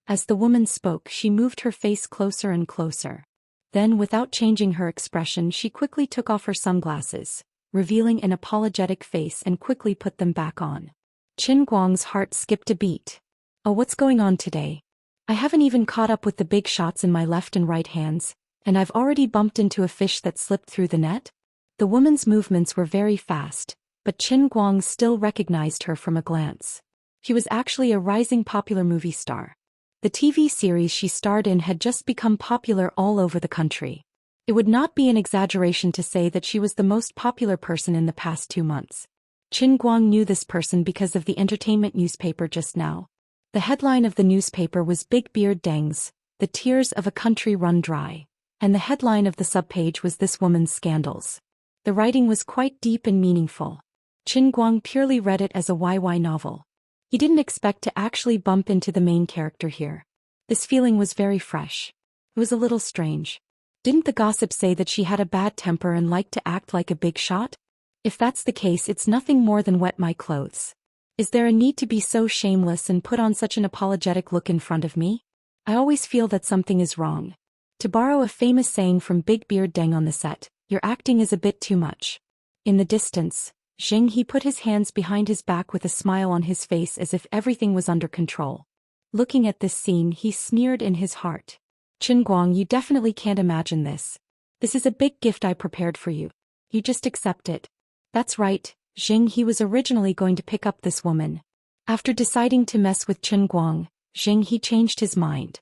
As the woman spoke, she moved her face closer and closer. Then, without changing her expression, she quickly took off her sunglasses, revealing an apologetic face, and quickly put them back on. Qin Guang's heart skipped a beat. Oh, what's going on today? I haven't even caught up with the big shots in my left and right hands, and I've already bumped into a fish that slipped through the net? The woman's movements were very fast, but Qin Guang still recognized her from a glance. She was actually a rising popular movie star. The TV series she starred in had just become popular all over the country. It would not be an exaggeration to say that she was the most popular person in the past 2 months. Qin Guang knew this person because of the entertainment newspaper just now. The headline of the newspaper was Big Beard Deng's The Tears of a Country Run Dry, and the headline of the subpage was This Woman's Scandals. The writing was quite deep and meaningful. Qin Guang purely read it as a YY novel. He didn't expect to actually bump into the main character here. This feeling was very fresh. It was a little strange. Didn't the gossip say that she had a bad temper and liked to act like a big shot? If that's the case, it's nothing more than wet my clothes. Is there a need to be so shameless and put on such an apologetic look in front of me? I always feel that something is wrong. To borrow a famous saying from Big Beard Deng on the set, your acting is a bit too much. In the distance, Zheng He put his hands behind his back with a smile on his face as if everything was under control. Looking at this scene, he sneered in his heart. Qin Guang, you definitely can't imagine this. This is a big gift I prepared for you. You just accept it. That's right, Zheng He was originally going to pick up this woman. After deciding to mess with Qin Guang, Zheng He changed his mind.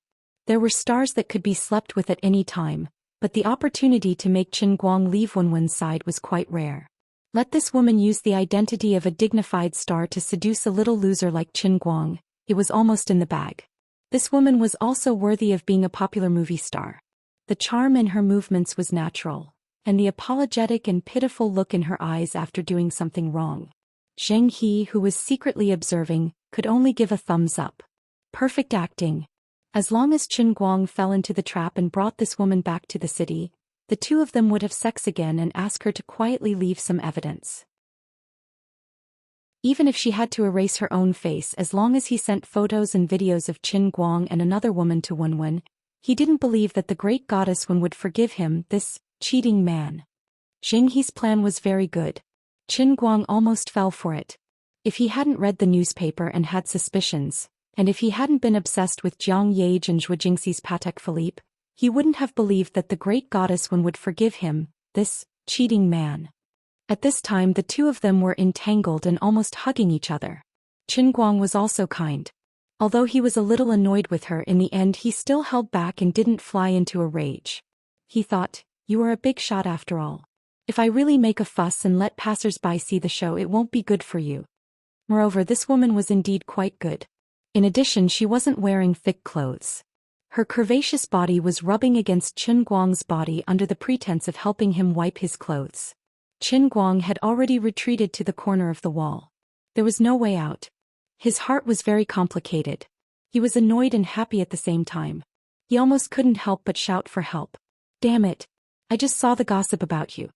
There were stars that could be slept with at any time, but the opportunity to make Qin Guang leave Wenwen's side was quite rare. Let this woman use the identity of a dignified star to seduce a little loser like Qin Guang. It was almost in the bag. This woman was also worthy of being a popular movie star. The charm in her movements was natural, and the apologetic and pitiful look in her eyes after doing something wrong. Zheng He, who was secretly observing, could only give a thumbs up. Perfect acting. As long as Qin Guang fell into the trap and brought this woman back to the city, the two of them would have sex again and ask her to quietly leave some evidence. Even if she had to erase her own face, as long as he sent photos and videos of Qin Guang and another woman to Wenwen, he didn't believe that the great goddess Wen would forgive him, this cheating man. Zheng He's plan was very good. Qin Guang almost fell for it. If he hadn't read the newspaper and had suspicions, and if he hadn't been obsessed with Jiang Yage and Zhou Jingxi's Patek Philippe, he wouldn't have believed that the great goddess Wen would forgive him, this cheating man. At this time the two of them were entangled and almost hugging each other. Qin Guang was also kind. Although he was a little annoyed with her, in the end he still held back and didn't fly into a rage. He thought, you are a big shot after all. If I really make a fuss and let passers-by see the show, it won't be good for you. Moreover, this woman was indeed quite good. In addition, she wasn't wearing thick clothes. Her curvaceous body was rubbing against Qin Guang's body under the pretense of helping him wipe his clothes. Qin Guang had already retreated to the corner of the wall. There was no way out. His heart was very complicated. He was annoyed and happy at the same time. He almost couldn't help but shout for help. Damn it! I just saw the gossip about you.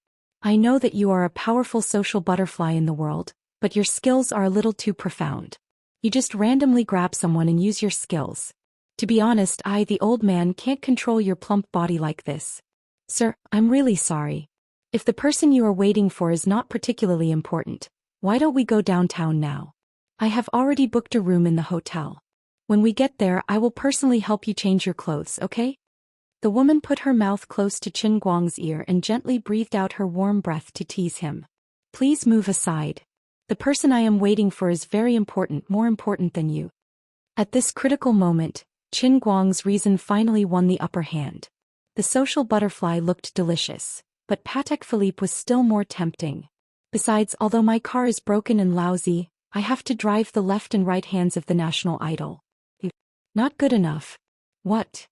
I know that you are a powerful social butterfly in the world, but your skills are a little too profound. You just randomly grab someone and use your skills. To be honest, I, the old man, can't control your plump body like this. Sir, I'm really sorry. If the person you are waiting for is not particularly important, why don't we go downtown now? I have already booked a room in the hotel. When we get there, I will personally help you change your clothes, okay? The woman put her mouth close to Qin Guang's ear and gently breathed out her warm breath to tease him. Please move aside. The person I am waiting for is very important, more important than you. At this critical moment, Qin Guang's reason finally won the upper hand. The social butterfly looked delicious, but Patek Philippe was still more tempting. Besides, although my car is broken and lousy, I have to drive the left and right hands of the national idol. Not good enough. What?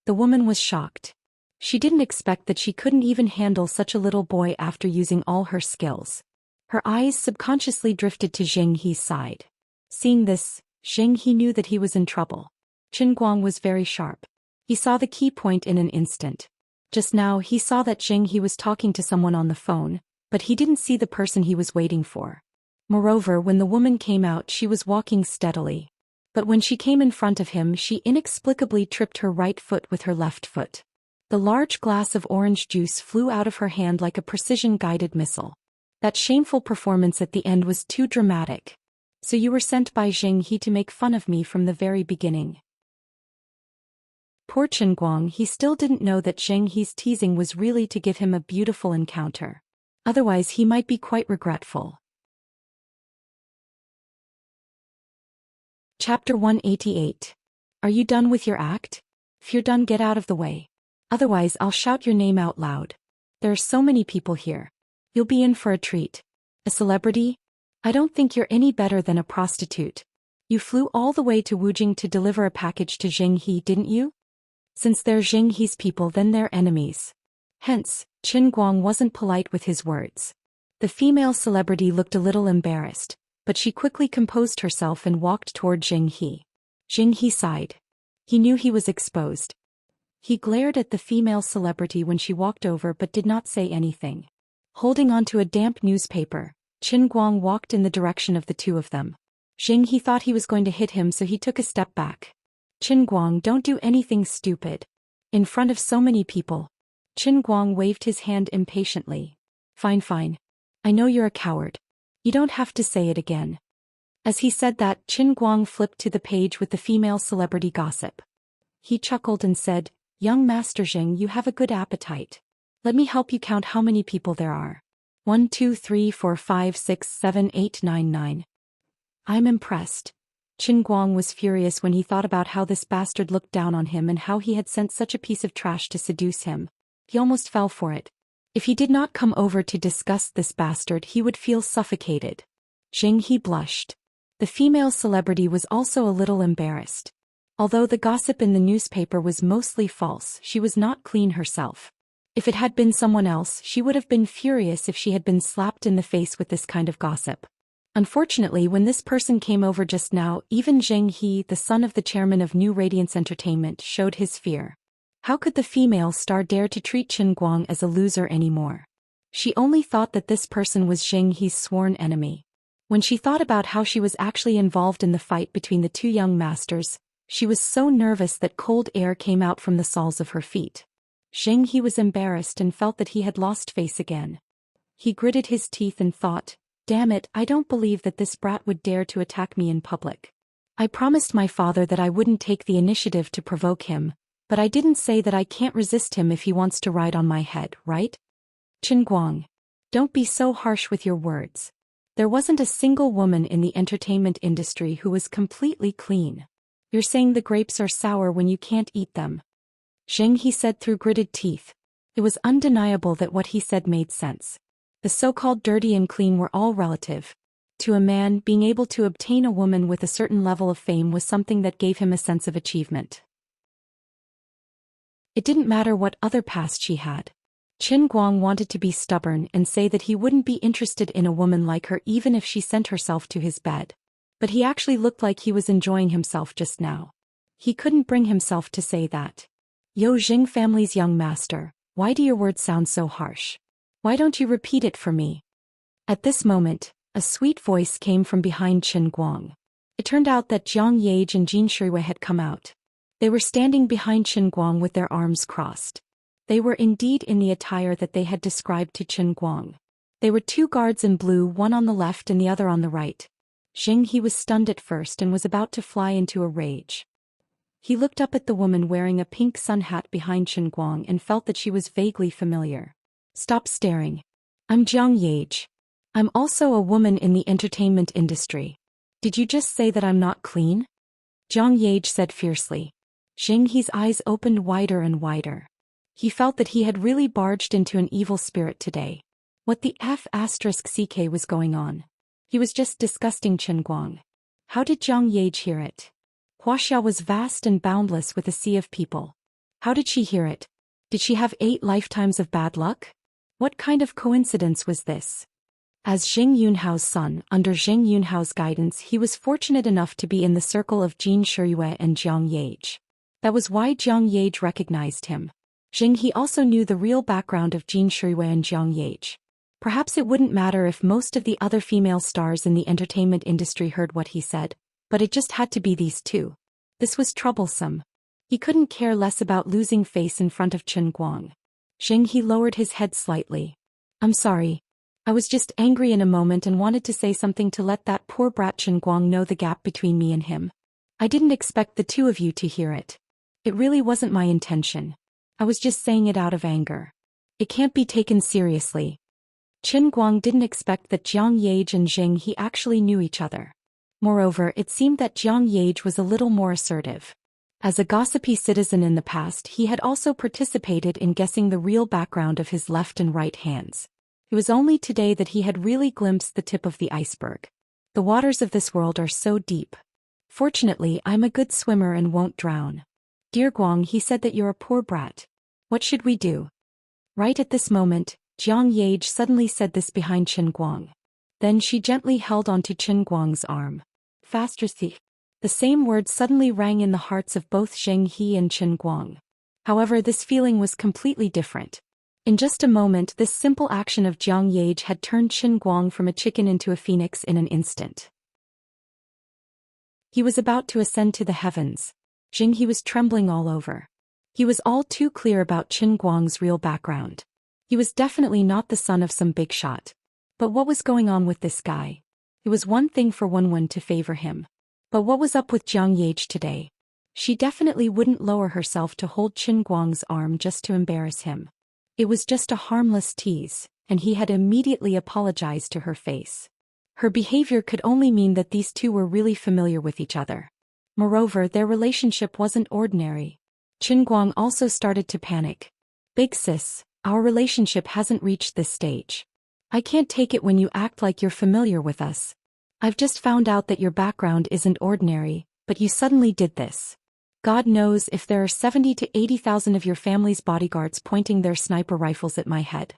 The woman was shocked. She didn't expect that she couldn't even handle such a little boy after using all her skills. Her eyes subconsciously drifted to Zheng He's side. Seeing this, Zheng He knew that he was in trouble. Qin Guang was very sharp. He saw the key point in an instant. Just now he saw that Zheng He was talking to someone on the phone, but he didn't see the person he was waiting for. Moreover, when the woman came out, she was walking steadily. But when she came in front of him, she inexplicably tripped her right foot with her left foot. The large glass of orange juice flew out of her hand like a precision-guided missile. That shameful performance at the end was too dramatic. So you were sent by Zheng He to make fun of me from the very beginning. Poor Qin Guang, he still didn't know that Zheng He's teasing was really to give him a beautiful encounter. Otherwise he might be quite regretful. Chapter 188. Are you done with your act? If you're done, get out of the way. Otherwise I'll shout your name out loud. There are so many people here. You'll be in for a treat. A celebrity? I don't think you're any better than a prostitute. You flew all the way to Wujing to deliver a package to Zheng He, didn't you? Since they're Zheng He's people, then they're enemies. Hence, Qin Guang wasn't polite with his words. The female celebrity looked a little embarrassed, but she quickly composed herself and walked toward Zheng He. Zheng He sighed. He knew he was exposed. He glared at the female celebrity when she walked over but did not say anything. Holding onto a damp newspaper, Qin Guang walked in the direction of the two of them. Zheng He thought he was going to hit him, so he took a step back. Qin Guang, don't do anything stupid. In front of so many people. Qin Guang waved his hand impatiently. Fine, fine. I know you're a coward. You don't have to say it again. As he said that, Qin Guang flipped to the page with the female celebrity gossip. He chuckled and said, "Young Master Jing, you have a good appetite. Let me help you count how many people there are. 1, 2, 3, 4, 5, 6, 7, 8, 9, 9. I'm impressed." Qin Guang was furious when he thought about how this bastard looked down on him and how he had sent such a piece of trash to seduce him. He almost fell for it. If he did not come over to discuss this bastard, he would feel suffocated. Jing he blushed. The female celebrity was also a little embarrassed. Although the gossip in the newspaper was mostly false, she was not clean herself. If it had been someone else, she would have been furious if she had been slapped in the face with this kind of gossip. Unfortunately, when this person came over just now, even Zheng He, the son of the chairman of New Radiance Entertainment, showed his fear. How could the female star dare to treat Qin Guang as a loser anymore? She only thought that this person was Zheng He's sworn enemy. When she thought about how she was actually involved in the fight between the two young masters, she was so nervous that cold air came out from the soles of her feet. Zheng He was embarrassed and felt that he had lost face again. He gritted his teeth and thought, "Damn it, I don't believe that this brat would dare to attack me in public. I promised my father that I wouldn't take the initiative to provoke him, but I didn't say that I can't resist him if he wants to ride on my head, right? Qin Guang, don't be so harsh with your words. There wasn't a single woman in the entertainment industry who was completely clean. You're saying the grapes are sour when you can't eat them." Zheng He said through gritted teeth. It was undeniable that what he said made sense. The so-called dirty and clean were all relative. To a man, being able to obtain a woman with a certain level of fame was something that gave him a sense of achievement. It didn't matter what other past she had. Qin Guang wanted to be stubborn and say that he wouldn't be interested in a woman like her even if she sent herself to his bed. But he actually looked like he was enjoying himself just now. He couldn't bring himself to say that. "Yo Jing family's young master, why do your words sound so harsh? Why don't you repeat it for me?" At this moment, a sweet voice came from behind Qin Guang. It turned out that Jiang Yage and Jin Shuiwei had come out. They were standing behind Qin Guang with their arms crossed. They were indeed in the attire that they had described to Qin Guang. They were two guards in blue, one on the left and the other on the right. Zheng He was stunned at first and was about to fly into a rage. He looked up at the woman wearing a pink sun hat behind Qin Guang and felt that she was vaguely familiar. "Stop staring. I'm Jiang Yage. I'm also a woman in the entertainment industry. Did you just say that I'm not clean?" Jiang Yage said fiercely. Zheng He's eyes opened wider and wider. He felt that he had really barged into an evil spirit today. What the F***ck was going on? He was just disgusting Qin Guang. How did Jiang Yage hear it? Wuxia was vast and boundless with a sea of people. How did she hear it? Did she have 8 lifetimes of bad luck? What kind of coincidence was this? As Zheng Yunhao's son, under Zheng Yunhao's guidance, he was fortunate enough to be in the circle of Jin Shuiwei and Jiang Yage. That was why Jiang Yage recognized him. Zheng He also knew the real background of Jin Shuiwei and Jiang Yage. Perhaps it wouldn't matter if most of the other female stars in the entertainment industry heard what he said, but it just had to be these two. This was troublesome. He couldn't care less about losing face in front of Qin Guang. Zheng He lowered his head slightly. "I'm sorry. I was just angry in a moment and wanted to say something to let that poor brat Qin Guang know the gap between me and him. I didn't expect the two of you to hear it. It really wasn't my intention. I was just saying it out of anger. It can't be taken seriously." Qin Guang didn't expect that Jiang Yage and Zheng He actually knew each other. Moreover, it seemed that Jiang Yage was a little more assertive. As a gossipy citizen in the past, he had also participated in guessing the real background of his left and right hands. It was only today that he had really glimpsed the tip of the iceberg. The waters of this world are so deep. "Fortunately, I'm a good swimmer and won't drown. Dear Guang, he said that you're a poor brat. What should we do?" Right at this moment, Jiang Yage suddenly said this behind Qin Guang. Then she gently held onto Qin Guang's arm. "Faster, thief." The same words suddenly rang in the hearts of both Zheng He and Qin Guang. However, this feeling was completely different. In just a moment, this simple action of Jiang Yage had turned Qin Guang from a chicken into a phoenix in an instant. He was about to ascend to the heavens. Zheng He was trembling all over. He was all too clear about Qin Guang's real background. He was definitely not the son of some big shot. But what was going on with this guy? It was one thing for Wenwen to favor him. But what was up with Jiang Yage today? She definitely wouldn't lower herself to hold Qin Guang's arm just to embarrass him. It was just a harmless tease, and he had immediately apologized to her face. Her behavior could only mean that these two were really familiar with each other. Moreover, their relationship wasn't ordinary. Qin Guang also started to panic. Big sis, our relationship hasn't reached this stage. I can't take it when you act like you're familiar with us. I've just found out that your background isn't ordinary, but you suddenly did this. God knows if there are 70 to 80,000 of your family's bodyguards pointing their sniper rifles at my head.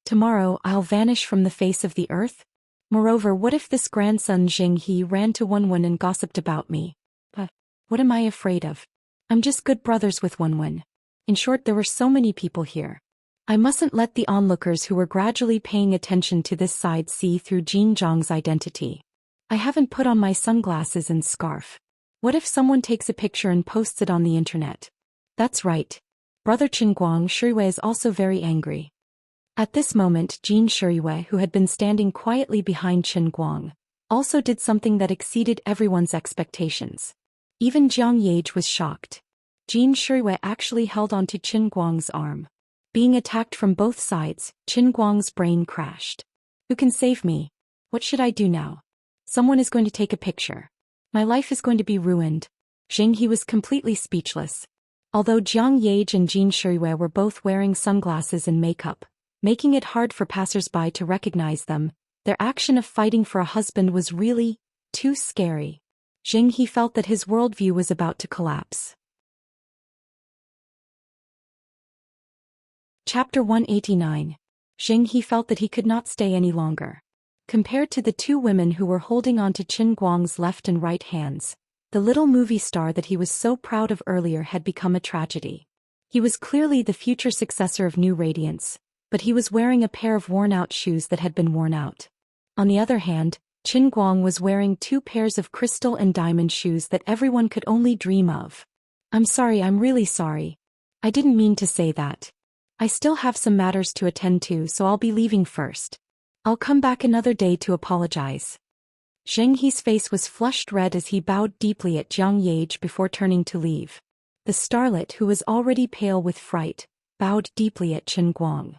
Tomorrow I'll vanish from the face of the earth? Moreover, what if this grandson Jing He ran to Wenwen and gossiped about me? What am I afraid of? I'm just good brothers with Wenwen. In short, there were so many people here. I mustn't let the onlookers who were gradually paying attention to this side see through Jin Zhang's identity. I haven't put on my sunglasses and scarf. What if someone takes a picture and posts it on the internet? That's right. Brother Qin Guang Shiyue is also very angry. At this moment, Jin Shiyue, who had been standing quietly behind Qin Guang, also did something that exceeded everyone's expectations. Even Jiang Yage was shocked. Jin Shiyue actually held onto Qin Guang's arm. Being attacked from both sides, Qin Guang's brain crashed. Who can save me? What should I do now? Someone is going to take a picture. My life is going to be ruined. Jing He was completely speechless. Although Jiang Yage and Jin Shiyue were both wearing sunglasses and makeup, making it hard for passers-by to recognize them, their action of fighting for a husband was really too scary. Jing He felt that his worldview was about to collapse. Chapter 189. Jing He felt that he could not stay any longer. Compared to the two women who were holding on to Qin Guang's left and right hands, the little movie star that he was so proud of earlier had become a tragedy. He was clearly the future successor of New Radiance, but he was wearing a pair of worn-out shoes that had been worn out. On the other hand, Qin Guang was wearing 2 pairs of crystal and diamond shoes that everyone could only dream of. I'm sorry, I'm really sorry. I didn't mean to say that. I still have some matters to attend to, so I'll be leaving first. I'll come back another day to apologize. Zheng He's face was flushed red as he bowed deeply at Jiang Yage before turning to leave. The starlet, who was already pale with fright, bowed deeply at Qin Guang.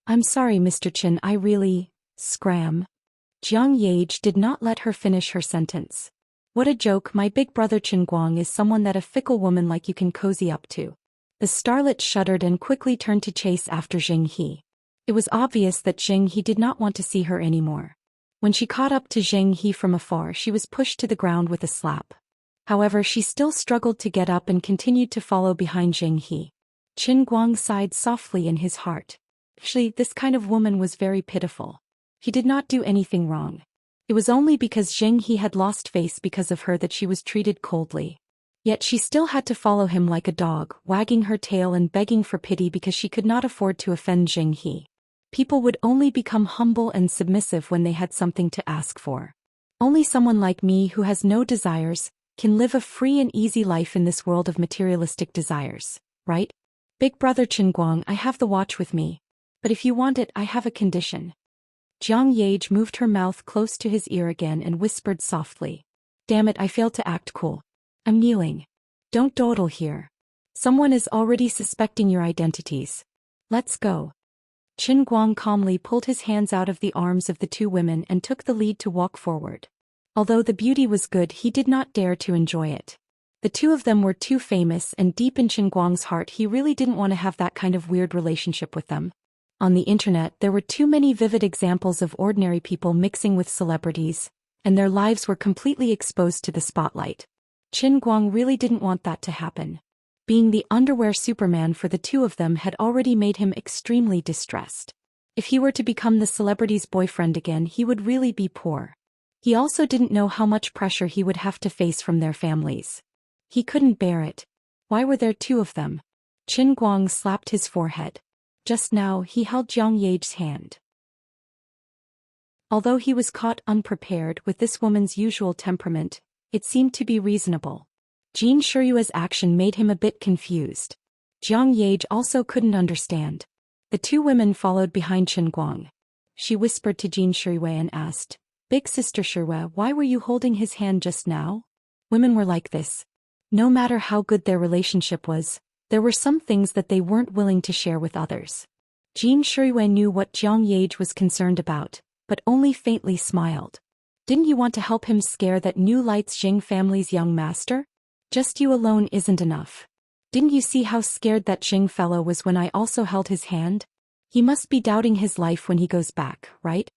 I'm sorry, Mr. Qin, I really... scram. Jiang Yage did not let her finish her sentence. What a joke, my big brother Qin Guang is someone that a fickle woman like you can cozy up to. The starlet shuddered and quickly turned to chase after Zheng He. It was obvious that Zheng He did not want to see her anymore. When she caught up to Zheng He from afar, she was pushed to the ground with a slap. However, she still struggled to get up and continued to follow behind Zheng He. Qin Guang sighed softly in his heart. Actually, this kind of woman was very pitiful. He did not do anything wrong. It was only because Zheng He had lost face because of her that she was treated coldly. Yet she still had to follow him like a dog, wagging her tail and begging for pity because she could not afford to offend Zheng He. People would only become humble and submissive when they had something to ask for. Only someone like me who has no desires can live a free and easy life in this world of materialistic desires, right? Big brother Qin Guang, I have the watch with me. But if you want it, I have a condition. Jiang Yage moved her mouth close to his ear again and whispered softly. Damn it, I failed to act cool. I'm kneeling. Don't dawdle here. Someone is already suspecting your identities. Let's go. Qin Guang calmly pulled his hands out of the arms of the two women and took the lead to walk forward. Although the beauty was good, he did not dare to enjoy it. The two of them were too famous, and deep in Qin Guang's heart he really didn't want to have that kind of weird relationship with them. On the internet there were too many vivid examples of ordinary people mixing with celebrities, and their lives were completely exposed to the spotlight. Qin Guang really didn't want that to happen. Being the underwear Superman for the two of them had already made him extremely distressed. If he were to become the celebrity's boyfriend again, he would really be poor. He also didn't know how much pressure he would have to face from their families. He couldn't bear it. Why were there two of them? Qin Guang slapped his forehead. Just now he held Jiang Yage's hand. Although he was caught unprepared with this woman's usual temperament, it seemed to be reasonable. Jin Shiyue's action made him a bit confused. Jiang Yage also couldn't understand. The two women followed behind Qin Guang. She whispered to Jean Shuiwei and asked, "Big sister Shuiwei, why were you holding his hand just now?" Women were like this. No matter how good their relationship was, there were some things that they weren't willing to share with others. Jean Shuiwei knew what Jiang Yage was concerned about, but only faintly smiled. "Didn't you want to help him scare that New Light's Jing family's young master? Just you alone isn't enough. Didn't you see how scared that Jing fellow was when I also held his hand? He must be doubting his life when he goes back, right?"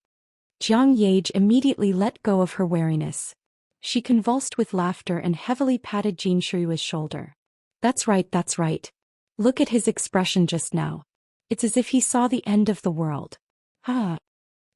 Jiang Yage immediately let go of her wariness. She convulsed with laughter and heavily patted Jean Shuiwei's shoulder. That's right, that's right. Look at his expression just now. It's as if he saw the end of the world." Ah.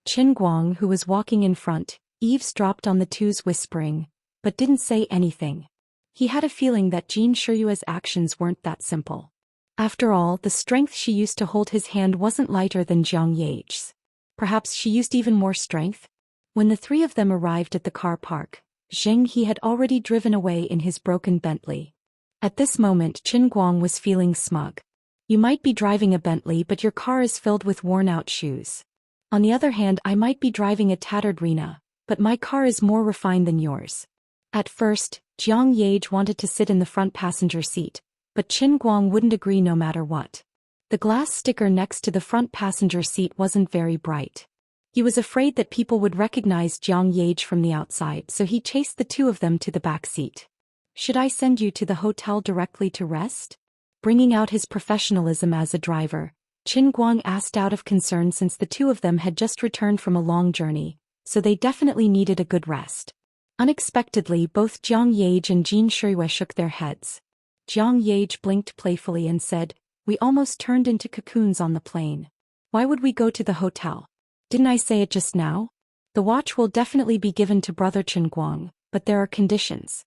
Qin Guang, who was walking in front, eavesdropped on the two's whispering, but didn't say anything. He had a feeling that Jean Shuiwei's actions weren't that simple. After all, the strength she used to hold his hand wasn't lighter than Jiang Yage's. Perhaps she used even more strength? When the three of them arrived at the car park, Zheng He had already driven away in his broken Bentley. At this moment Qin Guang was feeling smug. You might be driving a Bentley but your car is filled with worn-out shoes. On the other hand, I might be driving a tattered Rena, but my car is more refined than yours. At first, Jiang Yage wanted to sit in the front passenger seat, but Qin Guang wouldn't agree no matter what. The glass sticker next to the front passenger seat wasn't very bright. He was afraid that people would recognize Jiang Yage from the outside, so he chased the two of them to the back seat. "Should I send you to the hotel directly to rest?" Bringing out his professionalism as a driver, Qin Guang asked out of concern since the two of them had just returned from a long journey, so they definitely needed a good rest. Unexpectedly, both Jiang Yage and Jean Shuiwei shook their heads. Jiang Yage blinked playfully and said, "We almost turned into cocoons on the plane. Why would we go to the hotel? Didn't I say it just now? The watch will definitely be given to brother Qin Guang, but there are conditions."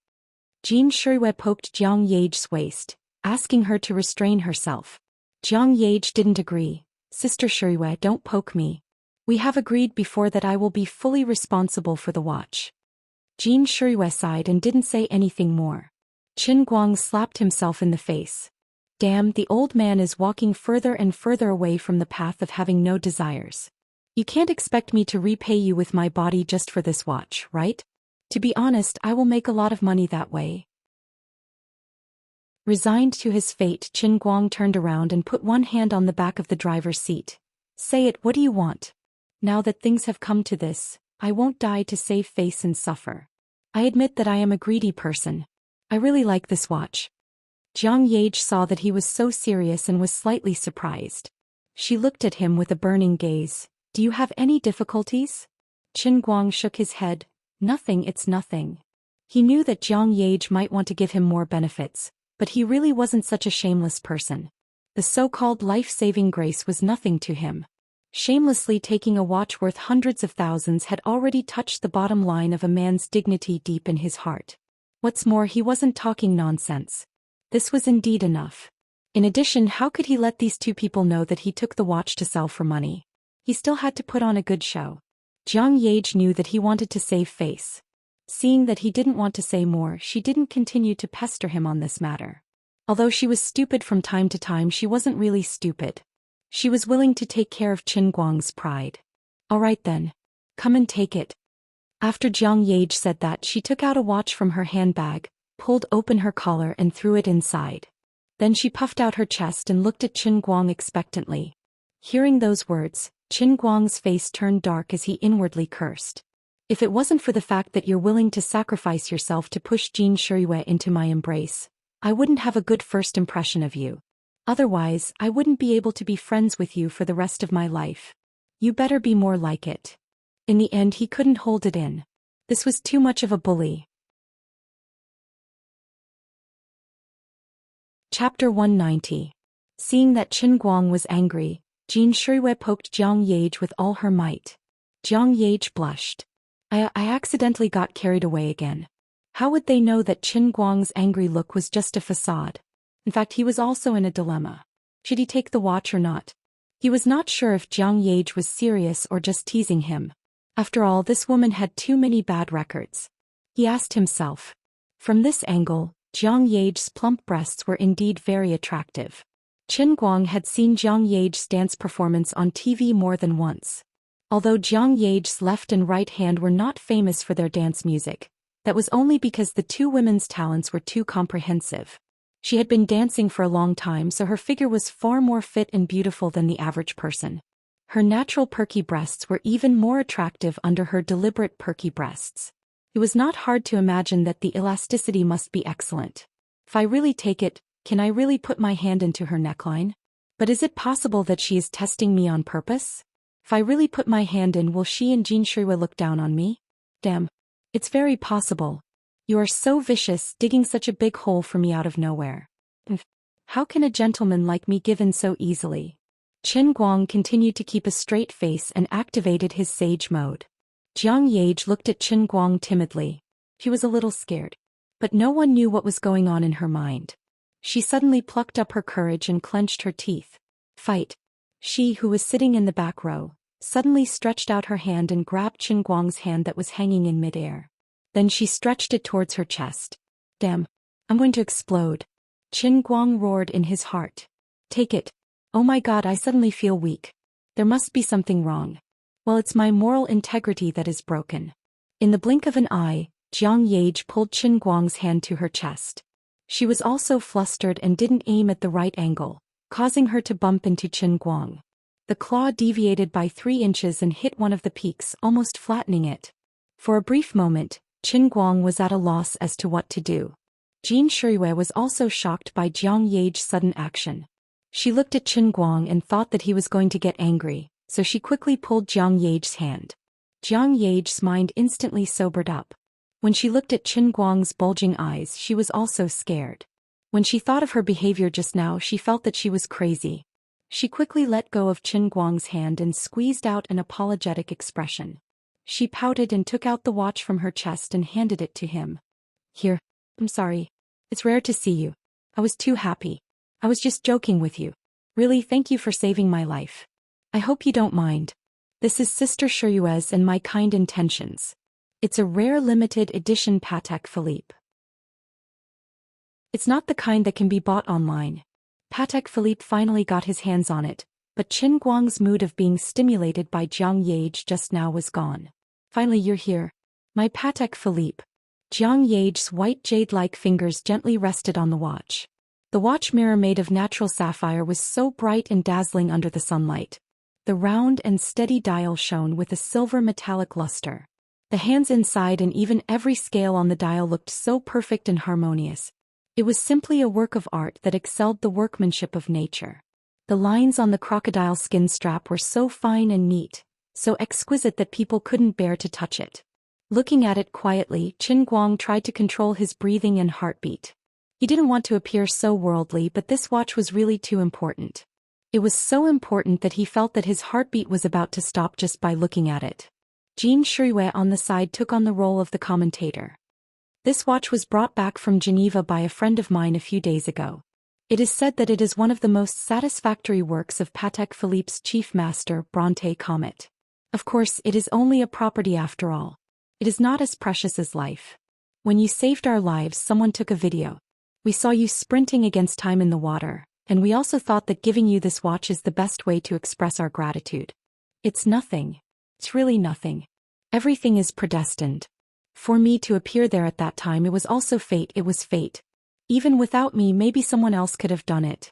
Jean Shuiwei poked Jiang Yage's waist, asking her to restrain herself. Jiang Yage didn't agree. "Sister Shuiwei, don't poke me. We have agreed before that I will be fully responsible for the watch." Jean Shuiwei sighed and didn't say anything more. Qin Guang slapped himself in the face. Damn, the old man is walking further and further away from the path of having no desires. You can't expect me to repay you with my body just for this watch, right? To be honest, I will make a lot of money that way. Resigned to his fate, Qin Guang turned around and put one hand on the back of the driver's seat. "Say it, what do you want? Now that things have come to this, I won't die to save face and suffer. I admit that I am a greedy person. I really like this watch." Jiang Yage saw that he was so serious and was slightly surprised. She looked at him with a burning gaze. "Do you have any difficulties?" Qin Guang shook his head. "Nothing, it's nothing." He knew that Jiang Yage might want to give him more benefits, but he really wasn't such a shameless person. The so-called life-saving grace was nothing to him. Shamelessly taking a watch worth hundreds of thousands had already touched the bottom line of a man's dignity deep in his heart. What's more, he wasn't talking nonsense. This was indeed enough. In addition, how could he let these two people know that he took the watch to sell for money? He still had to put on a good show. Jiang Yage knew that he wanted to save face. Seeing that he didn't want to say more, she didn't continue to pester him on this matter. Although she was stupid from time to time, she wasn't really stupid. She was willing to take care of Qin Guang's pride. "All right then. Come and take it." After Jiang Yage said that, she took out a watch from her handbag, pulled open her collar and threw it inside. Then she puffed out her chest and looked at Qin Guang expectantly. Hearing those words, Qin Guang's face turned dark as he inwardly cursed. "If it wasn't for the fact that you're willing to sacrifice yourself to push Jean Shuiwei into my embrace, I wouldn't have a good first impression of you. Otherwise, I wouldn't be able to be friends with you for the rest of my life. You better be more like it." In the end, he couldn't hold it in. This was too much of a bully. Chapter 190. Seeing that Qin Guang was angry, Jean Shuiwei poked Jiang Yage with all her might. Jiang Yage blushed. I accidentally got carried away again. How would they know that Qin Guang's angry look was just a facade? In fact, he was also in a dilemma. Should he take the watch or not? He was not sure if Jiang Yage was serious or just teasing him. After all, this woman had too many bad records. He asked himself. From this angle, Jiang Yage's plump breasts were indeed very attractive. Qin Guang had seen Jiang Yage's dance performance on TV more than once. Although Jiang Yage's left and right hand were not famous for their dance music, that was only because the two women's talents were too comprehensive. She had been dancing for a long time, so her figure was far more fit and beautiful than the average person. Her natural perky breasts were even more attractive under her deliberate perky breasts. It was not hard to imagine that the elasticity must be excellent. If I really take it, can I really put my hand into her neckline? But is it possible that she is testing me on purpose? If I really put my hand in, will she and Jin Shuiwei look down on me? Damn. It's very possible. You are so vicious, digging such a big hole for me out of nowhere. How can a gentleman like me give in so easily? Qin Guang continued to keep a straight face and activated his sage mode. Jiang Yage looked at Qin Guang timidly. She was a little scared. But no one knew what was going on in her mind. She suddenly plucked up her courage and clenched her teeth. Fight. She, who was sitting in the back row, suddenly stretched out her hand and grabbed Qin Guang's hand that was hanging in midair. Then she stretched it towards her chest. Damn. I'm going to explode. Qin Guang roared in his heart. Take it. Oh my god, I suddenly feel weak. There must be something wrong. Well, it's my moral integrity that is broken. In the blink of an eye, Jiang Yage pulled Qin Guang's hand to her chest. She was also flustered and didn't aim at the right angle, causing her to bump into Qin Guang. The claw deviated by 3 inches and hit one of the peaks, almost flattening it. For a brief moment, Qin Guang was at a loss as to what to do. Jin Shuiwei was also shocked by Jiang Yage's sudden action. She looked at Qin Guang and thought that he was going to get angry, so she quickly pulled Jiang Yage's hand. Jiang Yage's mind instantly sobered up. When she looked at Qin Guang's bulging eyes, she was also scared. When she thought of her behavior just now, she felt that she was crazy. She quickly let go of Qin Guang's hand and squeezed out an apologetic expression. She pouted and took out the watch from her chest and handed it to him. Here. I'm sorry. It's rare to see you. I was too happy. I was just joking with you. Really, thank you for saving my life. I hope you don't mind. This is Sister Shuiwei's and my kind intentions. It's a rare limited edition Patek Philippe. It's not the kind that can be bought online. Patek Philippe finally got his hands on it, but Qin Guang's mood of being stimulated by Jiang Yage just now was gone. Finally, you're here. My Patek Philippe. Jiang Yage's white jade-like fingers gently rested on the watch. The watch mirror made of natural sapphire was so bright and dazzling under the sunlight. The round and steady dial shone with a silver metallic luster. The hands inside and even every scale on the dial looked so perfect and harmonious. It was simply a work of art that excelled the workmanship of nature. The lines on the crocodile skin strap were so fine and neat, so exquisite that people couldn't bear to touch it. Looking at it quietly, Qin Guang tried to control his breathing and heartbeat. He didn't want to appear so worldly, but this watch was really too important. It was so important that he felt that his heartbeat was about to stop just by looking at it. Jin Shuiwei on the side took on the role of the commentator. This watch was brought back from Geneva by a friend of mine a few days ago. It is said that it is one of the most satisfactory works of Patek Philippe's chief master, Bronte Comet. Of course, it is only a property after all. It is not as precious as life. When you saved our lives, someone took a video. We saw you sprinting against time in the water, and we also thought that giving you this watch is the best way to express our gratitude. It's nothing. It's really nothing. Everything is predestined. For me to appear there at that time, it was also fate. It was fate. Even without me, maybe someone else could have done it.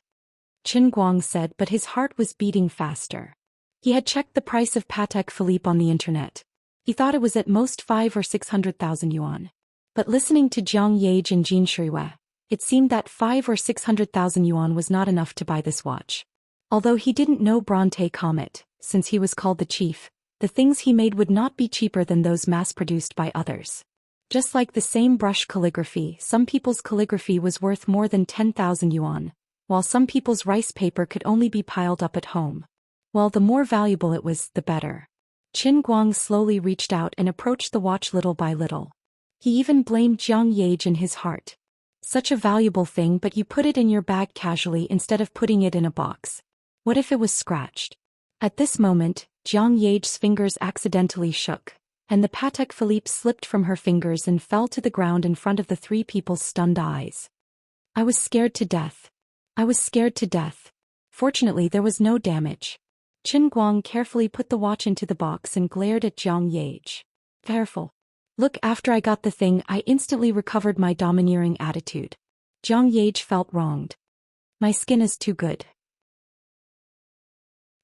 Qin Guang said, but his heart was beating faster. He had checked the price of Patek Philippe on the internet. He thought it was at most 5 or 600,000 yuan. But listening to Jiang Yage and Jin Shuiwei, it seemed that 5 or 600,000 yuan was not enough to buy this watch. Although he didn't know Bronte Comet, since he was called the chief, the things he made would not be cheaper than those mass-produced by others. Just like the same brush calligraphy, some people's calligraphy was worth more than 10,000 yuan, while some people's rice paper could only be piled up at home. Well, the more valuable it was, the better. Qin Guang slowly reached out and approached the watch little by little. He even blamed Jiang Yage in his heart. Such a valuable thing, but you put it in your bag casually instead of putting it in a box. What if it was scratched? At this moment, Jiang Yage's fingers accidentally shook, and the Patek Philippe slipped from her fingers and fell to the ground in front of the 3 people's stunned eyes. I was scared to death. I was scared to death. Fortunately, there was no damage. Qin Guang carefully put the watch into the box and glared at Jiang Yage. Careful. Look, after I got the thing, I instantly recovered my domineering attitude. Jiang Yage felt wronged. My skin is too good.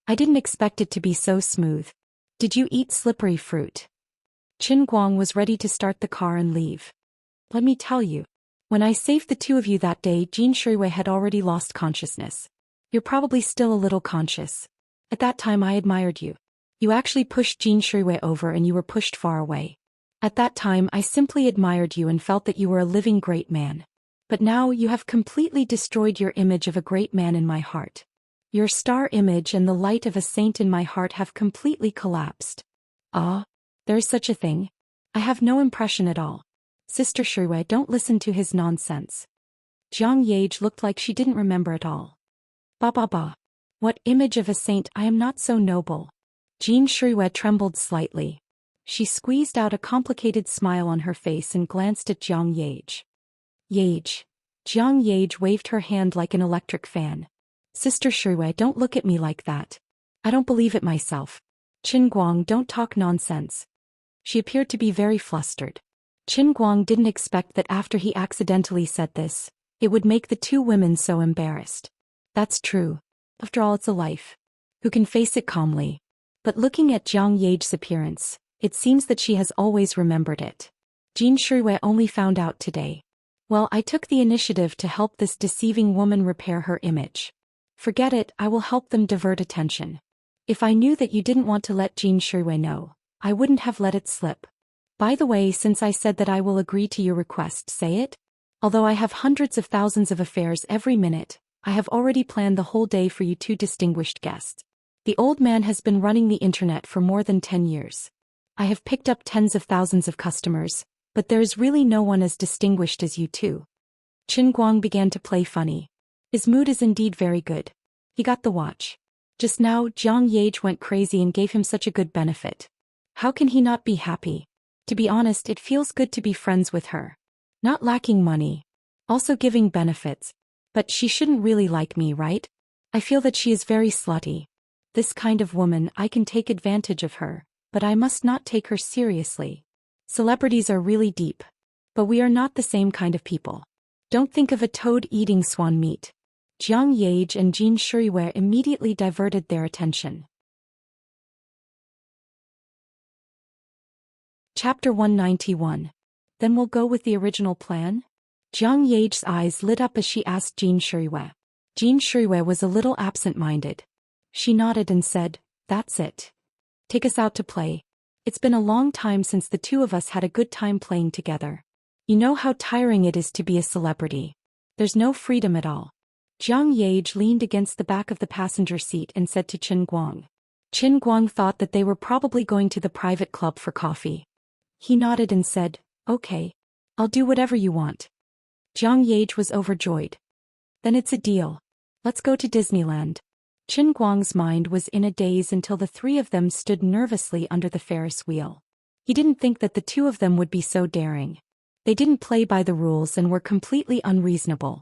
I didn't expect it to be so smooth. Did you eat slippery fruit? Qin Guang was ready to start the car and leave. Let me tell you. When I saved the two of you that day, Jin Shuiwei had already lost consciousness. You're probably still a little conscious. At that time I admired you. You actually pushed Jin Shuiwei over and you were pushed far away. At that time I simply admired you and felt that you were a living great man. But now you have completely destroyed your image of a great man in my heart. Your star image and the light of a saint in my heart have completely collapsed. Ah, there is such a thing? I have no impression at all. Sister Shuiwei, don't listen to his nonsense. Jiang Yage looked like she didn't remember at all. Ba. What image of a saint? I am not so noble. Jin Shuiwei trembled slightly. She squeezed out a complicated smile on her face and glanced at Jiang Yage. Yage. Jiang Yage waved her hand like an electric fan. Sister Shuiwei, don't look at me like that. I don't believe it myself. Qin Guang, don't talk nonsense. She appeared to be very flustered. Qin Guang didn't expect that after he accidentally said this, it would make the two women so embarrassed. That's true. After all, it's a life. Who can face it calmly? But looking at Jiang Yage's appearance, it seems that she has always remembered it. Jin Shuiwei only found out today. Well, I took the initiative to help this deceiving woman repair her image. Forget it, I will help them divert attention. If I knew that you didn't want to let Jin Shuiwei know, I wouldn't have let it slip. By the way, since I said that I will agree to your request, say it? Although I have hundreds of thousands of affairs every minute, I have already planned the whole day for you two distinguished guests. The old man has been running the internet for more than 10 years. I have picked up tens of thousands of customers, but there is really no one as distinguished as you two. Qin Guang began to play funny. His mood is indeed very good. He got the watch. Just now, Jiang Yage went crazy and gave him such a good benefit. How can he not be happy? To be honest, it feels good to be friends with her. Not lacking money. Also giving benefits. But she shouldn't really like me, right? I feel that she is very slutty. This kind of woman, I can take advantage of her, but I must not take her seriously. Celebrities are really deep. But we are not the same kind of people. Don't think of a toad eating swan meat. Jiang Yage and Jin Shuiwei immediately diverted their attention. Chapter 191. Then we'll go with the original plan? Jiang Yage's eyes lit up as she asked Jin Shuiwei. Jin Shuiwei was a little absent-minded. She nodded and said, that's it. Take us out to play. It's been a long time since the two of us had a good time playing together. You know how tiring it is to be a celebrity. There's no freedom at all. Jiang Yage leaned against the back of the passenger seat and said to Qin Guang. Qin Guang thought that they were probably going to the private club for coffee. He nodded and said, okay. I'll do whatever you want. Jiang Yage was overjoyed. Then it's a deal. Let's go to Disneyland. Qin Guang's mind was in a daze until the three of them stood nervously under the Ferris wheel. He didn't think that the two of them would be so daring. They didn't play by the rules and were completely unreasonable.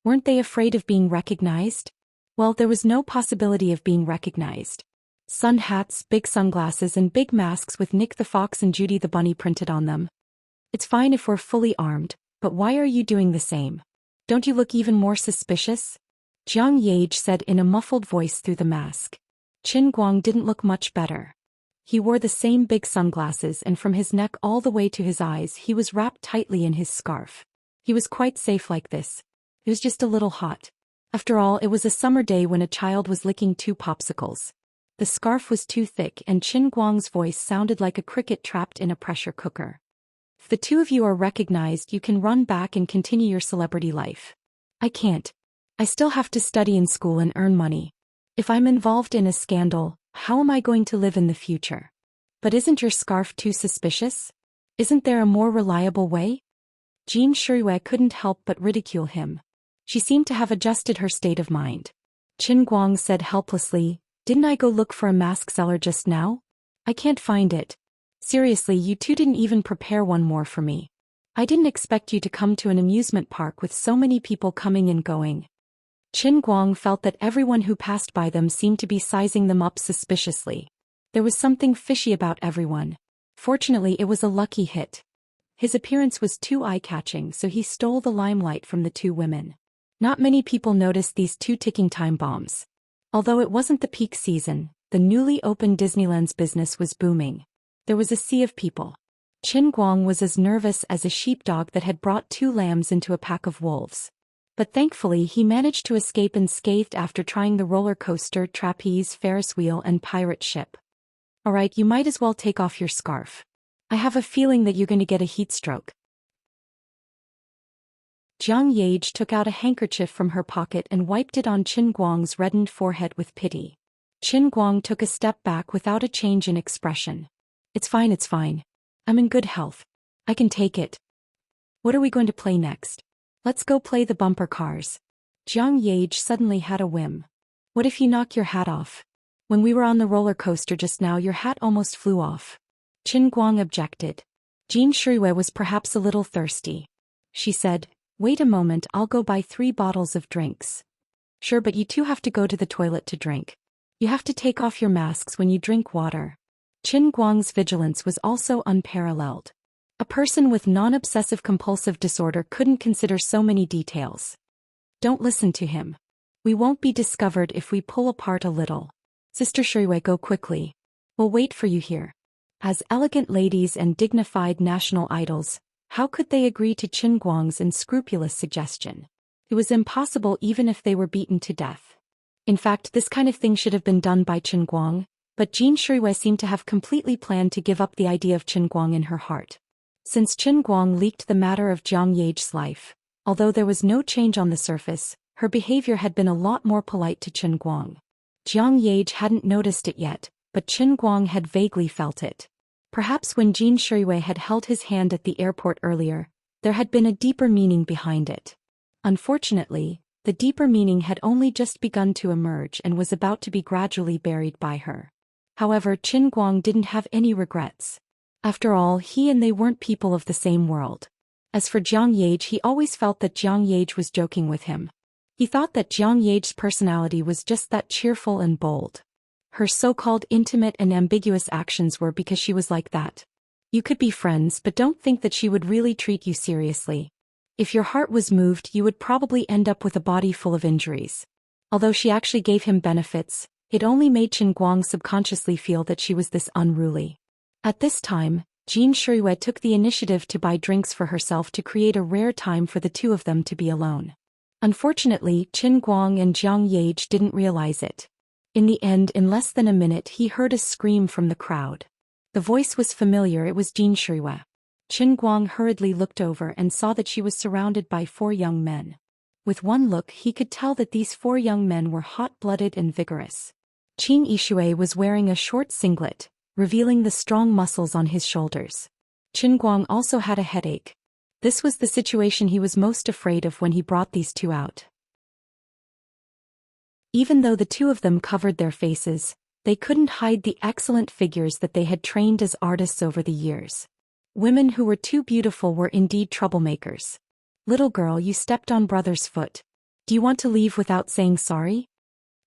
Weren't they afraid of being recognized? Well, there was no possibility of being recognized. Sun hats, big sunglasses and big masks with Nick the Fox and Judy the Bunny printed on them. It's fine if we're fully armed, but why are you doing the same? Don't you look even more suspicious? Jiang Yage said in a muffled voice through the mask. Qin Guang didn't look much better. He wore the same big sunglasses and from his neck all the way to his eyes he was wrapped tightly in his scarf. He was quite safe like this. It was just a little hot. After all, it was a summer day when a child was licking two popsicles. The scarf was too thick and Qin Guang's voice sounded like a cricket trapped in a pressure cooker. If the two of you are recognized, you can run back and continue your celebrity life. I can't. I still have to study in school and earn money. If I'm involved in a scandal, how am I going to live in the future? But isn't your scarf too suspicious? Isn't there a more reliable way? Jin Shuiwei couldn't help but ridicule him. She seemed to have adjusted her state of mind. Qin Guang said helplessly, didn't I go look for a mask seller just now? I can't find it. Seriously, you two didn't even prepare one more for me. I didn't expect you to come to an amusement park with so many people coming and going. Qin Guang felt that everyone who passed by them seemed to be sizing them up suspiciously. There was something fishy about everyone. Fortunately, it was a lucky hit. His appearance was too eye-catching, so he stole the limelight from the two women. Not many people noticed these two ticking time bombs. Although it wasn't the peak season, the newly opened Disneyland's business was booming. There was a sea of people. Qin Guang was as nervous as a sheepdog that had brought two lambs into a pack of wolves. But thankfully he managed to escape unscathed after trying the roller coaster, trapeze, Ferris wheel and pirate ship. Alright, you might as well take off your scarf. I have a feeling that you're going to get a heat stroke. Jiang Yage took out a handkerchief from her pocket and wiped it on Qin Guang's reddened forehead with pity. Qin Guang took a step back without a change in expression. It's fine, it's fine. I'm in good health. I can take it. What are we going to play next? Let's go play the bumper cars. Jiang Yage suddenly had a whim. What if you knock your hat off? When we were on the roller coaster just now, your hat almost flew off. Qin Guang objected. Jin Shuiwei was perhaps a little thirsty. She said, wait a moment, I'll go buy 3 bottles of drinks. Sure, but you two have to go to the toilet to drink. You have to take off your masks when you drink water. Qin Guang's vigilance was also unparalleled. A person with non-obsessive compulsive disorder couldn't consider so many details. Don't listen to him. We won't be discovered if we pull apart a little. Sister Shuiwei, go quickly. We'll wait for you here. As elegant ladies and dignified national idols, how could they agree to Qin Guang's unscrupulous suggestion? It was impossible even if they were beaten to death. In fact, this kind of thing should have been done by Qin Guang, but Jin Shuiwei seemed to have completely planned to give up the idea of Qin Guang in her heart. Since Qin Guang leaked the matter of Jiang Yage's life, although there was no change on the surface, her behavior had been a lot more polite to Qin Guang. Jiang Yage hadn't noticed it yet, but Qin Guang had vaguely felt it. Perhaps when Jin Shuiwei had held his hand at the airport earlier, there had been a deeper meaning behind it. Unfortunately, the deeper meaning had only just begun to emerge and was about to be gradually buried by her. However, Qin Guang didn't have any regrets. After all, he and they weren't people of the same world. As for Jiang Yage, he always felt that Jiang Yage was joking with him. He thought that Jiang Yage's personality was just that cheerful and bold. Her so-called intimate and ambiguous actions were because she was like that. You could be friends, but don't think that she would really treat you seriously. If your heart was moved, you would probably end up with a body full of injuries. Although she actually gave him benefits, it only made Qin Guang subconsciously feel that she was this unruly. At this time, Jin Shuiwei took the initiative to buy drinks for herself to create a rare time for the two of them to be alone. Unfortunately, Qin Guang and Jiang Yage didn't realize it. In the end, in less than a minute, he heard a scream from the crowd. The voice was familiar, it was Jin Shuiwei. Qin Guang hurriedly looked over and saw that she was surrounded by 4 young men. With one look, he could tell that these 4 young men were hot-blooded and vigorous. Qin Yishui was wearing a short singlet, revealing the strong muscles on his shoulders. Qin Guang also had a headache. This was the situation he was most afraid of when he brought these two out. Even though the two of them covered their faces, they couldn't hide the excellent figures that they had trained as artists over the years. Women who were too beautiful were indeed troublemakers. Little girl, you stepped on brother's foot. Do you want to leave without saying sorry?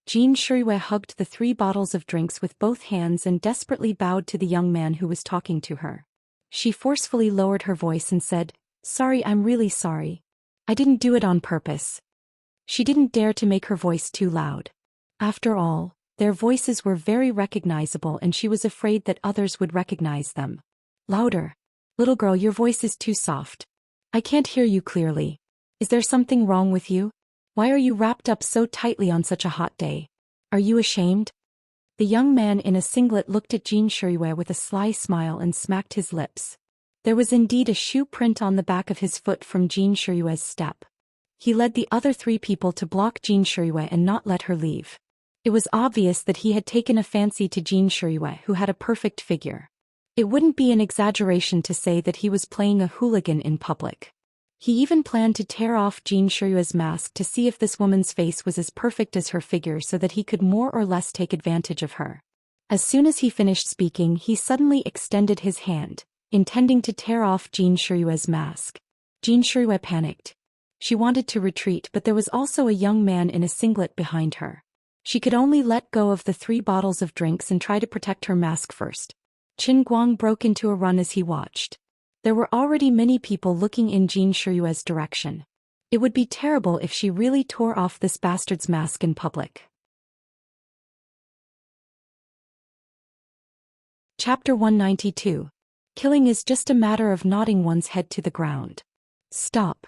Jin Shuiwei hugged the 3 bottles of drinks with both hands and desperately bowed to the young man who was talking to her. She forcefully lowered her voice and said, "Sorry, I'm really sorry. I didn't do it on purpose." She didn't dare to make her voice too loud. After all, their voices were very recognizable and she was afraid that others would recognize them. Louder. Little girl, your voice is too soft. I can't hear you clearly. Is there something wrong with you? Why are you wrapped up so tightly on such a hot day? Are you ashamed? The young man in a singlet looked at Jin Shuiwei with a sly smile and smacked his lips. There was indeed a shoe print on the back of his foot from Jin Shuiwei's step. He led the other 3 people to block Jin Shuiwei and not let her leave. It was obvious that he had taken a fancy to Jin Shuiwei, who had a perfect figure. It wouldn't be an exaggeration to say that he was playing a hooligan in public. He even planned to tear off Jin Shuiwei's mask to see if this woman's face was as perfect as her figure so that he could more or less take advantage of her. As soon as he finished speaking, he suddenly extended his hand, intending to tear off Jin Shuiwei's mask. Jin Shuiwei panicked. She wanted to retreat, but there was also a young man in a singlet behind her. She could only let go of the 3 bottles of drinks and try to protect her mask first. Qin Guang broke into a run as he watched. There were already many people looking in Jin Shiyue's direction. It would be terrible if she really tore off this bastard's mask in public. Chapter 192. Killing is just a matter of nodding one's head to the ground. Stop.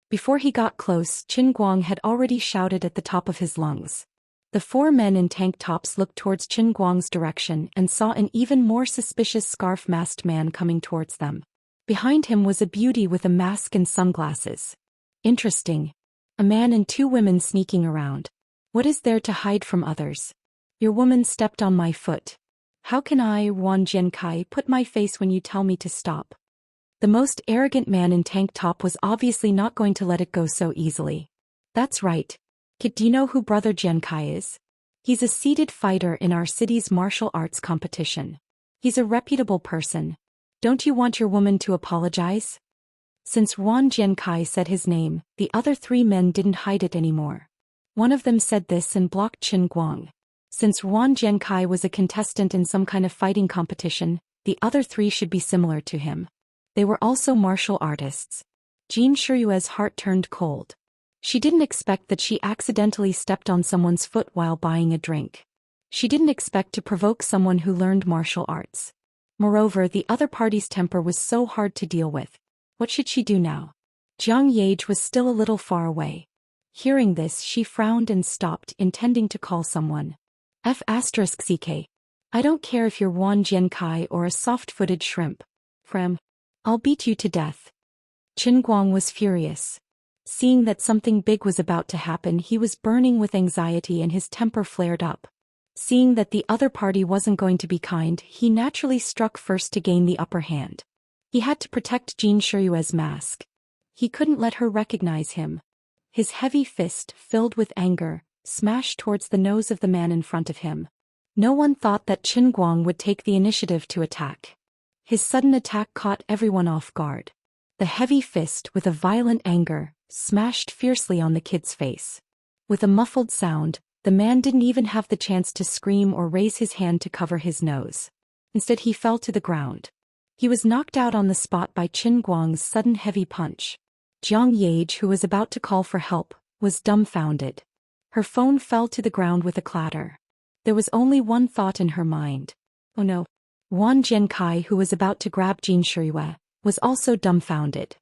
Before he got close, Qin Guang had already shouted at the top of his lungs. The 4 men in tank tops looked towards Qin Guang's direction and saw an even more suspicious scarf-masked man coming towards them. Behind him was a beauty with a mask and sunglasses. Interesting. A man and 2 women sneaking around. What is there to hide from others? Your woman stepped on my foot. How can I, Wan Jiankai, put my face when you tell me to stop? The most arrogant man in tank top was obviously not going to let it go so easily. That's right. Kid, do you know who Brother Jiankai is? He's a seated fighter in our city's martial arts competition. He's a reputable person. Don't you want your woman to apologize? Since Wan Jiankai said his name, the other 3 men didn't hide it anymore. One of them said this and blocked Qin Guang. Since Wan Jiankai was a contestant in some kind of fighting competition, the other 3 should be similar to him. They were also martial artists. Jin Shiyue's heart turned cold. She didn't expect that she accidentally stepped on someone's foot while buying a drink. She didn't expect to provoke someone who learned martial arts. Moreover, the other party's temper was so hard to deal with. What should she do now? Jiang Yage was still a little far away. Hearing this, she frowned and stopped, intending to call someone. F***ck. I don't care if you're Wan Jiankai or a soft-footed shrimp. I'll beat you to death. Qin Guang was furious. Seeing that something big was about to happen, he was burning with anxiety and his temper flared up. Seeing that the other party wasn't going to be kind, he naturally struck first to gain the upper hand. He had to protect Jin Shiyue's mask. He couldn't let her recognize him. His heavy fist, filled with anger, smashed towards the nose of the man in front of him. No one thought that Qin Guang would take the initiative to attack. His sudden attack caught everyone off guard. The heavy fist, with a violent anger, smashed fiercely on the kid's face. With a muffled sound, the man didn't even have the chance to scream or raise his hand to cover his nose. Instead, he fell to the ground. He was knocked out on the spot by Qin Guang's sudden heavy punch. Jiang Yage, who was about to call for help, was dumbfounded. Her phone fell to the ground with a clatter. There was only one thought in her mind. Oh no. Wan Jiankai, who was about to grab Jin Shiyue, was also dumbfounded.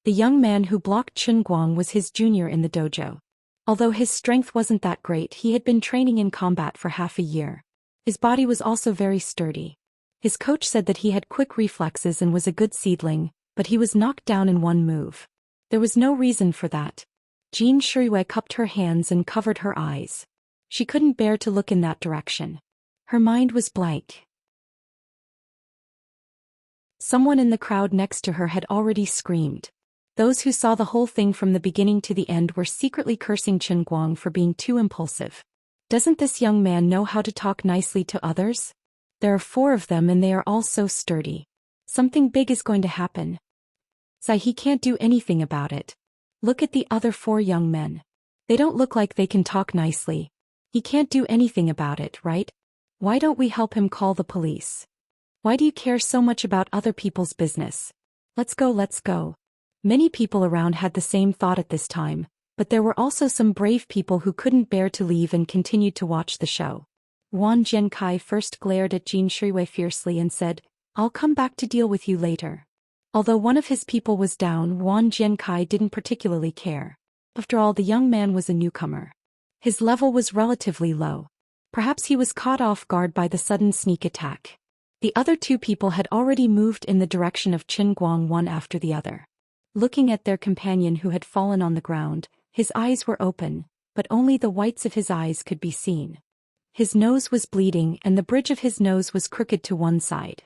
The young man who blocked Qin Guang was his junior in the dojo. Although his strength wasn't that great, he had been training in combat for half a year. His body was also very sturdy. His coach said that he had quick reflexes and was a good seedling, but he was knocked down in one move. There was no reason for that. Jin Shiyue cupped her hands and covered her eyes. She couldn't bear to look in that direction. Her mind was blank. Someone in the crowd next to her had already screamed. Those who saw the whole thing from the beginning to the end were secretly cursing Qin Guang for being too impulsive. Doesn't this young man know how to talk nicely to others? There are 4 of them and they are all so sturdy. Something big is going to happen. He can't do anything about it. Look at the other 4 young men. They don't look like they can talk nicely. He can't do anything about it, right? Why don't we help him call the police? Why do you care so much about other people's business? Let's go. Many people around had the same thought at this time, but there were also some brave people who couldn't bear to leave and continued to watch the show. Wan Jiankai first glared at Jin Shiyue fiercely and said, "I'll come back to deal with you later." Although one of his people was down, Wan Jiankai didn't particularly care. After all, the young man was a newcomer. His level was relatively low. Perhaps he was caught off guard by the sudden sneak attack. The other 2 people had already moved in the direction of Qin Guang one after the other. Looking at their companion who had fallen on the ground, his eyes were open, but only the whites of his eyes could be seen. His nose was bleeding and the bridge of his nose was crooked to one side.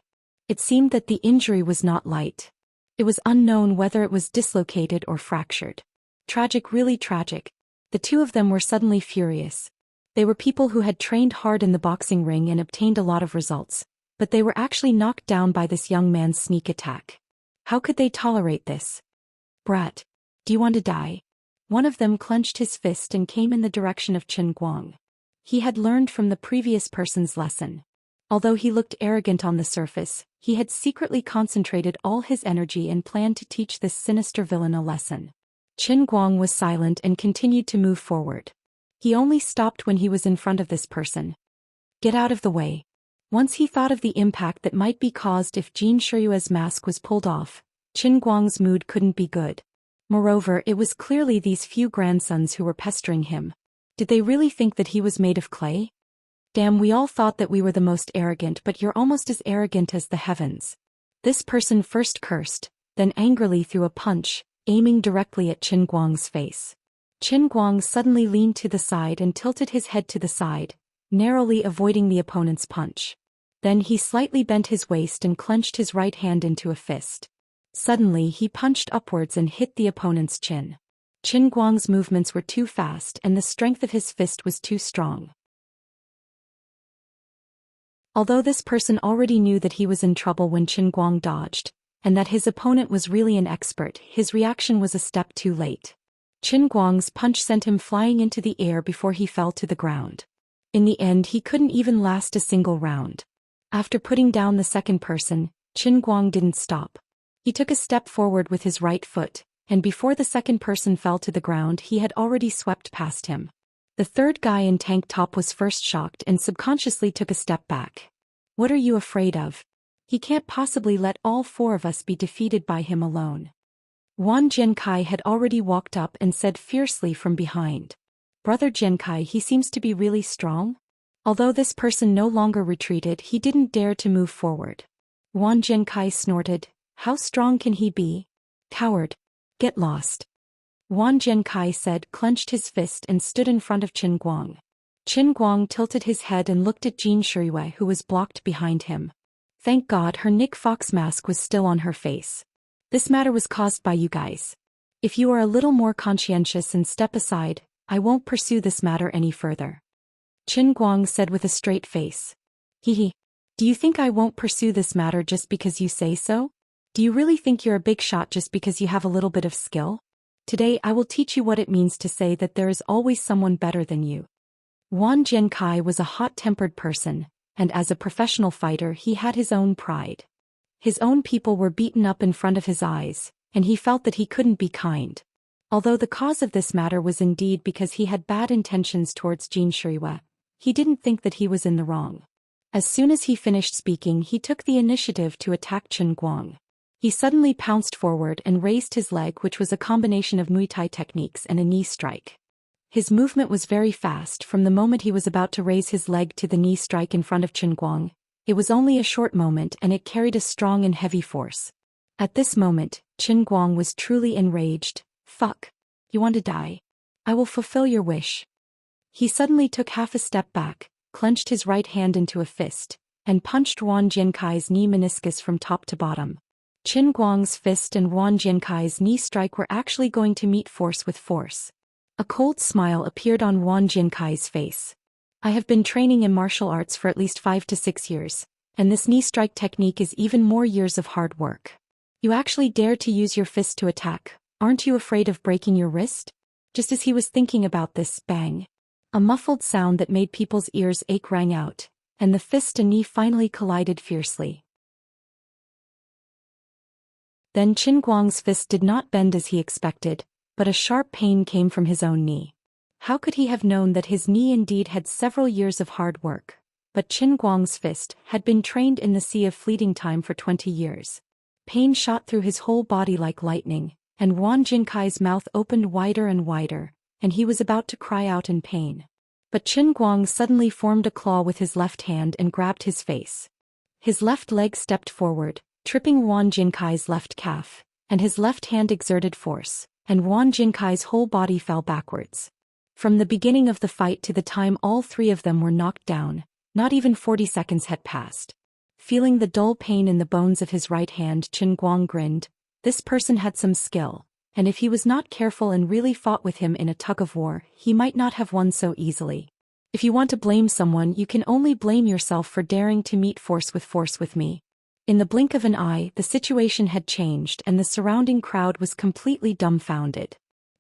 It seemed that the injury was not light. It was unknown whether it was dislocated or fractured. Tragic, really tragic. The 2 of them were suddenly furious. They were people who had trained hard in the boxing ring and obtained a lot of results, but they were actually knocked down by this young man's sneak attack. How could they tolerate this? Brat. Do you want to die? One of them clenched his fist and came in the direction of Qin Guang. He had learned from the previous person's lesson. Although he looked arrogant on the surface, he had secretly concentrated all his energy and planned to teach this sinister villain a lesson. Qin Guang was silent and continued to move forward. He only stopped when he was in front of this person. Get out of the way. Once he thought of the impact that might be caused if Xianxia's mask was pulled off, Qin Guang's mood couldn't be good. Moreover, it was clearly these few grandsons who were pestering him. Did they really think that he was made of clay? Damn, we all thought that we were the most arrogant, but you're almost as arrogant as the heavens. This person first cursed, then angrily threw a punch, aiming directly at Qin Guang's face. Qin Guang suddenly leaned to the side and tilted his head to the side, narrowly avoiding the opponent's punch. Then he slightly bent his waist and clenched his right hand into a fist. Suddenly he punched upwards and hit the opponent's chin. Qin Guang's movements were too fast and the strength of his fist was too strong. Although this person already knew that he was in trouble when Qin Guang dodged, and that his opponent was really an expert, his reaction was a step too late. Qin Guang's punch sent him flying into the air before he fell to the ground. In the end, he couldn't even last a single round. After putting down the second person, Qin Guang didn't stop. He took a step forward with his right foot, and before the second person fell to the ground he had already swept past him. The third guy in tank top was first shocked and subconsciously took a step back. What are you afraid of? He can't possibly let all four of us be defeated by him alone. Wan Jiankai had already walked up and said fiercely from behind. Brother Jiankai, he seems to be really strong? Although this person no longer retreated, he didn't dare to move forward. Wan Jiankai snorted. How strong can he be? Coward. Get lost. Wan Jiankai said, clenched his fist and stood in front of Qin Guang. Qin Guang tilted his head and looked at Xianxia, who was blocked behind him. Thank God her Nick Fox mask was still on her face. This matter was caused by you guys. If you are a little more conscientious and step aside, I won't pursue this matter any further. Qin Guang said with a straight face. Hehe. Do you think I won't pursue this matter just because you say so? Do you really think you're a big shot just because you have a little bit of skill? Today I will teach you what it means to say that there is always someone better than you. Wan Jiankai was a hot-tempered person, and as a professional fighter he had his own pride. His own people were beaten up in front of his eyes, and he felt that he couldn't be kind. Although the cause of this matter was indeed because he had bad intentions towards Xianxia, he didn't think that he was in the wrong. As soon as he finished speaking, he took the initiative to attack Qin Guang. He suddenly pounced forward and raised his leg, which was a combination of Muay Thai techniques and a knee strike. His movement was very fast. From the moment he was about to raise his leg to the knee strike in front of Qin Guang, it was only a short moment and it carried a strong and heavy force. At this moment, Qin Guang was truly enraged. Fuck. You want to die? I will fulfill your wish. He suddenly took half a step back, clenched his right hand into a fist, and punched Wan Jiankai's knee meniscus from top to bottom. Qin Guang's fist and Wan Jiankai's knee strike were actually going to meet force with force. A cold smile appeared on Wan Jiankai's face. I have been training in martial arts for at least 5 to 6 years, and this knee strike technique is even more years of hard work. You actually dare to use your fist to attack. Aren't you afraid of breaking your wrist? Just as he was thinking about this, bang. A muffled sound that made people's ears ache rang out, and the fist and knee finally collided fiercely. Then Qin Guang's fist did not bend as he expected, but a sharp pain came from his own knee. How could he have known that his knee indeed had several years of hard work? But Qin Guang's fist had been trained in the Sea of Fleeting Time for 20 years. Pain shot through his whole body like lightning, and Wan Jiankai's mouth opened wider and wider, and he was about to cry out in pain. But Qin Guang suddenly formed a claw with his left hand and grabbed his face. His left leg stepped forward, tripping Wan Jiankai's left calf, and his left hand exerted force, and Wan Jiankai's whole body fell backwards. From the beginning of the fight to the time all three of them were knocked down, not even 40 seconds had passed. Feeling the dull pain in the bones of his right hand, Qin Guang grinned. This person had some skill, and if he was not careful and really fought with him in a tug-of-war, he might not have won so easily. If you want to blame someone, you can only blame yourself for daring to meet force with me. In the blink of an eye, the situation had changed and the surrounding crowd was completely dumbfounded.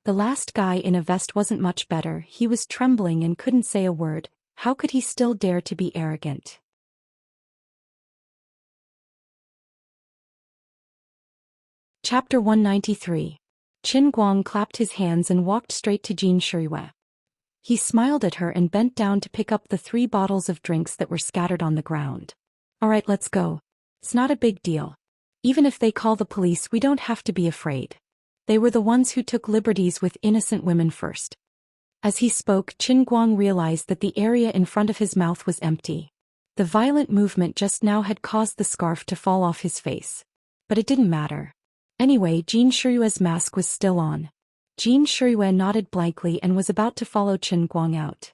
The last guy in a vest wasn't much better. He was trembling and couldn't say a word. How could he still dare to be arrogant? Chapter 193. Qin Guang clapped his hands and walked straight to Jin Shirue. He smiled at her and bent down to pick up the 3 bottles of drinks that were scattered on the ground. All right, let's go. It's not a big deal. Even if they call the police, we don't have to be afraid. They were the ones who took liberties with innocent women first. As he spoke, Qin Guang realized that the area in front of his mouth was empty. The violent movement just now had caused the scarf to fall off his face. But it didn't matter. Anyway, Jin Shirue's mask was still on. Jin Shirue nodded blankly and was about to follow Qin Guang out.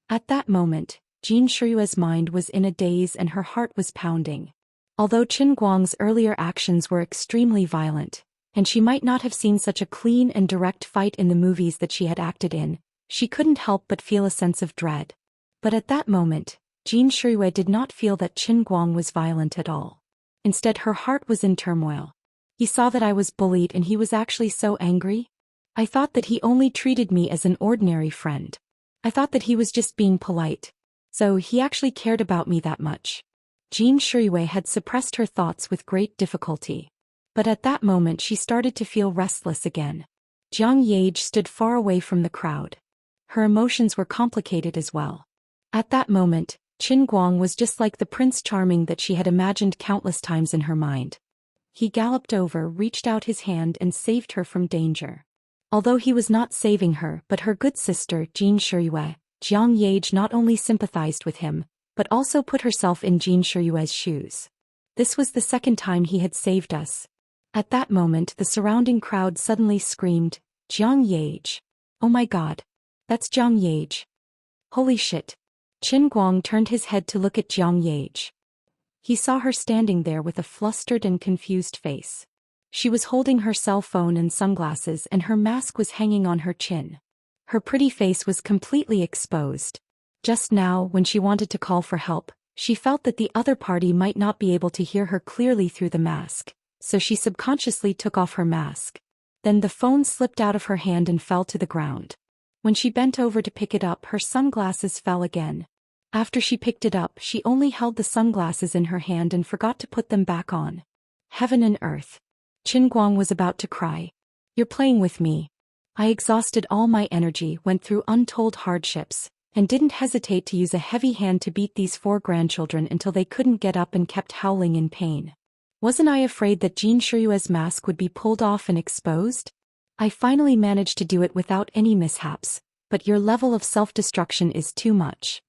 At that moment, Jin Shirue's mind was in a daze and her heart was pounding. Although Qin Guang's earlier actions were extremely violent, and she might not have seen such a clean and direct fight in the movies that she had acted in, she couldn't help but feel a sense of dread. But at that moment, Jin Shirue did not feel that Qin Guang was violent at all. Instead, her heart was in turmoil. He saw that I was bullied and he was actually so angry. I thought that he only treated me as an ordinary friend. I thought that he was just being polite. So he actually cared about me that much. Jin Shirue had suppressed her thoughts with great difficulty. But at that moment she started to feel restless again. Jiang Yage stood far away from the crowd. Her emotions were complicated as well. At that moment, Qin Guang was just like the Prince Charming that she had imagined countless times in her mind. He galloped over, reached out his hand and saved her from danger. Although he was not saving her but her good sister Jin Shirue, Jiang Yage not only sympathized with him, but also put herself in Jin Shirue's shoes. This was the second time he had saved us. At that moment the surrounding crowd suddenly screamed, "Jiang Yage! Oh my god! That's Jiang Yage! Holy shit!" Qin Guang turned his head to look at Jiang Yage. He saw her standing there with a flustered and confused face. She was holding her cell phone and sunglasses and her mask was hanging on her chin. Her pretty face was completely exposed. Just now, when she wanted to call for help, she felt that the other party might not be able to hear her clearly through the mask, so she subconsciously took off her mask. Then the phone slipped out of her hand and fell to the ground. When she bent over to pick it up, her sunglasses fell again. After she picked it up, she only held the sunglasses in her hand and forgot to put them back on. Heaven and earth. Qin Guang was about to cry. "You're playing with me." I exhausted all my energy, went through untold hardships, and didn't hesitate to use a heavy hand to beat these 4 grandchildren until they couldn't get up and kept howling in pain. Wasn't I afraid that Jin Shirue's mask would be pulled off and exposed? I finally managed to do it without any mishaps, but your level of self-destruction is too much.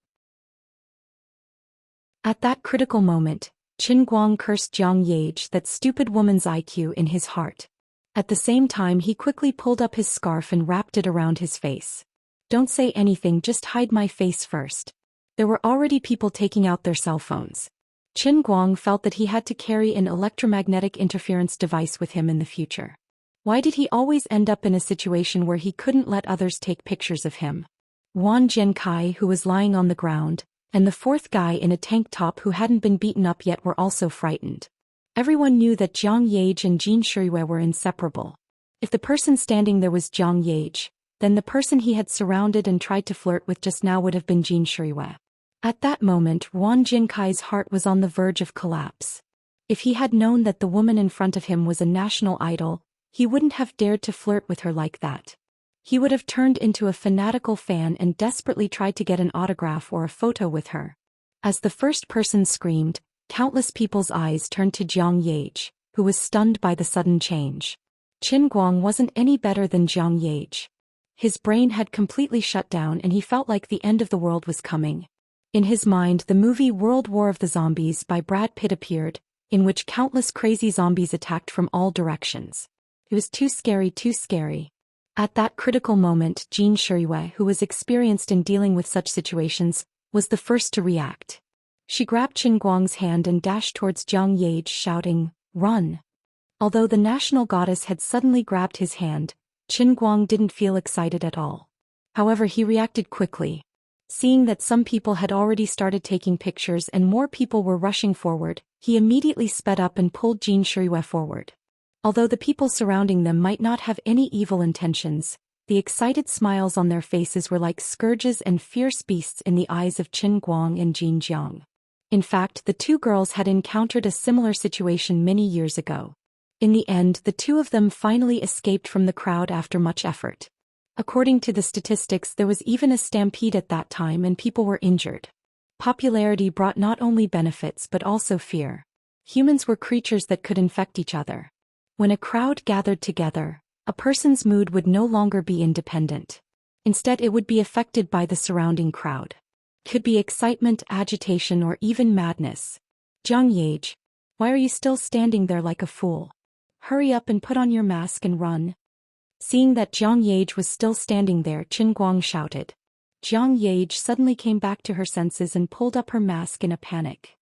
At that critical moment, Qin Guang cursed Jiang Yage, that stupid woman's IQ, in his heart. At the same time he quickly pulled up his scarf and wrapped it around his face. "Don't say anything, just hide my face first." There were already people taking out their cell phones. Qin Guang felt that he had to carry an electromagnetic interference device with him in the future. Why did he always end up in a situation where he couldn't let others take pictures of him? Wan Jiankai, who was lying on the ground, and the 4th guy in a tank top who hadn't been beaten up yet were also frightened. Everyone knew that Jiang Yage and Jin Shirue were inseparable. If the person standing there was Jiang Yage, then the person he had surrounded and tried to flirt with just now would have been Jin Shirue. At that moment, Wan Jinkai's heart was on the verge of collapse. If he had known that the woman in front of him was a national idol, he wouldn't have dared to flirt with her like that. He would have turned into a fanatical fan and desperately tried to get an autograph or a photo with her. As the first person screamed, countless people's eyes turned to Jiang Yage, who was stunned by the sudden change. Qin Guang wasn't any better than Jiang Yage. His brain had completely shut down and he felt like the end of the world was coming. In his mind, the movie World War of the Zombies by Brad Pitt appeared, in which countless crazy zombies attacked from all directions. It was too scary, too scary. At that critical moment, Jin Shirue, who was experienced in dealing with such situations, was the first to react. She grabbed Qin Guang's hand and dashed towards Jiang Yage, shouting, "Run!" Although the national goddess had suddenly grabbed his hand, Qin Guang didn't feel excited at all. However, he reacted quickly. Seeing that some people had already started taking pictures and more people were rushing forward, he immediately sped up and pulled Jin Shirue forward. Although the people surrounding them might not have any evil intentions, The excited smiles on their faces were like scourges and fierce beasts in the eyes of Qin Guang and Jin Jiang. In fact, the two girls had encountered a similar situation many years ago. In the end, the two of them finally escaped from the crowd after much effort. According to the statistics, there was even a stampede at that time and people were injured. Popularity brought not only benefits but also fear. Humans were creatures that could infect each other. When a crowd gathered together, a person's mood would no longer be independent. Instead, it would be affected by the surrounding crowd. Could be excitement, agitation, or even madness. Jiang Yage, why are you still standing there like a fool? Hurry up and put on your mask and run. Seeing that Jiang Yage was still standing there, Qin Guang shouted. Jiang Yage suddenly came back to her senses and pulled up her mask in a panic.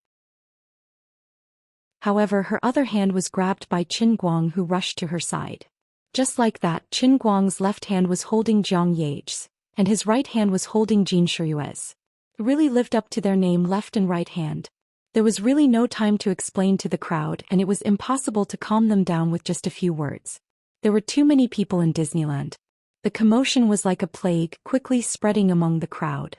However, her other hand was grabbed by Qin Guang, who rushed to her side. Just like that, Qin Guang's left hand was holding Jiang Yage's, and his right hand was holding Jin Shiyue's. Really lived up to their name, left and right hand. There was really no time to explain to the crowd, and it was impossible to calm them down with just a few words. There were too many people in Disneyland. The commotion was like a plague, quickly spreading among the crowd.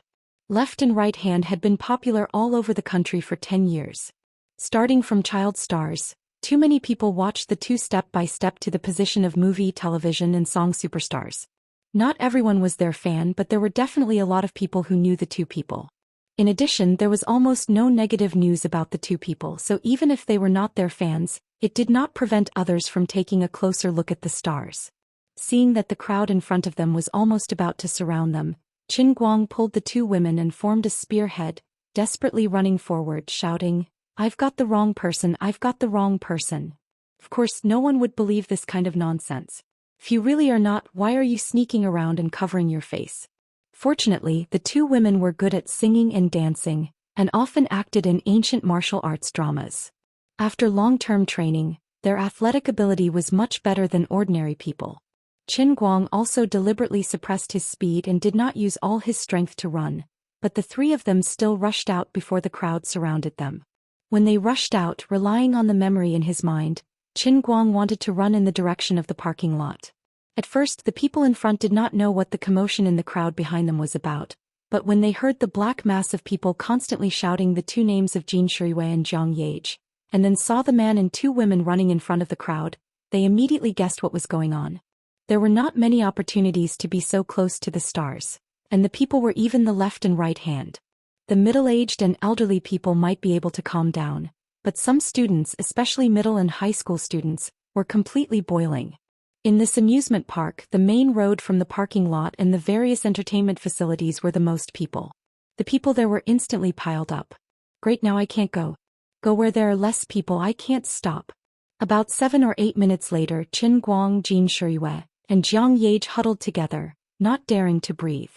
Left and right hand had been popular all over the country for 10 years. Starting from child stars, too many people watched the two step by step to the position of movie, television, and song superstars. Not everyone was their fan, but there were definitely a lot of people who knew the two people. In addition, there was almost no negative news about the two people, so even if they were not their fans, it did not prevent others from taking a closer look at the stars. Seeing that the crowd in front of them was almost about to surround them, Qin Guang pulled the two women and formed a spearhead, desperately running forward, shouting, "I've got the wrong person, I've got the wrong person." Of course, no one would believe this kind of nonsense. If you really are not, why are you sneaking around and covering your face? Fortunately, the two women were good at singing and dancing, and often acted in ancient martial arts dramas. After long-term training, their athletic ability was much better than ordinary people. Qin Guang also deliberately suppressed his speed and did not use all his strength to run, but the three of them still rushed out before the crowd surrounded them. When they rushed out, relying on the memory in his mind, Qin Guang wanted to run in the direction of the parking lot. At first, the people in front did not know what the commotion in the crowd behind them was about, but when they heard the black mass of people constantly shouting the two names of Jin Shiyue and Jiang Yage, and then saw the man and two women running in front of the crowd, they immediately guessed what was going on. There were not many opportunities to be so close to the stars, and the people were even the left and right hand. The middle-aged and elderly people might be able to calm down, but some students, especially middle and high school students, were completely boiling. In this amusement park, the main road from the parking lot and the various entertainment facilities were the most people. The people there were instantly piled up. Great, now I can't go. Go where there are less people, I can't stop. About 7 or 8 minutes later, Qin Guang, Jin Shiyue, and Jiang Yage huddled together, not daring to breathe.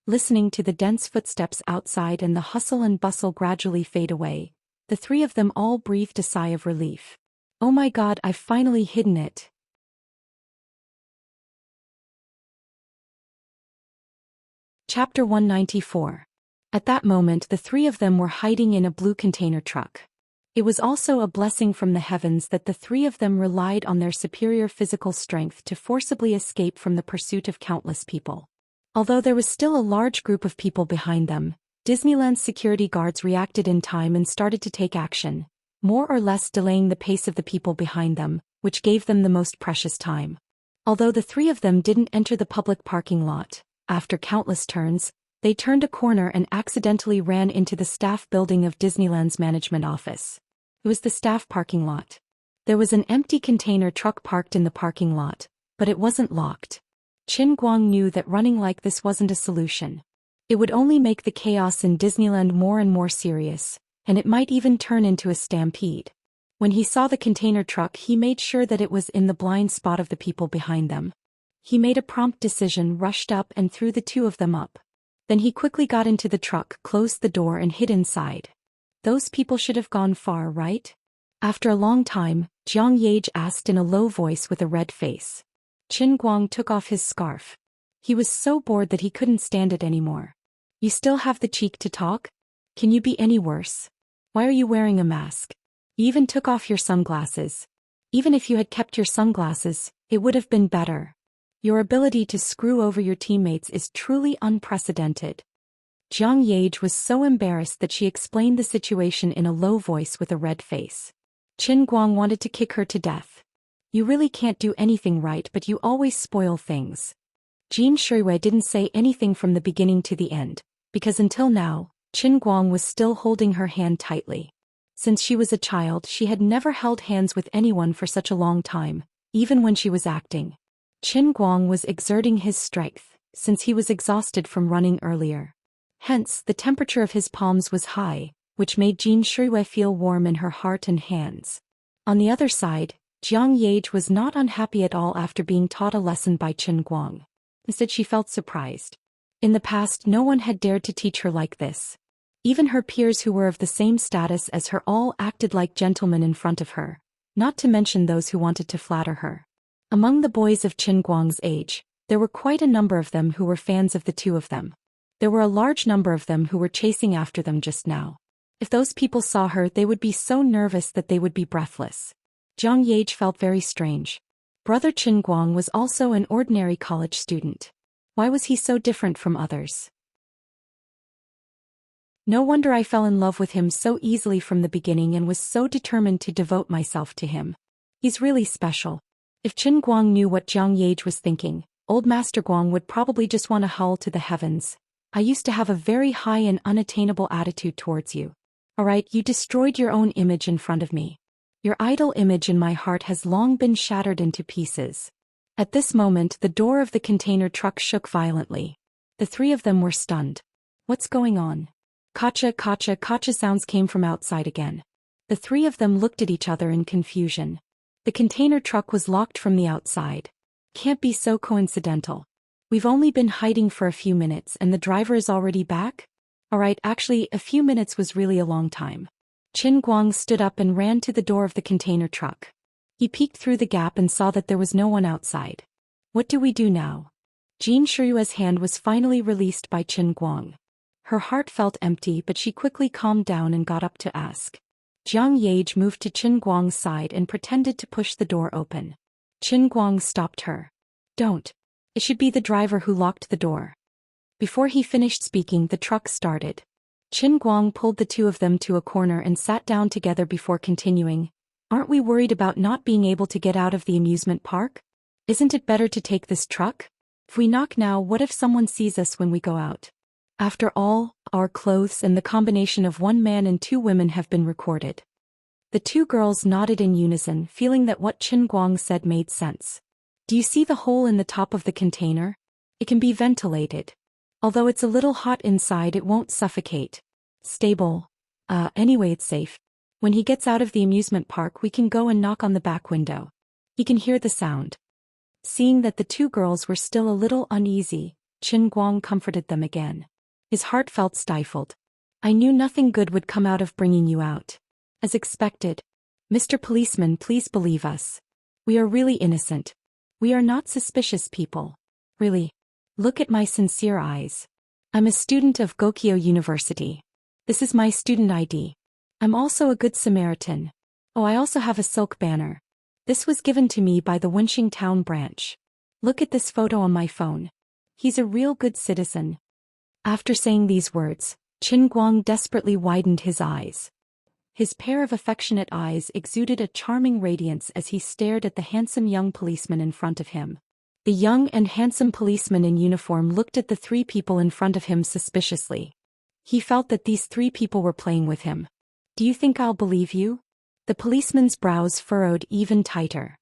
Listening to the dense footsteps outside and the hustle and bustle gradually fade away, the three of them all breathed a sigh of relief. Oh my God, I've finally hidden it. Chapter 194. At that moment, the three of them were hiding in a blue container truck. It was also a blessing from the heavens that the three of them relied on their superior physical strength to forcibly escape from the pursuit of countless people. Although there was still a large group of people behind them, Disneyland's security guards reacted in time and started to take action, more or less delaying the pace of the people behind them, which gave them the most precious time. Although the three of them didn't enter the public parking lot, after countless turns, they turned a corner and accidentally ran into the staff building of Disneyland's management office. It was the staff parking lot. There was an empty container truck parked in the parking lot, but it wasn't locked. Qin Guang knew that running like this wasn't a solution. It would only make the chaos in Disneyland more and more serious, and it might even turn into a stampede. When he saw the container truck, he made sure that it was in the blind spot of the people behind them. He made a prompt decision, rushed up and threw the two of them up. Then he quickly got into the truck, closed the door and hid inside. Those people should have gone far, right? After a long time, Jiang Yage asked in a low voice with a red face. Qin Guang took off his scarf. He was so bored that he couldn't stand it anymore. You still have the cheek to talk? Can you be any worse? Why are you wearing a mask? You even took off your sunglasses. Even if you had kept your sunglasses, it would have been better. Your ability to screw over your teammates is truly unprecedented. Jiang Yage was so embarrassed that she explained the situation in a low voice with a red face. Qin Guang wanted to kick her to death. You really can't do anything right, but you always spoil things. Jin Shuiwei didn't say anything from the beginning to the end, because until now, Qin Guang was still holding her hand tightly. Since she was a child, she had never held hands with anyone for such a long time, even when she was acting. Qin Guang was exerting his strength, since he was exhausted from running earlier. Hence, the temperature of his palms was high, which made Jin Shuiwei feel warm in her heart and hands. On the other side, Jiang Yage was not unhappy at all after being taught a lesson by Qin Guang. Instead, she felt surprised. In the past, no one had dared to teach her like this. Even her peers who were of the same status as her all acted like gentlemen in front of her, not to mention those who wanted to flatter her. Among the boys of Qin Guang's age, there were quite a number of them who were fans of the two of them. There were a large number of them who were chasing after them just now. If those people saw her, they would be so nervous that they would be breathless. Jiang Yage felt very strange. Brother Qin Guang was also an ordinary college student. Why was he so different from others? No wonder I fell in love with him so easily from the beginning and was so determined to devote myself to him. He's really special. If Qin Guang knew what Jiang Yage was thinking, old Master Guang would probably just want to howl to the heavens. I used to have a very high and unattainable attitude towards you. Alright, you destroyed your own image in front of me. Your idol image in my heart has long been shattered into pieces. At this moment, the door of the container truck shook violently. The three of them were stunned. What's going on? Kacha, kacha, kacha sounds came from outside again. The three of them looked at each other in confusion. The container truck was locked from the outside. Can't be so coincidental. We've only been hiding for a few minutes and the driver is already back? Alright, actually, a few minutes was really a long time. Qin Guang stood up and ran to the door of the container truck. He peeked through the gap and saw that there was no one outside. What do we do now? Jin Shuiwei's hand was finally released by Qin Guang. Her heart felt empty, but she quickly calmed down and got up to ask. Jiang Yage moved to Qin Guang's side and pretended to push the door open. Qin Guang stopped her. Don't. It should be the driver who locked the door. Before he finished speaking, the truck started. Qin Guang pulled the two of them to a corner and sat down together before continuing. Aren't we worried about not being able to get out of the amusement park? Isn't it better to take this truck? If we knock now, what if someone sees us when we go out? After all, our clothes and the combination of one man and two women have been recorded. The two girls nodded in unison, feeling that what Qin Guang said made sense. Do you see the hole in the top of the container? It can be ventilated. Although it's a little hot inside, it won't suffocate. Stable. Anyway, it's safe. When he gets out of the amusement park, we can go and knock on the back window. He can hear the sound. Seeing that the two girls were still a little uneasy, Qin Guang comforted them again. His heart felt stifled. I knew nothing good would come out of bringing you out. As expected. Mr. Policeman, please believe us. We are really innocent. We are not suspicious people. Really. Look at my sincere eyes. I'm a student of Gokyo University. This is my student ID. I'm also a good Samaritan. Oh, I also have a silk banner. This was given to me by the Wuxia town branch. Look at this photo on my phone. He's a real good citizen. After saying these words, Qin Guang desperately widened his eyes. His pair of affectionate eyes exuded a charming radiance as he stared at the handsome young policeman in front of him. The young and handsome policeman in uniform looked at the three people in front of him suspiciously. He felt that these three people were playing with him. Do you think I'll believe you? The policeman's brows furrowed even tighter.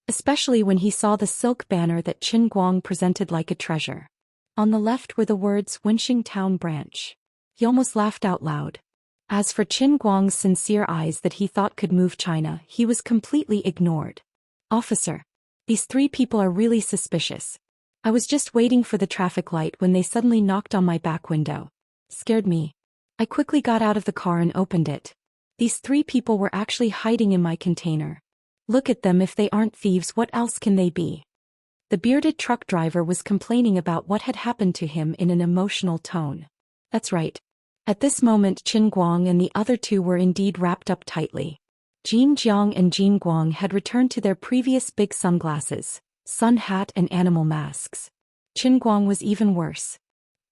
Especially when he saw the silk banner that Qin Guang presented like a treasure. On the left were the words Wuxia Town Branch. He almost laughed out loud. As for Qin Guang's sincere eyes that he thought could move China, he was completely ignored. Officer. These three people are really suspicious. I was just waiting for the traffic light when they suddenly knocked on my back window. Scared me. I quickly got out of the car and opened it. These three people were actually hiding in my container. Look at them, if they aren't thieves, what else can they be? The bearded truck driver was complaining about what had happened to him in an emotional tone. That's right. At this moment Qin Guang and the other two were indeed wrapped up tightly. Jin Jiang and Jin Guang had returned to their previous big sunglasses, sun hat and animal masks. Qin Guang was even worse.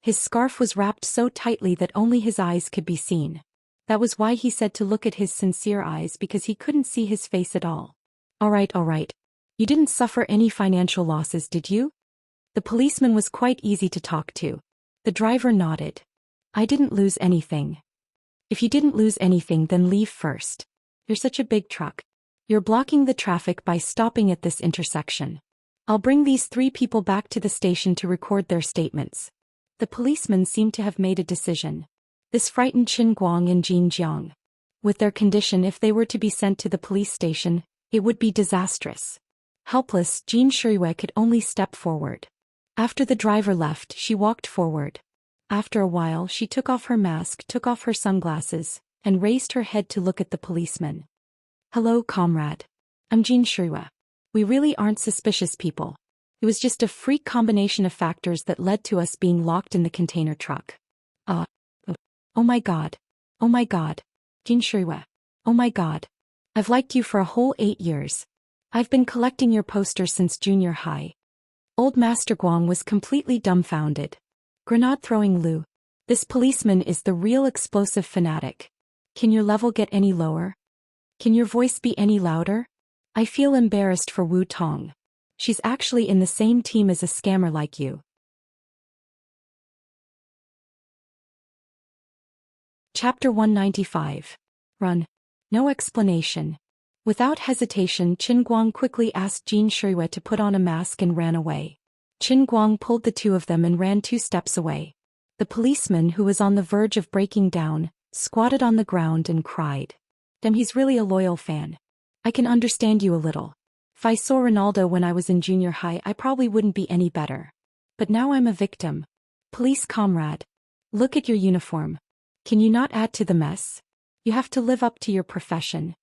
His scarf was wrapped so tightly that only his eyes could be seen. That was why he said to look at his sincere eyes, because he couldn't see his face at all. All right. You didn't suffer any financial losses, did you? The policeman was quite easy to talk to. The driver nodded. I didn't lose anything. If you didn't lose anything, then leave first. You're such a big truck. You're blocking the traffic by stopping at this intersection. I'll bring these 3 people back to the station to record their statements. The policemen seemed to have made a decision. This frightened Qin Guang and Jin Jiang. With their condition, if they were to be sent to the police station, it would be disastrous. Helpless, Jin Shuiwei could only step forward. After the driver left, she walked forward. After a while, she took off her mask, took off her sunglasses, and raised her head to look at the policeman. Hello, comrade. I'm Jin Shuiwei. We really aren't suspicious people. It was just a freak combination of factors that led to us being locked in the container truck. Oh my god. Jin Shuiwei. Oh my god. I've liked you for a whole 8 years. I've been collecting your posters since junior high. Old Master Guang was completely dumbfounded. Grenade-throwing Lu. This policeman is the real explosive fanatic. Can your level get any lower? Can your voice be any louder? I feel embarrassed for Wu Tong. She's actually in the same team as a scammer like you. Chapter 195. Run. No explanation. Without hesitation, Qin Guang quickly asked Jin Shuiwei to put on a mask and ran away. Qin Guang pulled the 2 of them and ran 2 steps away. The policeman, who was on the verge of breaking down, squatted on the ground and cried. Damn, he's really a loyal fan. I can understand you a little. If I saw Ronaldo when I was in junior high, I probably wouldn't be any better. But now I'm a victim. Police comrade. Look at your uniform. Can you not add to the mess? You have to live up to your profession.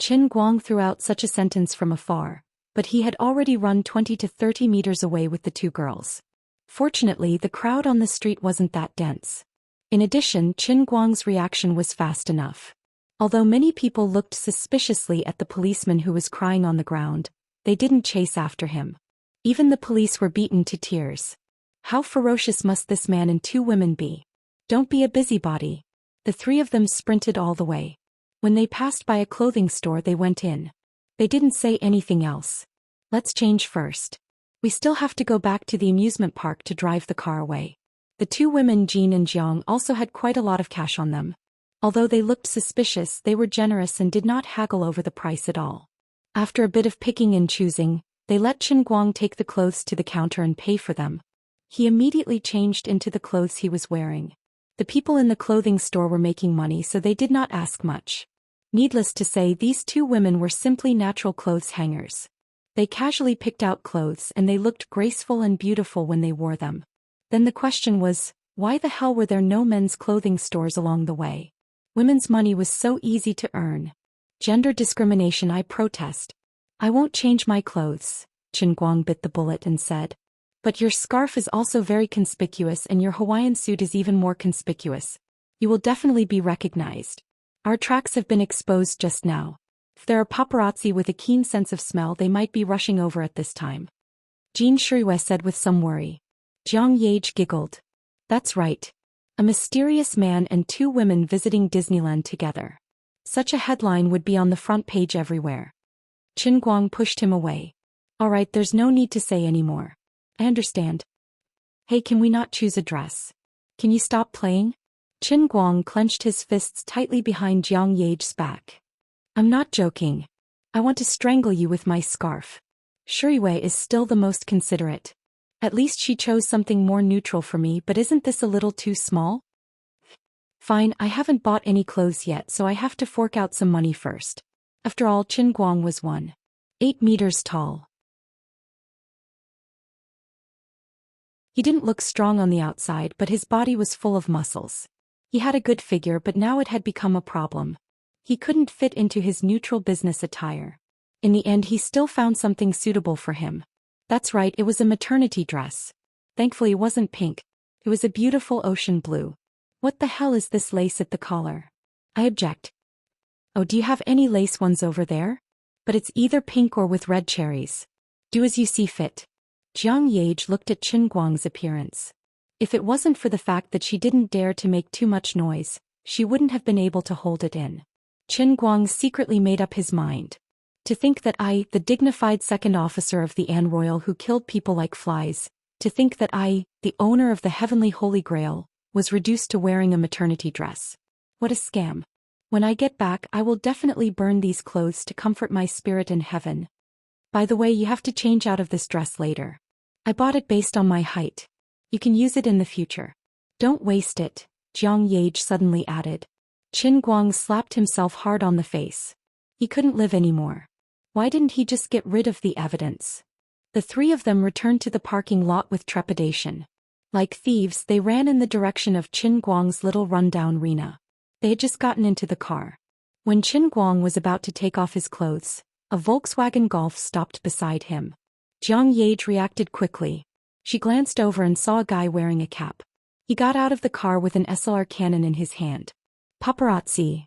Qin Guang threw out such a sentence from afar, but he had already run 20 to 30 meters away with the 2 girls. Fortunately, the crowd on the street wasn't that dense. In addition, Qin Guang's reaction was fast enough. Although many people looked suspiciously at the policeman who was crying on the ground, they didn't chase after him. Even the police were beaten to tears. How ferocious must this man and 2 women be? Don't be a busybody. The 3 of them sprinted all the way. When they passed by a clothing store, they went in. They didn't say anything else. Let's change first. We still have to go back to the amusement park to drive the car away. The 2 women, Jin and Jiang, also had quite a lot of cash on them. Although they looked suspicious, they were generous and did not haggle over the price at all. After a bit of picking and choosing, they let Qin Guang take the clothes to the counter and pay for them. He immediately changed into the clothes he was wearing. The people in the clothing store were making money, so they did not ask much. Needless to say, these 2 women were simply natural clothes hangers. They casually picked out clothes and they looked graceful and beautiful when they wore them. Then the question was, why the hell were there no men's clothing stores along the way? Women's money was so easy to earn. Gender discrimination, I protest. I won't change my clothes, Qin Guang bit the bullet and said. But your scarf is also very conspicuous and your Hawaiian suit is even more conspicuous. You will definitely be recognized. Our tracks have been exposed just now. If there are paparazzi with a keen sense of smell, they might be rushing over at this time. Jin Shuiwei said with some worry. Jiang Yage giggled. That's right. A mysterious man and 2 women visiting Disneyland together. Such a headline would be on the front page everywhere. Qin Guang pushed him away. All right, there's no need to say any more. I understand. Hey, can we not choose a dress? Can you stop playing? Qin Guang clenched his fists tightly behind Jiang Yage's back. I'm not joking. I want to strangle you with my scarf. Shuiwei is still the most considerate. At least she chose something more neutral for me, but isn't this a little too small? Fine, I haven't bought any clothes yet, so I have to fork out some money first. After all, Qin Guang was 1.8 meters tall. He didn't look strong on the outside, but his body was full of muscles. He had a good figure, but now it had become a problem. He couldn't fit into his neutral business attire. In the end, he still found something suitable for him. That's right, it was a maternity dress. Thankfully it wasn't pink. It was a beautiful ocean blue. What the hell is this lace at the collar? I object. Oh, do you have any lace ones over there? But it's either pink or with red cherries. Do as you see fit. Jiang Yage looked at Qin Guang's appearance. If it wasn't for the fact that she didn't dare to make too much noise, she wouldn't have been able to hold it in. Qin Guang secretly made up his mind. To think that I, the dignified second officer of the An Royal who killed people like flies, to think that I, the owner of the heavenly Holy Grail, was reduced to wearing a maternity dress. What a scam. When I get back, I will definitely burn these clothes to comfort my spirit in heaven. By the way, you have to change out of this dress later. I bought it based on my height. You can use it in the future. Don't waste it, Jiang Yage suddenly added. Qin Guang slapped himself hard on the face. He couldn't live anymore. Why didn't he just get rid of the evidence? The three of them returned to the parking lot with trepidation. Like thieves, they ran in the direction of Qin Guang's little rundown arena. They had just gotten into the car. When Qin Guang was about to take off his clothes, a Volkswagen Golf stopped beside him. Jiang Yage reacted quickly. She glanced over and saw a guy wearing a cap. He got out of the car with an SLR cannon in his hand. Paparazzi.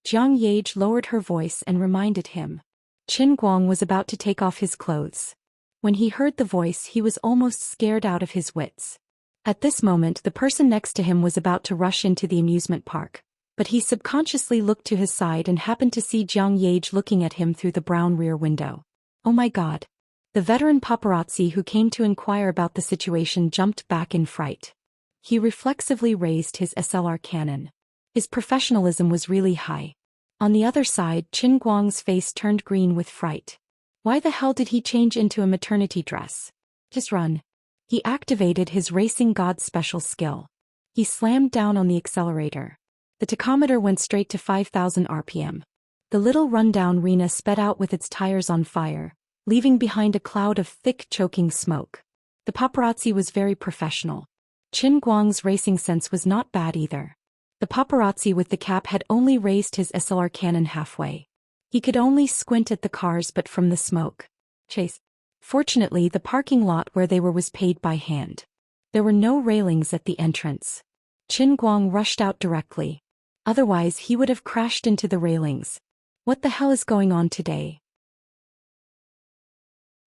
Jiang Yage lowered her voice and reminded him. Qin Guang was about to take off his clothes. When he heard the voice, he was almost scared out of his wits. At this moment, the person next to him was about to rush into the amusement park, but he subconsciously looked to his side and happened to see Jiang Yage looking at him through the brown rear window. Oh my God. The veteran paparazzi who came to inquire about the situation jumped back in fright. He reflexively raised his SLR cannon. His professionalism was really high. On the other side, Qin Guang's face turned green with fright. Why the hell did he change into a maternity dress? Just run. He activated his racing god's special skill. He slammed down on the accelerator. The tachometer went straight to 5,000 RPM. The little rundown Rena sped out with its tires on fire, leaving behind a cloud of thick, choking smoke. The paparazzi was very professional. Qin Guang's racing sense was not bad either. The paparazzi with the cap had only raised his SLR cannon halfway. He could only squint at the cars but from the smoke. Chase. Fortunately, the parking lot where they were was paid by hand. There were no railings at the entrance. Qin Guang rushed out directly. Otherwise, he would have crashed into the railings. What the hell is going on today?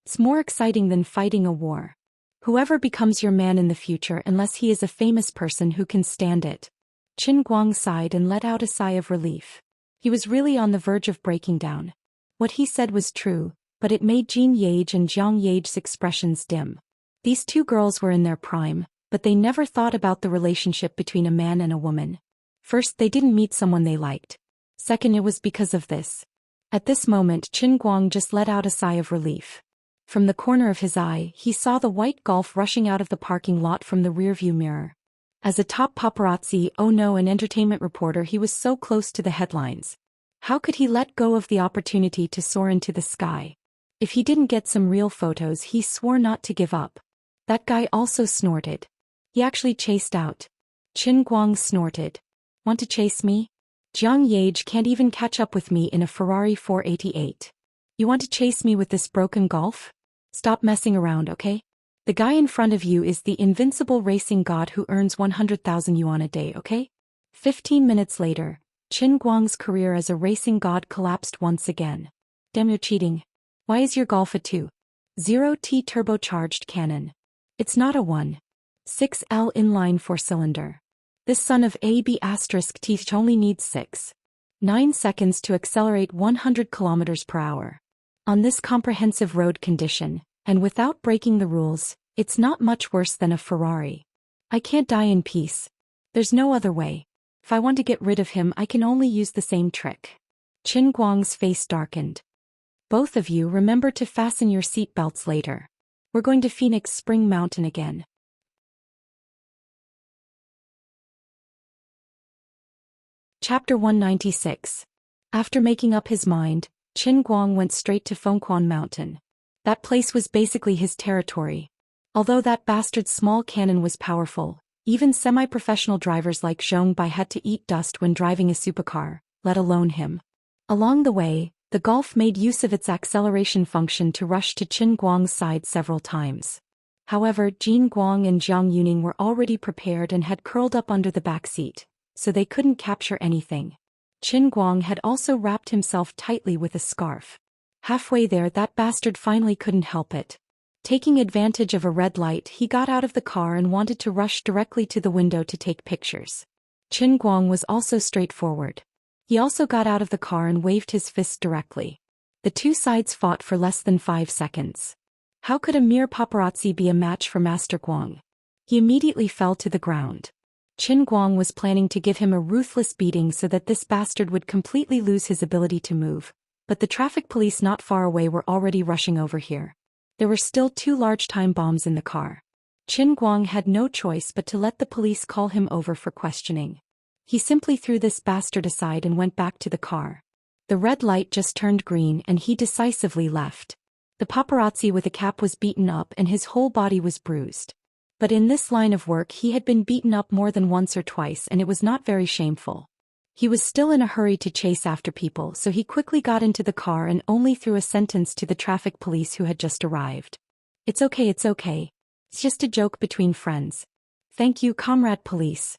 It's more exciting than fighting a war. Whoever becomes your man in the future, unless he is a famous person who can stand it. Qin Guang sighed and let out a sigh of relief. He was really on the verge of breaking down. What he said was true, but it made Jiang Yage and Jiang Yage's expressions dim. These two girls were in their prime, but they never thought about the relationship between a man and a woman. First, they didn't meet someone they liked. Second, it was because of this. At this moment, Qin Guang just let out a sigh of relief. From the corner of his eye, he saw the white Golf rushing out of the parking lot from the rearview mirror. As a top paparazzi, oh no, an entertainment reporter, he was so close to the headlines. How could he let go of the opportunity to soar into the sky? If he didn't get some real photos, he swore not to give up. That guy also snorted. He actually chased out. Qin Guang snorted. Want to chase me? Jiang Yage can't even catch up with me in a Ferrari 488. You want to chase me with this broken Golf? Stop messing around, okay? The guy in front of you is the invincible racing god who earns 100,000 yuan a day, okay? 15 minutes later, Qin Guang's career as a racing god collapsed once again. Damn, you're cheating. Why is your Golf a 2.0T turbocharged cannon? It's not a 1.6L inline four-cylinder. This son of AB*T only needs 6.9 seconds to accelerate 100 kilometers per hour. On this comprehensive road condition, and without breaking the rules, it's not much worse than a Ferrari. I can't die in peace. There's no other way. If I want to get rid of him, I can only use the same trick. Qin Guang's face darkened. Both of you remember to fasten your seatbelts later. We're going to Phoenix Spring Mountain again. Chapter 196. After making up his mind, Qin Guang went straight to Fengquan Mountain. That place was basically his territory. Although that bastard's small cannon was powerful, even semi-professional drivers like Zhong Bai had to eat dust when driving a supercar, let alone him. Along the way, the Golf made use of its acceleration function to rush to Qin Guang's side several times. However, Jin Guang and Jiang Yuning were already prepared and had curled up under the back seat, so they couldn't capture anything. Qin Guang had also wrapped himself tightly with a scarf. Halfway there, that bastard finally couldn't help it. Taking advantage of a red light, he got out of the car and wanted to rush directly to the window to take pictures. Qin Guang was also straightforward. He also got out of the car and waved his fist directly. The two sides fought for less than 5 seconds. How could a mere paparazzi be a match for Master Guang? He immediately fell to the ground. Qin Guang was planning to give him a ruthless beating so that this bastard would completely lose his ability to move, but the traffic police not far away were already rushing over here. There were still 2 large time bombs in the car. Qin Guang had no choice but to let the police call him over for questioning. He simply threw this bastard aside and went back to the car. The red light just turned green and he decisively left. The paparazzi with a cap was beaten up and his whole body was bruised. But in this line of work he had been beaten up more than once or twice and it was not very shameful. He was still in a hurry to chase after people, so he quickly got into the car and only threw a sentence to the traffic police who had just arrived. It's okay, it's okay. It's just a joke between friends. Thank you, comrade police.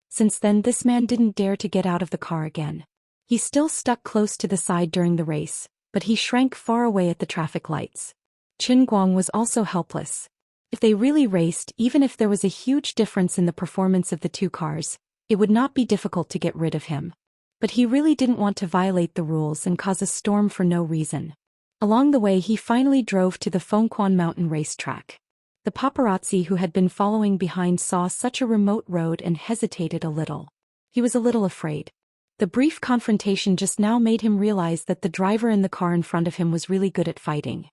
Since then this man didn't dare to get out of the car again. He still stuck close to the side during the race, but he shrank far away at the traffic lights. Qin Guang was also helpless. If they really raced, even if there was a huge difference in the performance of the 2 cars, it would not be difficult to get rid of him. But he really didn't want to violate the rules and cause a storm for no reason. Along the way he finally drove to the Fengquan Mountain racetrack. The paparazzi who had been following behind saw such a remote road and hesitated a little. He was a little afraid. The brief confrontation just now made him realize that the driver in the car in front of him was really good at fighting.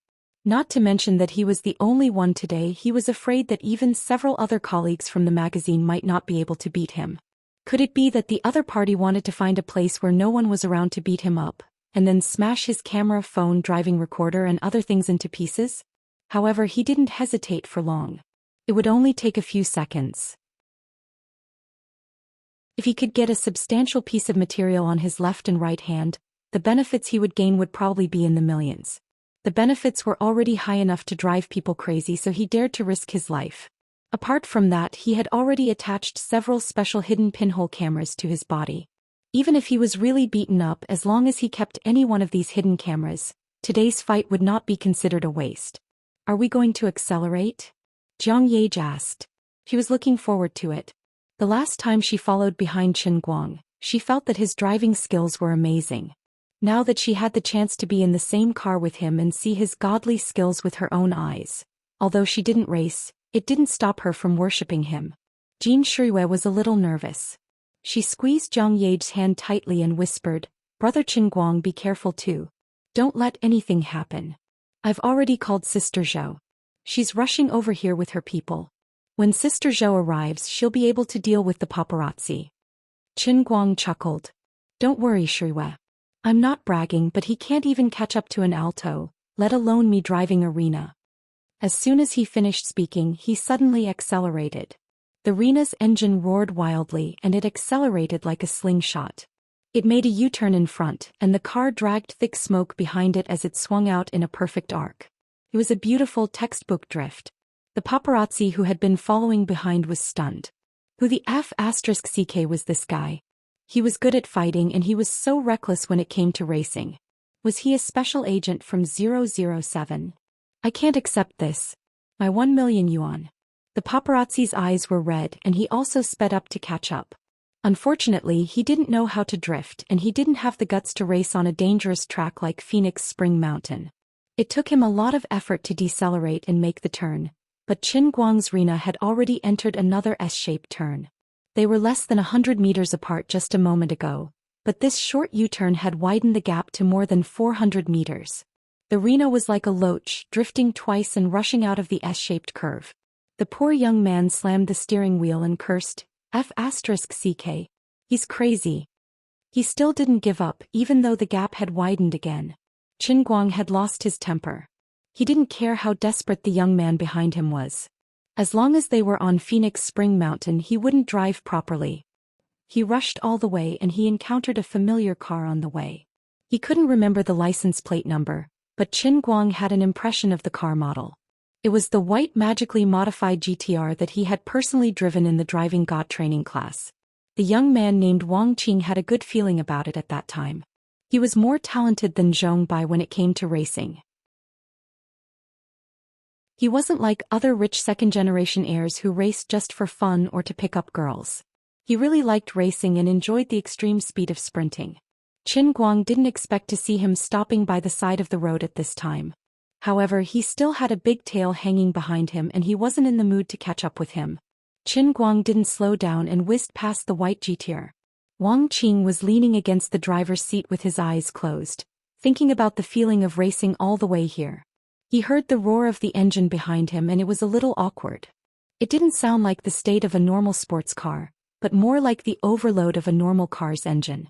Not to mention that he was the only one today. He was afraid that even several other colleagues from the magazine might not be able to beat him. Could it be that the other party wanted to find a place where no one was around to beat him up, and then smash his camera, phone, driving recorder and other things into pieces? However, he didn't hesitate for long. It would only take a few seconds. If he could get a substantial piece of material on his left and right hand, the benefits he would gain would probably be in the millions. The benefits were already high enough to drive people crazy, so he dared to risk his life. Apart from that, he had already attached several special hidden pinhole cameras to his body. Even if he was really beaten up, as long as he kept any one of these hidden cameras, today's fight would not be considered a waste. Are we going to accelerate? Jiang Ye asked. She was looking forward to it. The last time she followed behind Qin Guang, she felt that his driving skills were amazing. Now that she had the chance to be in the same car with him and see his godly skills with her own eyes, although she didn't race, it didn't stop her from worshipping him. Jin Shuiwei was a little nervous. She squeezed Jiang Ye's hand tightly and whispered, "Brother Qin Guang, be careful too. Don't let anything happen. I've already called Sister Zhou. She's rushing over here with her people. When Sister Zhou arrives, she'll be able to deal with the paparazzi." Qin Guang chuckled. "Don't worry, Shuiwei. I'm not bragging, but he can't even catch up to an alto, let alone me driving Arena." As soon as he finished speaking, he suddenly accelerated. The Rena's engine roared wildly and it accelerated like a slingshot. It made a U-turn in front, and the car dragged thick smoke behind it as it swung out in a perfect arc. It was a beautiful textbook drift. The paparazzi who had been following behind was stunned. Who the F***ck was this guy? He was good at fighting and he was so reckless when it came to racing. Was he a special agent from 007? I can't accept this. My 1 million yuan. The paparazzi's eyes were red and he also sped up to catch up. Unfortunately, he didn't know how to drift and he didn't have the guts to race on a dangerous track like Phoenix Spring Mountain. It took him a lot of effort to decelerate and make the turn, but Qin Guang's Rena had already entered another S-shaped turn. They were less than 100 meters apart just a moment ago, but this short U-turn had widened the gap to more than 400 meters. The Rena was like a loach, drifting twice and rushing out of the S-shaped curve. The poor young man slammed the steering wheel and cursed, F***ck. He's crazy. He still didn't give up, even though the gap had widened again. Qin Guang had lost his temper. He didn't care how desperate the young man behind him was. As long as they were on Phoenix Spring Mountain, he wouldn't drive properly. He rushed all the way and he encountered a familiar car on the way. He couldn't remember the license plate number, but Qin Guang had an impression of the car model. It was the white magically modified GTR that he had personally driven in the driving god training class. The young man named Wang Qing had a good feeling about it at that time. He was more talented than Zhou Bai when it came to racing. He wasn't like other rich second-generation heirs who raced just for fun or to pick up girls. He really liked racing and enjoyed the extreme speed of sprinting. Qin Guang didn't expect to see him stopping by the side of the road at this time. However, he still had a big tail hanging behind him and he wasn't in the mood to catch up with him. Qin Guang didn't slow down and whizzed past the white GTR. Wang Qing was leaning against the driver's seat with his eyes closed, thinking about the feeling of racing all the way here. He heard the roar of the engine behind him and it was a little awkward. It didn't sound like the state of a normal sports car, but more like the overload of a normal car's engine.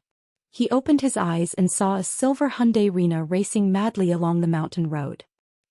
He opened his eyes and saw a silver Hyundai Rena racing madly along the mountain road.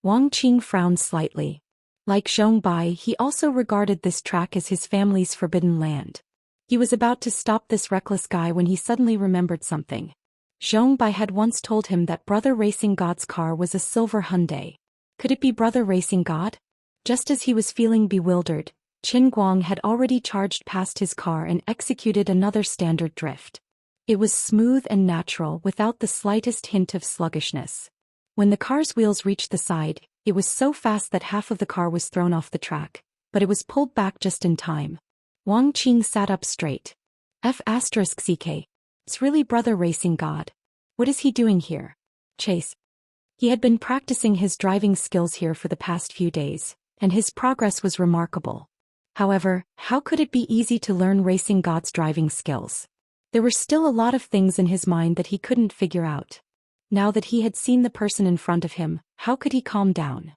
Wang Qing frowned slightly. Like Zhou Bai, he also regarded this track as his family's forbidden land. He was about to stop this reckless guy when he suddenly remembered something. Zhou Bai had once told him that Brother Racing God's car was a silver Hyundai. Could it be Brother Racing God? Just as he was feeling bewildered, Qin Guang had already charged past his car and executed another standard drift. It was smooth and natural without the slightest hint of sluggishness. When the car's wheels reached the side, it was so fast that half of the car was thrown off the track, but it was pulled back just in time. Wang Qing sat up straight. F***CK. It's really Brother Racing God. What is he doing here? Chase. He had been practicing his driving skills here for the past few days, and his progress was remarkable. However, how could it be easy to learn Racing God's driving skills? There were still a lot of things in his mind that he couldn't figure out. Now that he had seen the person in front of him, how could he calm down?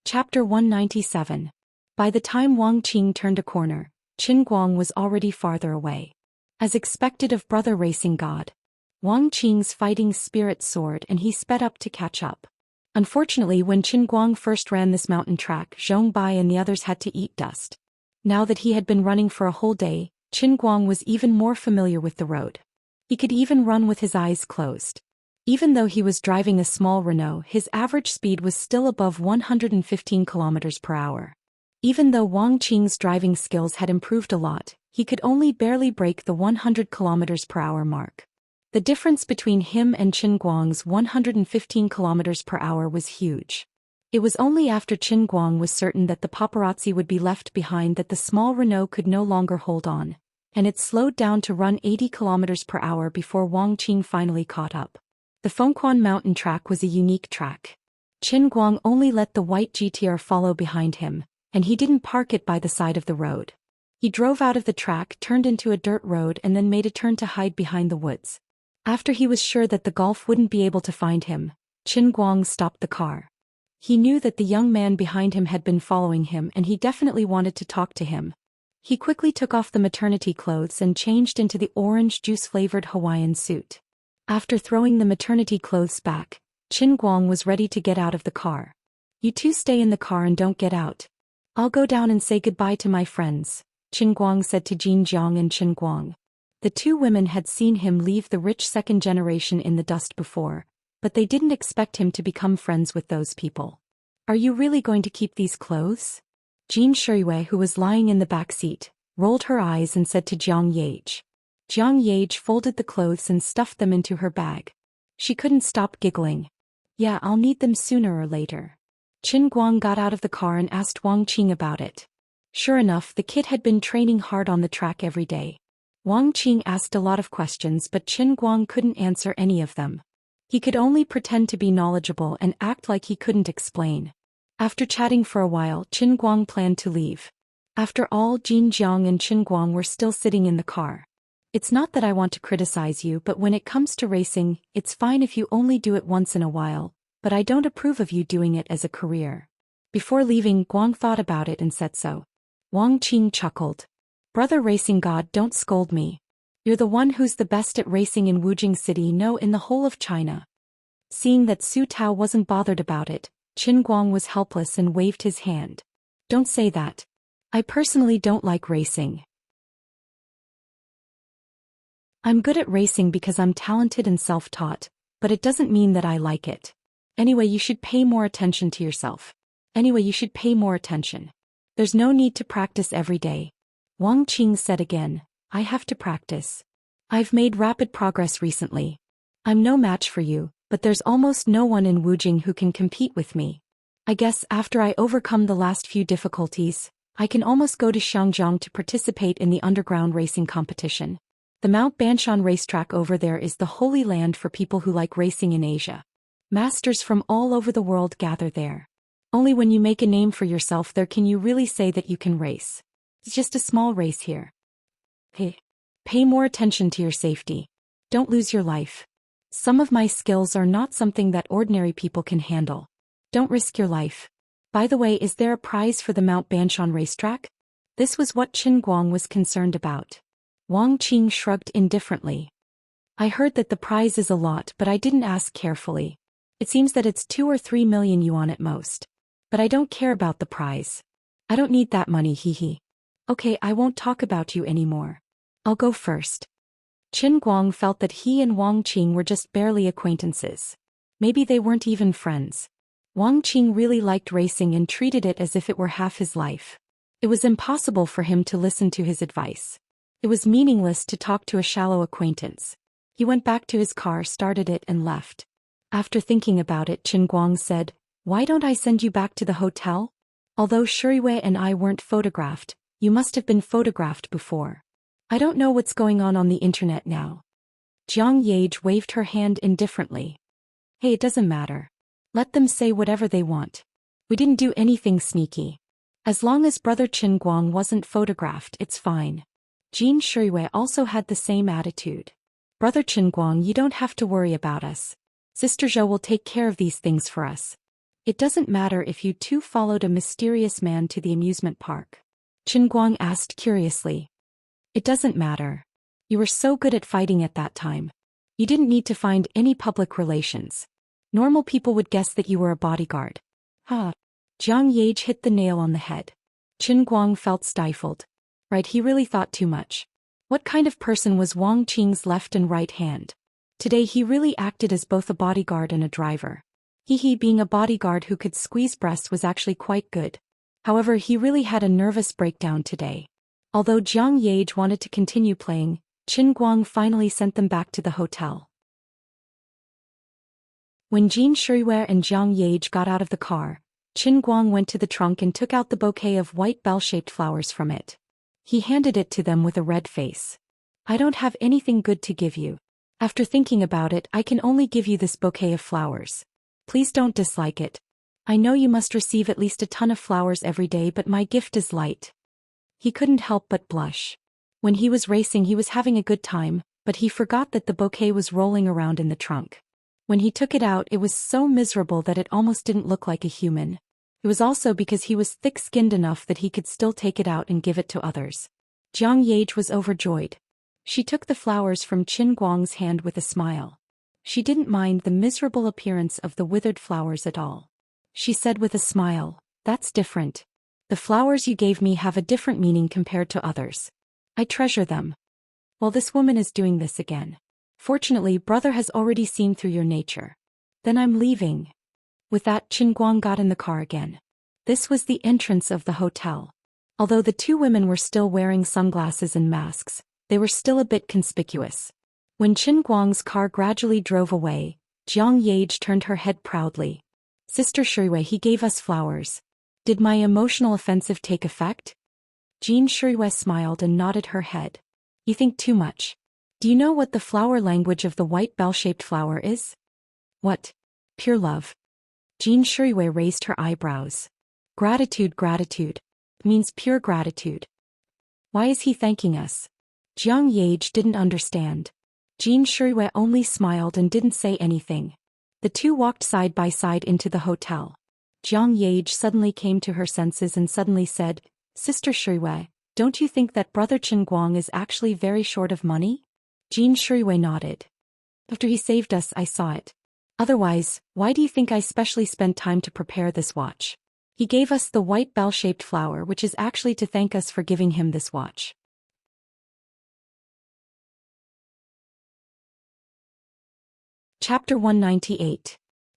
Chapter 197. By the time Wang Qing turned a corner, Qin Guang was already farther away. As expected of Brother Racing God, Wang Qing's fighting spirit soared and he sped up to catch up. Unfortunately, when Qin Guang first ran this mountain track, Zhou Bai and the others had to eat dust. Now that he had been running for a whole day, Qin Guang was even more familiar with the road. He could even run with his eyes closed. Even though he was driving a small Renault, his average speed was still above 115 km per hour. Even though Wang Qing's driving skills had improved a lot, he could only barely break the 100 km per hour mark. The difference between him and Qin Guang's 115 km per hour was huge. It was only after Qin Guang was certain that the paparazzi would be left behind that the small Renault could no longer hold on, and it slowed down to run 80 km per hour before Wang Qing finally caught up. The Fengquan mountain track was a unique track. Qin Guang only let the white GTR follow behind him, and he didn't park it by the side of the road. He drove out of the track, turned into a dirt road and then made a turn to hide behind the woods. After he was sure that the Golf wouldn't be able to find him, Qin Guang stopped the car. He knew that the young man behind him had been following him and he definitely wanted to talk to him. He quickly took off the maternity clothes and changed into the orange juice-flavored Hawaiian suit. After throwing the maternity clothes back, Qin Guang was ready to get out of the car. "You two stay in the car and don't get out. I'll go down and say goodbye to my friends," Qin Guang said to Jin Jiang and Qin Guang. The two women had seen him leave the rich second generation in the dust before, but they didn't expect him to become friends with those people. "Are you really going to keep these clothes?" Jin Shuiwei, who was lying in the back seat, rolled her eyes and said to Jiang Yage. Jiang Yage folded the clothes and stuffed them into her bag. She couldn't stop giggling. "Yeah, I'll need them sooner or later." Qin Guang got out of the car and asked Wang Qing about it. Sure enough, the kid had been training hard on the track every day. Wang Qing asked a lot of questions but Qin Guang couldn't answer any of them. He could only pretend to be knowledgeable and act like he couldn't explain. After chatting for a while, Qin Guang planned to leave. After all, Jin Jiang and Qin Guang were still sitting in the car. "It's not that I want to criticize you, but when it comes to racing, it's fine if you only do it once in a while, but I don't approve of you doing it as a career." Before leaving, Guang thought about it and said so. Wang Qing chuckled. "Brother Racing God, don't scold me. You're the one who's the best at racing in Wujing City, no, in the whole of China." Seeing that Su Tao wasn't bothered about it, Qin Guang was helpless and waved his hand. "Don't say that. I personally don't like racing. I'm good at racing because I'm talented and self-taught, but it doesn't mean that I like it. Anyway, you should pay more attention to yourself. Anyway, you should pay more attention." There's no need to practice every day. Wang Qing said again, I have to practice. I've made rapid progress recently. I'm no match for you, but there's almost no one in Wujing who can compete with me. I guess after I overcome the last few difficulties, I can almost go to Xiangjiang to participate in the underground racing competition. The Mount Banshan racetrack over there is the holy land for people who like racing in Asia. Masters from all over the world gather there. Only when you make a name for yourself there can you really say that you can race. It's just a small race here. Hey, pay more attention to your safety. Don't lose your life. Some of my skills are not something that ordinary people can handle. Don't risk your life. By the way, is there a prize for the Mount Banshan racetrack? This was what Qin Guang was concerned about. Wang Qing shrugged indifferently. I heard that the prize is a lot, but I didn't ask carefully. It seems that it's 2 or 3 million yuan at most. But I don't care about the prize. I don't need that money, hee. Okay, I won't talk about you anymore. I'll go first. Qin Guang felt that he and Wang Qing were just barely acquaintances. Maybe they weren't even friends. Wang Qing really liked racing and treated it as if it were half his life. It was impossible for him to listen to his advice. It was meaningless to talk to a shallow acquaintance. He went back to his car, started it and left. After thinking about it, Qin Guang said, Why don't I send you back to the hotel? Although Shuriwei and I weren't photographed, you must have been photographed before. I don't know what's going on the internet now. Jiang Yage waved her hand indifferently. Hey, it doesn't matter. Let them say whatever they want. We didn't do anything sneaky. As long as Brother Qin Guang wasn't photographed, it's fine. Jean Shuriwei also had the same attitude. Brother Qin Guang, you don't have to worry about us. Sister Zhou will take care of these things for us. It doesn't matter if you two followed a mysterious man to the amusement park. Qin Guang asked curiously. It doesn't matter. You were so good at fighting at that time. You didn't need to find any public relations. Normal people would guess that you were a bodyguard. Jiang Yage hit the nail on the head. Qin Guang felt stifled. Right, he really thought too much. What kind of person was Wang Qing's left and right hand? Today he really acted as both a bodyguard and a driver. He being a bodyguard who could squeeze breasts was actually quite good. However, he really had a nervous breakdown today. Although Jiang Yage wanted to continue playing, Qin Guang finally sent them back to the hotel. When Jean Shuriwei and Jiang Yage got out of the car, Qin Guang went to the trunk and took out the bouquet of white bell-shaped flowers from it. He handed it to them with a red face. I don't have anything good to give you. After thinking about it, I can only give you this bouquet of flowers. Please don't dislike it. I know you must receive at least a ton of flowers every day, but my gift is light. He couldn't help but blush. When he was racing, he was having a good time, but he forgot that the bouquet was rolling around in the trunk. When he took it out, it was so miserable that it almost didn't look like a human. It was also because he was thick-skinned enough that he could still take it out and give it to others. Jiang Yage was overjoyed. She took the flowers from Qin Guang's hand with a smile. She didn't mind the miserable appearance of the withered flowers at all. She said with a smile, That's different. The flowers you gave me have a different meaning compared to others. I treasure them. Well, this woman is doing this again. Fortunately, brother has already seen through your nature. Then I'm leaving. With that, Qin Guang got in the car again. This was the entrance of the hotel. Although the two women were still wearing sunglasses and masks, they were still a bit conspicuous. When Qin Guang's car gradually drove away, Jiang Yage turned her head proudly. Sister Shuriwei, he gave us flowers. Did my emotional offensive take effect? Jean Shuriwei smiled and nodded her head. You think too much. Do you know what the flower language of the white bell-shaped flower is? What? Pure love. Jean Shuriwei raised her eyebrows. Gratitude means pure gratitude. Why is he thanking us? Jiang Yage didn't understand. Jean Shuriwei only smiled and didn't say anything. The two walked side by side into the hotel. Jiang Yage suddenly came to her senses and suddenly said, Sister Shuriwei, don't you think that Brother Qin Guang is actually very short of money? Jean Shuriwei nodded. After he saved us, I saw it. Otherwise, why do you think I specially spent time to prepare this watch? He gave us the white bell-shaped flower, which is actually to thank us for giving him this watch. Chapter 198.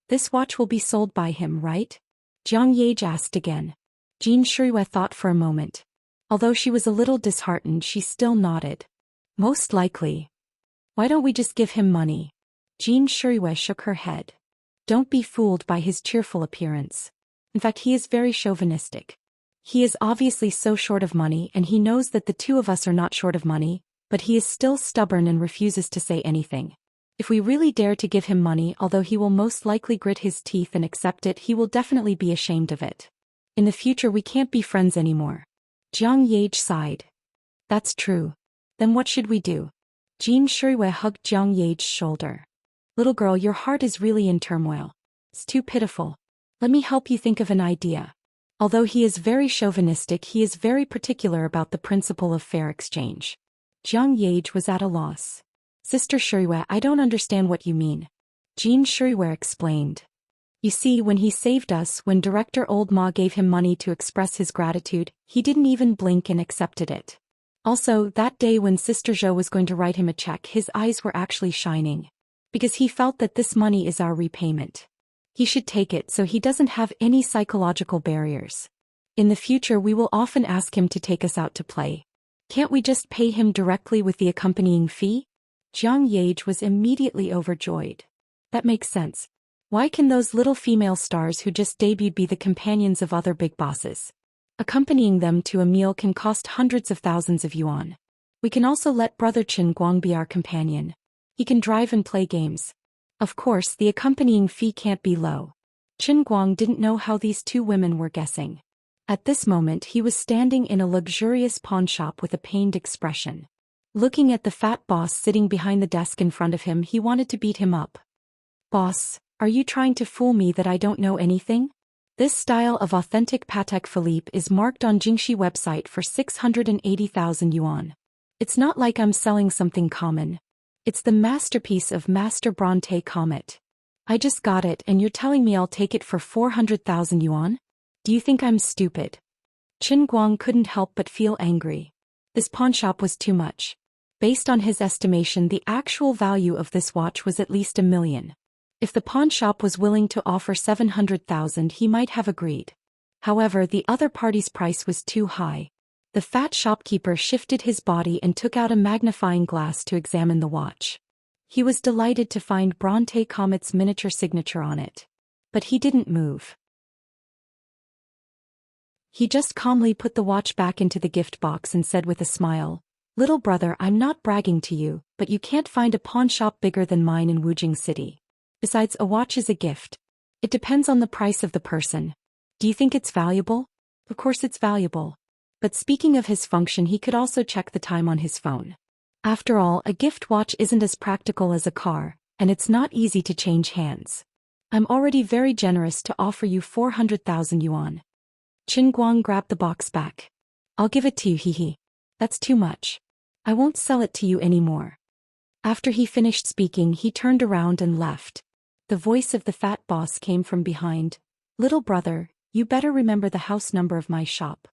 This watch will be sold by him, right? Jiang Yage asked again. Jean Shuiwei thought for a moment. Although she was a little disheartened, she still nodded. Most likely. Why don't we just give him money? Jean Shuiwei shook her head. Don't be fooled by his cheerful appearance. In fact, he is very chauvinistic. He is obviously so short of money, and he knows that the two of us are not short of money, but he is still stubborn and refuses to say anything. If we really dare to give him money, although he will most likely grit his teeth and accept it, he will definitely be ashamed of it. In the future we can't be friends anymore. Jiang Yage sighed. That's true. Then what should we do? Jean Shuiwei hugged Jiang Yage's shoulder. Little girl, your heart is really in turmoil. It's too pitiful. Let me help you think of an idea. Although he is very chauvinistic, he is very particular about the principle of fair exchange. Jiang Yage was at a loss. Sister Shuiwei, I don't understand what you mean. Jean Shuiwei explained. You see, when he saved us, when Director Old Ma gave him money to express his gratitude, he didn't even blink and accepted it. Also, that day when Sister Zhou was going to write him a check, his eyes were actually shining. Because he felt that this money is our repayment. He should take it so he doesn't have any psychological barriers. In the future we will often ask him to take us out to play. Can't we just pay him directly with the accompanying fee? Jiang Yage was immediately overjoyed. That makes sense. Why can those little female stars who just debuted be the companions of other big bosses? Accompanying them to a meal can cost hundreds of thousands of yuan. We can also let Brother Qin Guang be our companion. He can drive and play games. Of course, the accompanying fee can't be low. Qin Guang didn't know how these two women were guessing. At this moment he was standing in a luxurious pawn shop with a pained expression. Looking at the fat boss sitting behind the desk in front of him, he wanted to beat him up. Boss, are you trying to fool me that I don't know anything? This style of authentic Patek Philippe is marked on Jingxi website for 680,000 yuan. It's not like I'm selling something common. It's the masterpiece of Master Bronte Comet. I just got it and you're telling me I'll take it for 400,000 yuan? Do you think I'm stupid? Qin Guang couldn't help but feel angry. This pawnshop was too much. Based on his estimation, the actual value of this watch was at least 1 million. If the pawnshop was willing to offer 700,000, he might have agreed. However, the other party's price was too high. The fat shopkeeper shifted his body and took out a magnifying glass to examine the watch. He was delighted to find Bronte Comet's miniature signature on it. But he didn't move. He just calmly put the watch back into the gift box and said with a smile, "Little brother, I'm not bragging to you, but you can't find a pawnshop bigger than mine in Wujing City. Besides, a watch is a gift. It depends on the price of the person. Do you think it's valuable? Of course it's valuable." But speaking of his function, he could also check the time on his phone. After all, a gift watch isn't as practical as a car, and it's not easy to change hands. I'm already very generous to offer you 400,000 yuan. Qin Guang grabbed the box back. I'll give it to you, hee. That's too much. I won't sell it to you anymore. After he finished speaking, he turned around and left. The voice of the fat boss came from behind. Little brother, you better remember the house number of my shop.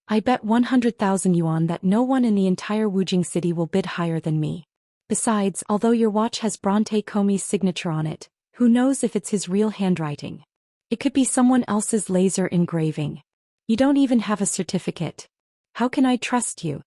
I bet 100,000 yuan that no one in the entire Wujing city will bid higher than me. Besides, although your watch has Bronte Comet's signature on it, who knows if it's his real handwriting? It could be someone else's laser engraving. You don't even have a certificate. How can I trust you?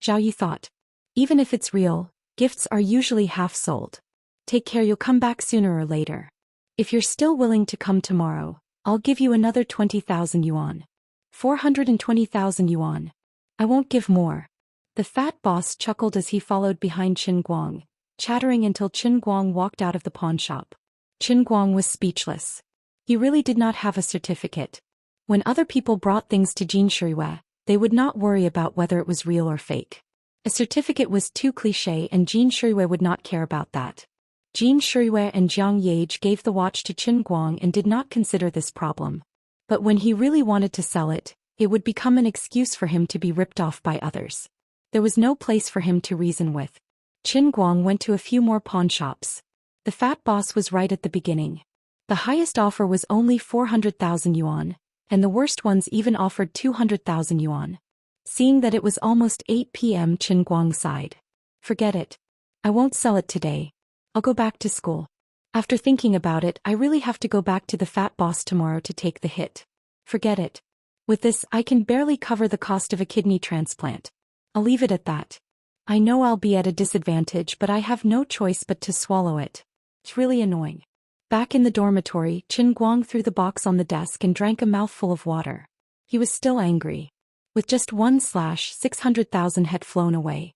Zhao Yi thought. Even if it's real, gifts are usually half sold. Take care, you'll come back sooner or later. If you're still willing to come tomorrow, I'll give you another 20,000 yuan. 420,000 yuan. I won't give more. The fat boss chuckled as he followed behind Qin Guang, chattering until Qin Guang walked out of the pawn shop. Qin Guang was speechless. He really did not have a certificate. When other people brought things to Jean Shuiwei, they would not worry about whether it was real or fake. A certificate was too cliché and Jean Shuiwei would not care about that. Jean Shuiwei and Jiang Yage gave the watch to Qin Guang and did not consider this problem. But when he really wanted to sell it, it would become an excuse for him to be ripped off by others. There was no place for him to reason with. Qin Guang went to a few more pawn shops. The fat boss was right at the beginning. The highest offer was only 400,000 yuan, and the worst ones even offered 200,000 yuan. Seeing that it was almost 8 p.m., Qin Guang sighed. Forget it. I won't sell it today. I'll go back to school. After thinking about it, I really have to go back to the fat boss tomorrow to take the hit. Forget it. With this, I can barely cover the cost of a kidney transplant. I'll leave it at that. I know I'll be at a disadvantage, but I have no choice but to swallow it. It's really annoying. Back in the dormitory, Qin Guang threw the box on the desk and drank a mouthful of water. He was still angry. With just 1/600,000 had flown away.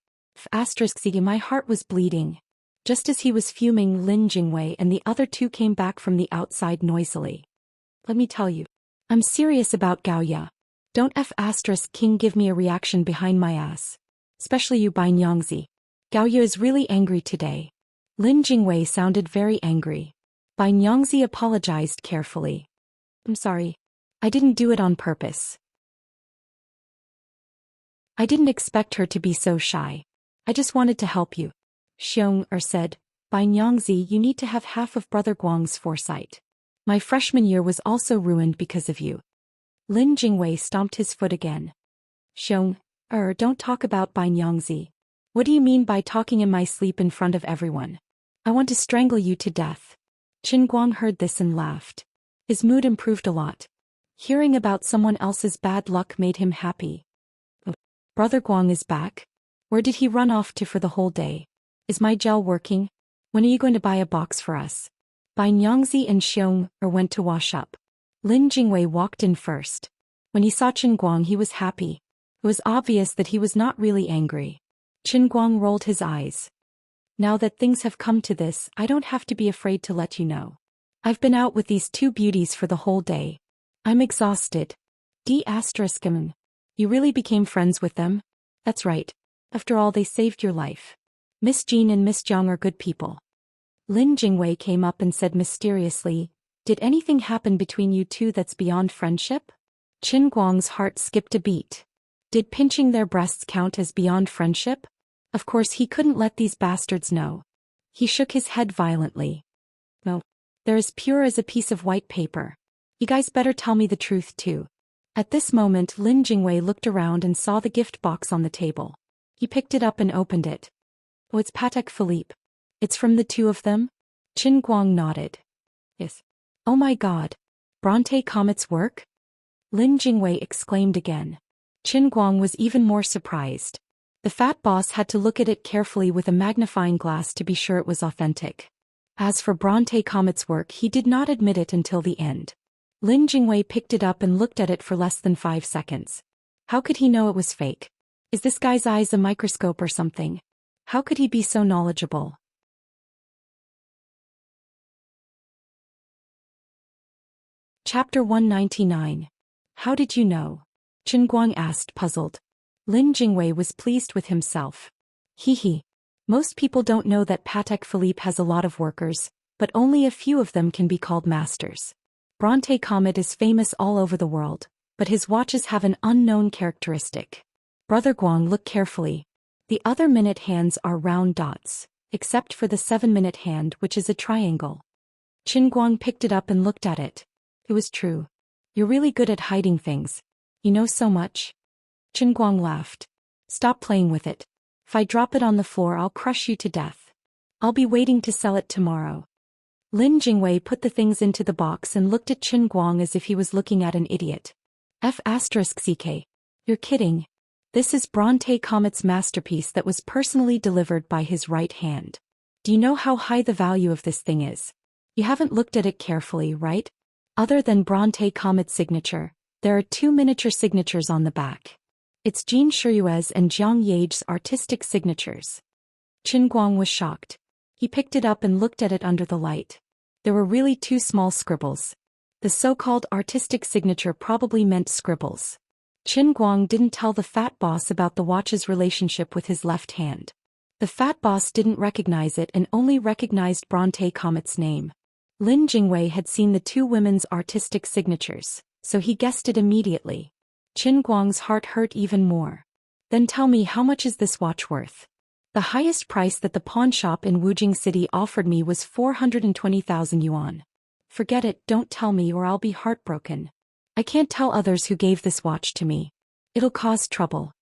My heart was bleeding. Just as he was fuming, Lin Jingwei and the other two came back from the outside noisily. Let me tell you. I'm serious about Gaoya. Don't King give me a reaction behind my ass. Especially you Bai Nyangzi. Gaoya is really angry today. Lin Jingwei sounded very angry. Bai Nyangzi apologized carefully. I'm sorry. I didn't do it on purpose. I didn't expect her to be so shy. I just wanted to help you. Xianxia said, Bai Nyangzi, you need to have half of Brother Guang's foresight. My freshman year was also ruined because of you. Lin Jingwei stomped his foot again. Xianxia, don't talk about Bai Nyangzi. What do you mean by talking in my sleep in front of everyone? I want to strangle you to death. Qin Guang heard this and laughed. His mood improved a lot. Hearing about someone else's bad luck made him happy. Brother Guang is back? Where did he run off to for the whole day? Is my gel working? When are you going to buy a box for us? Bai Nyangzi and Xianxia went to wash up. Lin Jingwei walked in first. When he saw Qin Guang, he was happy. It was obvious that he was not really angry. Qin Guang rolled his eyes. Now that things have come to this, I don't have to be afraid to let you know. I've been out with these two beauties for the whole day. I'm exhausted. You really became friends with them? That's right. After all, they saved your life. Miss Jean and Miss Jiang are good people. Lin Jingwei came up and said mysteriously, Did anything happen between you two that's beyond friendship? Qin Guang's heart skipped a beat. Did pinching their breasts count as beyond friendship? Of course he couldn't let these bastards know. He shook his head violently. No. They're as pure as a piece of white paper. You guys better tell me the truth too. At this moment Lin Jingwei looked around and saw the gift box on the table. He picked it up and opened it. Oh, it's Patek Philippe. It's from the two of them? Qin Guang nodded. Yes. Oh my god. Bronte Comet's work? Lin Jingwei exclaimed again. Qin Guang was even more surprised. The fat boss had to look at it carefully with a magnifying glass to be sure it was authentic. As for Bronte Comet's work, he did not admit it until the end. Lin Jingwei picked it up and looked at it for less than 5 seconds. How could he know it was fake? Is this guy's eyes a microscope or something? How could he be so knowledgeable? Chapter 199. How did you know? Qin Guang asked, puzzled. Lin Jingwei was pleased with himself. Hee. Most people don't know that Patek Philippe has a lot of workers, but only a few of them can be called masters. Bronte Comet is famous all over the world, but his watches have an unknown characteristic. Brother Guang, look carefully. The other minute hands are round dots, except for the 7-minute hand, which is a triangle. Qin Guang picked it up and looked at it. It was true. You're really good at hiding things. You know so much. Qin Guang laughed. Stop playing with it. If I drop it on the floor, I'll crush you to death. I'll be waiting to sell it tomorrow. Lin Jingwei put the things into the box and looked at Qin Guang as if he was looking at an idiot. F***ck. You're kidding. This is Bronte Comet's masterpiece that was personally delivered by his right hand. Do you know how high the value of this thing is? You haven't looked at it carefully, right? Other than Bronte Comet's signature, there are 2 miniature signatures on the back. It's Jean Shiyue's and Jiang Yage's artistic signatures. Qin Guang was shocked. He picked it up and looked at it under the light. There were really 2 small scribbles. The so-called artistic signature probably meant scribbles. Qin Guang didn't tell the fat boss about the watch's relationship with his left hand. The fat boss didn't recognize it and only recognized Bronte Comet's name. Lin Jingwei had seen the 2 women's artistic signatures, so he guessed it immediately. Qin Guang's heart hurt even more. Then tell me, how much is this watch worth? The highest price that the pawn shop in Wujing City offered me was 420,000 yuan. Forget it, don't tell me or I'll be heartbroken. I can't tell others who gave this watch to me. It'll cause trouble.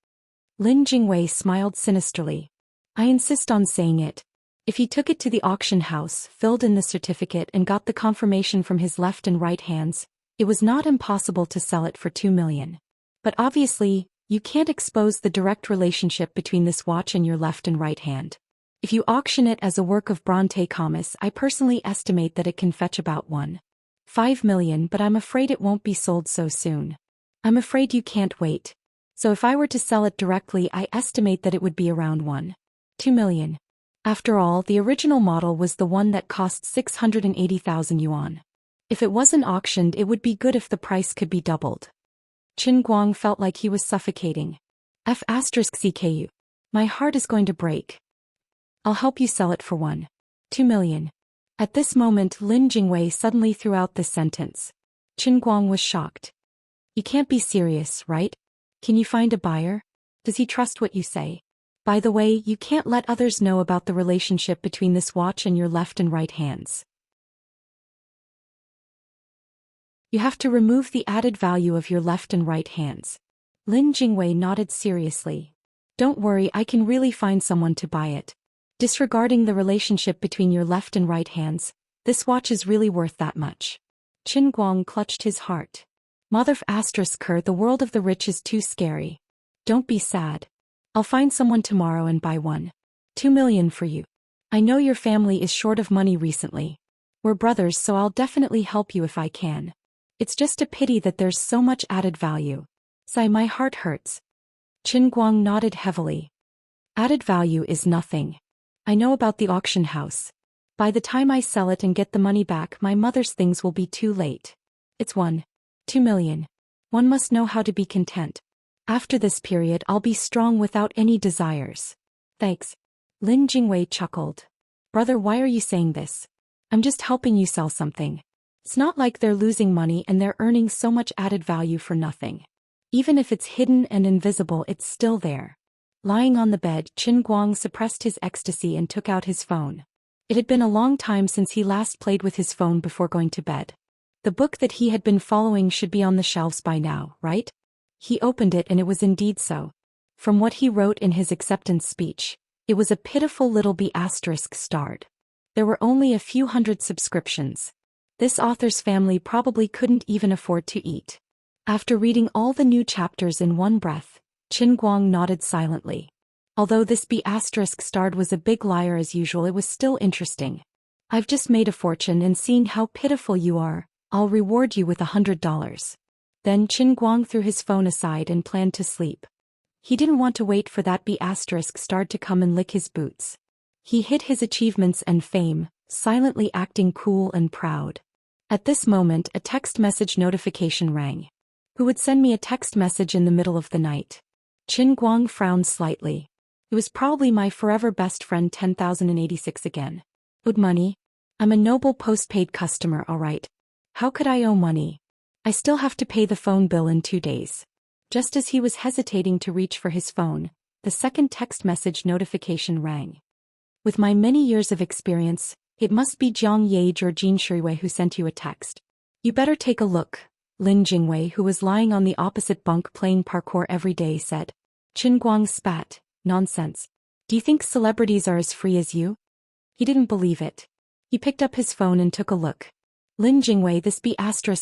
Lin Jingwei smiled sinisterly. I insist on saying it. If he took it to the auction house, filled in the certificate and got the confirmation from his left and right hands, It was not impossible to sell it for 2 million. But obviously, you can't expose the direct relationship between this watch and your left and right hand. If you auction it as a work of Bronte Commerce, I personally estimate that it can fetch about 1.5 million, but I'm afraid it won't be sold so soon. I'm afraid you can't wait. So if I were to sell it directly, I estimate that it would be around 1.2 million. After all, the original model was the one that cost 680,000 yuan. If it wasn't auctioned, it would be good if the price could be doubled. Qin Guang felt like he was suffocating. F***CKU. My heart is going to break. I'll help you sell it for 1.2 million. At this moment, Lin Jingwei suddenly threw out this sentence. Qin Guang was shocked. You can't be serious, right? Can you find a buyer? Does he trust what you say? By the way, you can't let others know about the relationship between this watch and your left and right hands. You have to remove the added value of your left and right hands. Lin Jingwei nodded seriously. Don't worry, I can really find someone to buy it. Disregarding the relationship between your left and right hands, this watch is really worth that much. Qin Guang clutched his heart. Mother****, the world of the rich is too scary. Don't be sad. I'll find someone tomorrow and buy 1.2 million for you. I know your family is short of money recently. We're brothers, so I'll definitely help you if I can. It's just a pity that there's so much added value. Sigh, my heart hurts. Qin Guang nodded heavily. Added value is nothing. I know about the auction house. By the time I sell it and get the money back, my mother's things will be too late. It's 1.2 million. One must know how to be content. After this period, I'll be strong without any desires. Thanks. Lin Jingwei chuckled. Brother, why are you saying this? I'm just helping you sell something. It's not like they're losing money and they're earning so much added value for nothing. Even if it's hidden and invisible, it's still there. Lying on the bed, Qin Guang suppressed his ecstasy and took out his phone. It had been a long time since he last played with his phone before going to bed. The book that he had been following should be on the shelves by now, right? He opened it and it was indeed so. From what he wrote in his acceptance speech, it was a pitiful little B** starred. There were only a few hundred subscriptions. This author's family probably couldn't even afford to eat. After reading all the new chapters in one breath, Qin Guang nodded silently. Although this B** starred was a big liar as usual, it was still interesting. I've just made a fortune, and seeing how pitiful you are, I'll reward you with $100. Then Qin Guang threw his phone aside and planned to sleep. He didn't want to wait for that B** starred to come and lick his boots. He hid his achievements and fame, silently acting cool and proud. At this moment, a text message notification rang. Who would send me a text message in the middle of the night? Qin Guang frowned slightly. It was probably my forever best friend 10,086 again. Owed money? I'm a noble postpaid customer, alright. How could I owe money? I still have to pay the phone bill in 2 days. Just as he was hesitating to reach for his phone, the second text message notification rang. With my many years of experience, it must be Jiang Yage or Jin Shuiwei who sent you a text. You better take a look. Lin Jingwei, who was lying on the opposite bunk playing parkour every day, said. Qin Guang spat. Nonsense. Do you think celebrities are as free as you? He didn't believe it. He picked up his phone and took a look. Lin Jingwei, this B**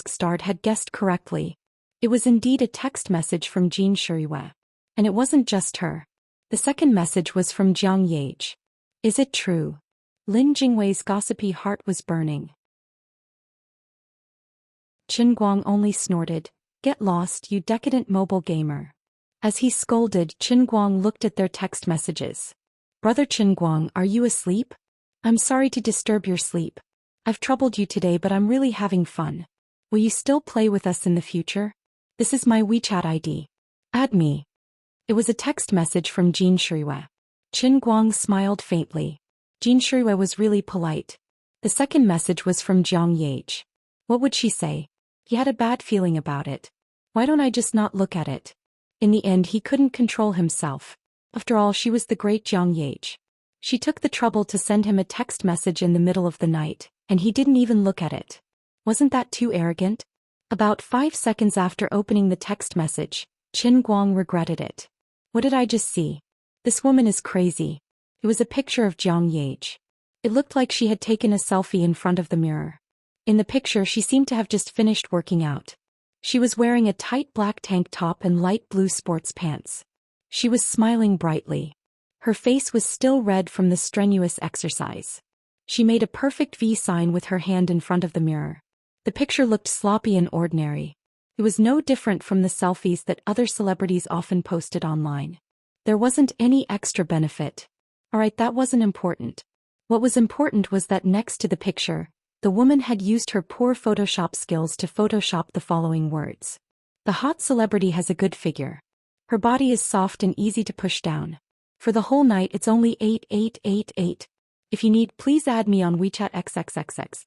starred, had guessed correctly. It was indeed a text message from Jin Shuiwei. And it wasn't just her. The second message was from Jiang Yage. Is it true? Lin Jingwei's gossipy heart was burning. Qin Guang only snorted. Get lost, you decadent mobile gamer. As he scolded, Qin Guang looked at their text messages. Brother Qin Guang, are you asleep? I'm sorry to disturb your sleep. I've troubled you today, but I'm really having fun. Will you still play with us in the future? This is my WeChat ID. Add me. It was a text message from Jin Shuiwei. Qin Guang smiled faintly. Jin Shuiwei was really polite. The second message was from Jiang Yage. What would she say? He had a bad feeling about it. Why don't I just not look at it? In the end, he couldn't control himself. After all, she was the great Jiang Yage. She took the trouble to send him a text message in the middle of the night, and he didn't even look at it. Wasn't that too arrogant? About 5 seconds after opening the text message, Qin Guang regretted it. What did I just see? This woman is crazy. It was a picture of Jiang Yage. It looked like she had taken a selfie in front of the mirror. In the picture she seemed to have just finished working out. She was wearing a tight black tank top and light blue sports pants. She was smiling brightly. Her face was still red from the strenuous exercise. She made a perfect V sign with her hand in front of the mirror. The picture looked sloppy and ordinary. It was no different from the selfies that other celebrities often posted online. There wasn't any extra benefit. Alright, that wasn't important. What was important was that next to the picture, the woman had used her poor Photoshop skills to Photoshop the following words. The hot celebrity has a good figure. Her body is soft and easy to push down. For the whole night it's only 8888. If you need, please add me on WeChat XXXX.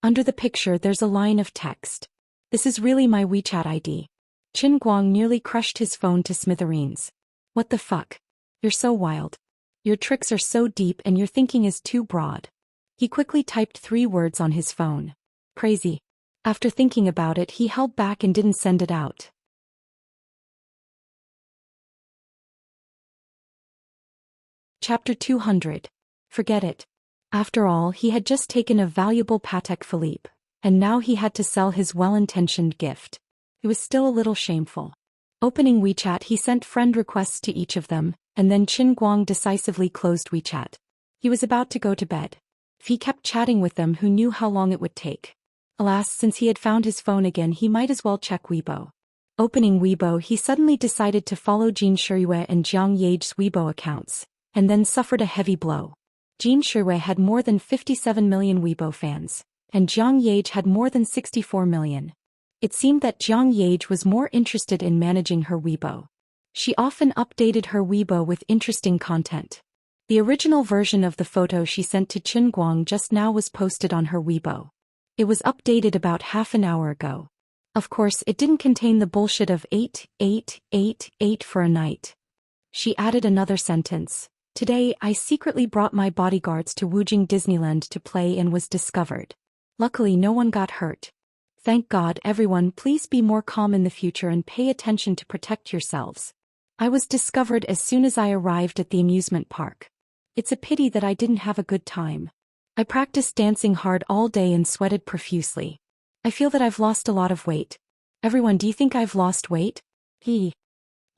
Under the picture there's a line of text. This is really my WeChat ID. Qin Guang nearly crushed his phone to smithereens. What the fuck? You're so wild. Your tricks are so deep and your thinking is too broad. He quickly typed 3 words on his phone. Crazy. After thinking about it he held back and didn't send it out. Chapter 200. Forget it. After all, he had just taken a valuable Patek Philippe, and now he had to sell his well-intentioned gift. It was still a little shameful. Opening WeChat he sent friend requests to each of them, and then Qin Guang decisively closed WeChat. He was about to go to bed. If he kept chatting with them, who knew how long it would take? Alas, since he had found his phone again he might as well check Weibo. Opening Weibo he suddenly decided to follow Jin Shiyue and Jiang Yage's Weibo accounts, and then suffered a heavy blow. Jin Shiyue had more than 57 million Weibo fans, and Jiang Yage had more than 64 million. It seemed that Jiang Yage was more interested in managing her Weibo. She often updated her Weibo with interesting content. The original version of the photo she sent to Qin Guang just now was posted on her Weibo. It was updated about half an hour ago. Of course, it didn't contain the bullshit of 8888 for a night. She added another sentence. Today, I secretly brought my bodyguards to Wuxia Disneyland to play and was discovered. Luckily, no one got hurt. Thank God. Everyone, please be more calm in the future and pay attention to protect yourselves. I was discovered as soon as I arrived at the amusement park. It's a pity that I didn't have a good time. I practiced dancing hard all day and sweated profusely. I feel that I've lost a lot of weight. Everyone, do you think I've lost weight? Qin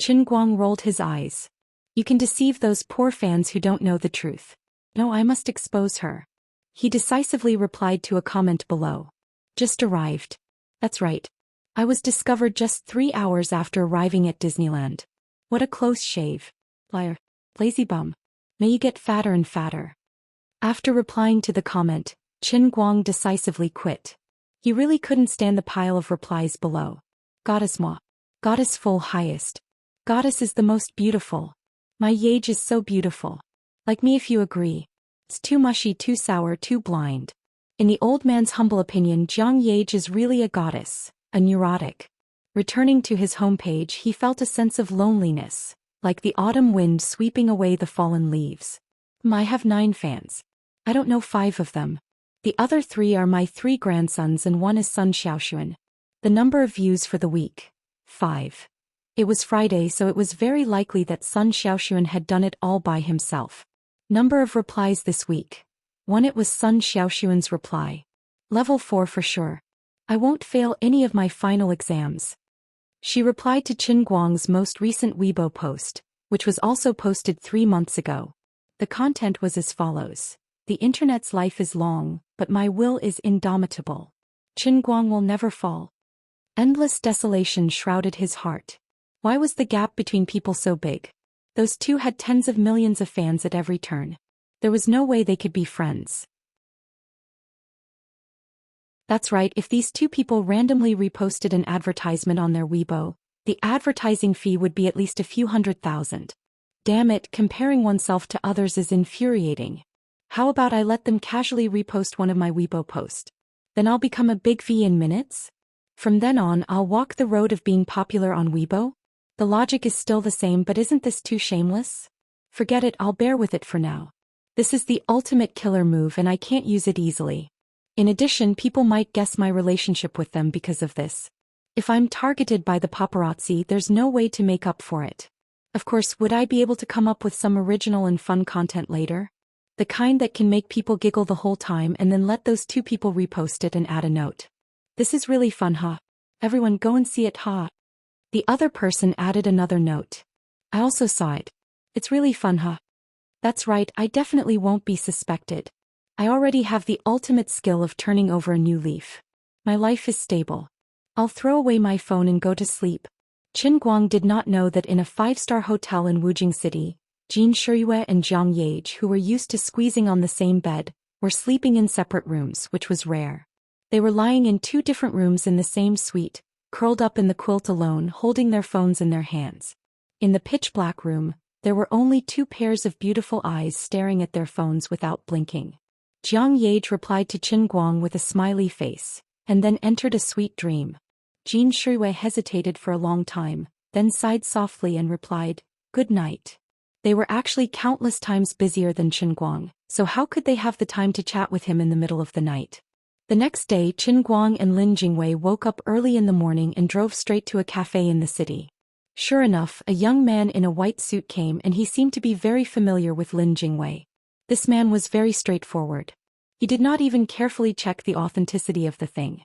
Guang rolled his eyes. You can deceive those poor fans who don't know the truth. No, I must expose her. He decisively replied to a comment below. Just arrived. That's right. I was discovered just 3 hours after arriving at Disneyland. What a close shave. Liar. Lazy bum. May you get fatter and fatter. After replying to the comment, Qin Guang decisively quit. He really couldn't stand the pile of replies below. Goddess moi. Goddess full highest. Goddess is the most beautiful. My Yage is so beautiful. Like me if you agree. It's too mushy, too sour, too blind. In the old man's humble opinion, Jiang Yage is really a goddess, a neurotic. Returning to his homepage, he felt a sense of loneliness, like the autumn wind sweeping away the fallen leaves. I have 9 fans. I don't know 5 of them. The other 3 are my 3 grandsons and 1 is son Xiaoxuan. The number of views for the week? 5. It was Friday, so it was very likely that son Xiaoxuan had done it all by himself. Number of replies this week? 1. It was son Xiaoxuan's reply. Level 4 for sure. I won't fail any of my final exams. She replied to Qin Guang's most recent Weibo post, which was also posted 3 months ago. The content was as follows. The internet's life is long, but my will is indomitable. Qin Guang will never fall. Endless desolation shrouded his heart. Why was the gap between people so big? Those 2 had tens of millions of fans at every turn. There was no way they could be friends. That's right, if these 2 people randomly reposted an advertisement on their Weibo, the advertising fee would be at least a few $100,000. Damn it, comparing oneself to others is infuriating. How about I let them casually repost one of my Weibo posts? Then I'll become a big V in minutes? From then on, I'll walk the road of being popular on Weibo? The logic is still the same, but isn't this too shameless? Forget it, I'll bear with it for now. This is the ultimate killer move and I can't use it easily. In addition, people might guess my relationship with them because of this. If I'm targeted by the paparazzi, there's no way to make up for it. Of course, would I be able to come up with some original and fun content later? The kind that can make people giggle the whole time and then let those two people repost it and add a note. This is really fun, huh? Everyone go and see it, huh? The other person added another note. I also saw it. It's really fun, huh? That's right, I definitely won't be suspected. I already have the ultimate skill of turning over a new leaf. My life is stable. I'll throw away my phone and go to sleep. Qin Guang did not know that in a 5-star hotel in Wujing City, Jin Shiyue and Jiang Yage, who were used to squeezing on the same bed, were sleeping in separate rooms, which was rare. They were lying in 2 different rooms in the same suite, curled up in the quilt alone, holding their phones in their hands. In the pitch-black room, there were only 2 pairs of beautiful eyes staring at their phones without blinking. Jiang Yage replied to Qin Guang with a smiley face, and then entered a sweet dream. Jin Shiyue hesitated for a long time, then sighed softly and replied, "Good night." They were actually countless times busier than Qin Guang, so how could they have the time to chat with him in the middle of the night? The next day, Qin Guang and Lin Jingwei woke up early in the morning and drove straight to a cafe in the city. Sure enough, a young man in a white suit came and he seemed to be very familiar with Lin Jingwei. This man was very straightforward. He did not even carefully check the authenticity of the thing.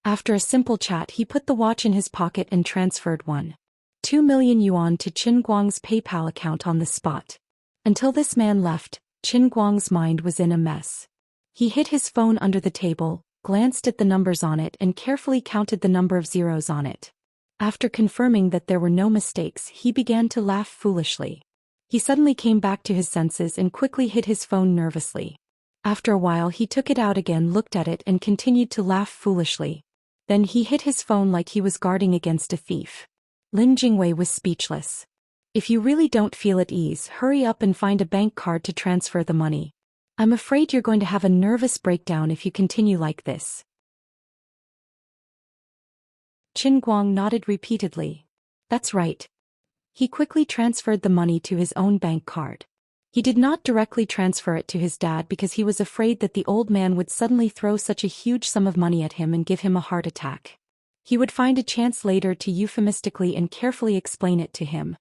After a simple chat, he put the watch in his pocket and transferred 1.2 million yuan to Qin Guang's PayPal account on the spot. Until this man left, Qin Guang's mind was in a mess. He hid his phone under the table, glanced at the numbers on it and carefully counted the number of zeros on it. After confirming that there were no mistakes, he began to laugh foolishly. He suddenly came back to his senses and quickly hid his phone nervously. After a while he took it out again, looked at it and continued to laugh foolishly. Then he hid his phone like he was guarding against a thief. Lin Jingwei was speechless. If you really don't feel at ease, hurry up and find a bank card to transfer the money. I'm afraid you're going to have a nervous breakdown if you continue like this. Qin Guang nodded repeatedly. That's right. He quickly transferred the money to his own bank card. He did not directly transfer it to his dad because he was afraid that the old man would suddenly throw such a huge sum of money at him and give him a heart attack. He would find a chance later to euphemistically and carefully explain it to him.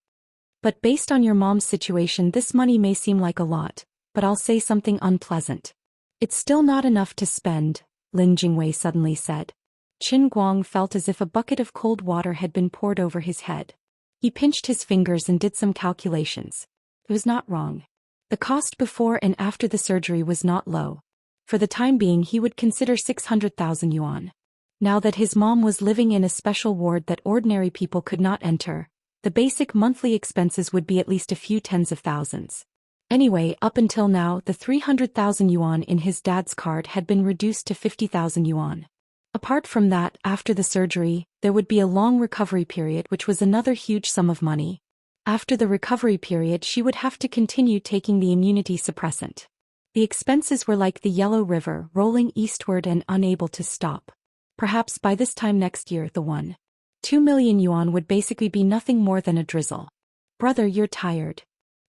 But based on your mom's situation, this money may seem like a lot, but I'll say something unpleasant. It's still not enough to spend, Lin Jingwei suddenly said. Qin Guang felt as if a bucket of cold water had been poured over his head. He pinched his fingers and did some calculations. It was not wrong. The cost before and after the surgery was not low. For the time being he would consider 600,000 yuan. Now that his mom was living in a special ward that ordinary people could not enter, the basic monthly expenses would be at least a few tens of thousands. Anyway, up until now the 300,000 yuan in his dad's card had been reduced to 50,000 yuan. Apart from that, after the surgery, there would be a long recovery period, which was another huge sum of money. After the recovery period she would have to continue taking the immunity suppressant. The expenses were like the Yellow River, rolling eastward and unable to stop. Perhaps by this time next year the 1.2 million yuan would basically be nothing more than a drizzle. Brother, you're tired.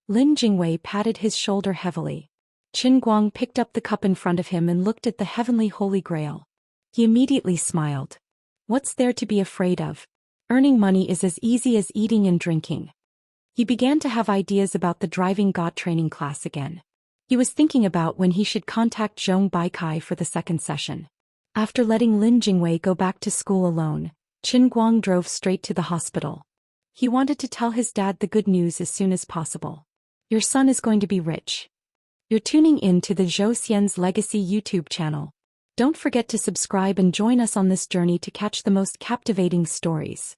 Lin Jingwei patted his shoulder heavily. Qin Guang picked up the cup in front of him and looked at the heavenly holy grail. He immediately smiled. What's there to be afraid of? Earning money is as easy as eating and drinking. He began to have ideas about the driving god training class again. He was thinking about when he should contact Zhong Baikai for the second session. After letting Lin Jingwei go back to school alone, Qin Guang drove straight to the hospital. He wanted to tell his dad the good news as soon as possible. Your son is going to be rich. You're tuning in to the Zhou Xian's Legacy YouTube channel. Don't forget to subscribe and join us on this journey to catch the most captivating stories.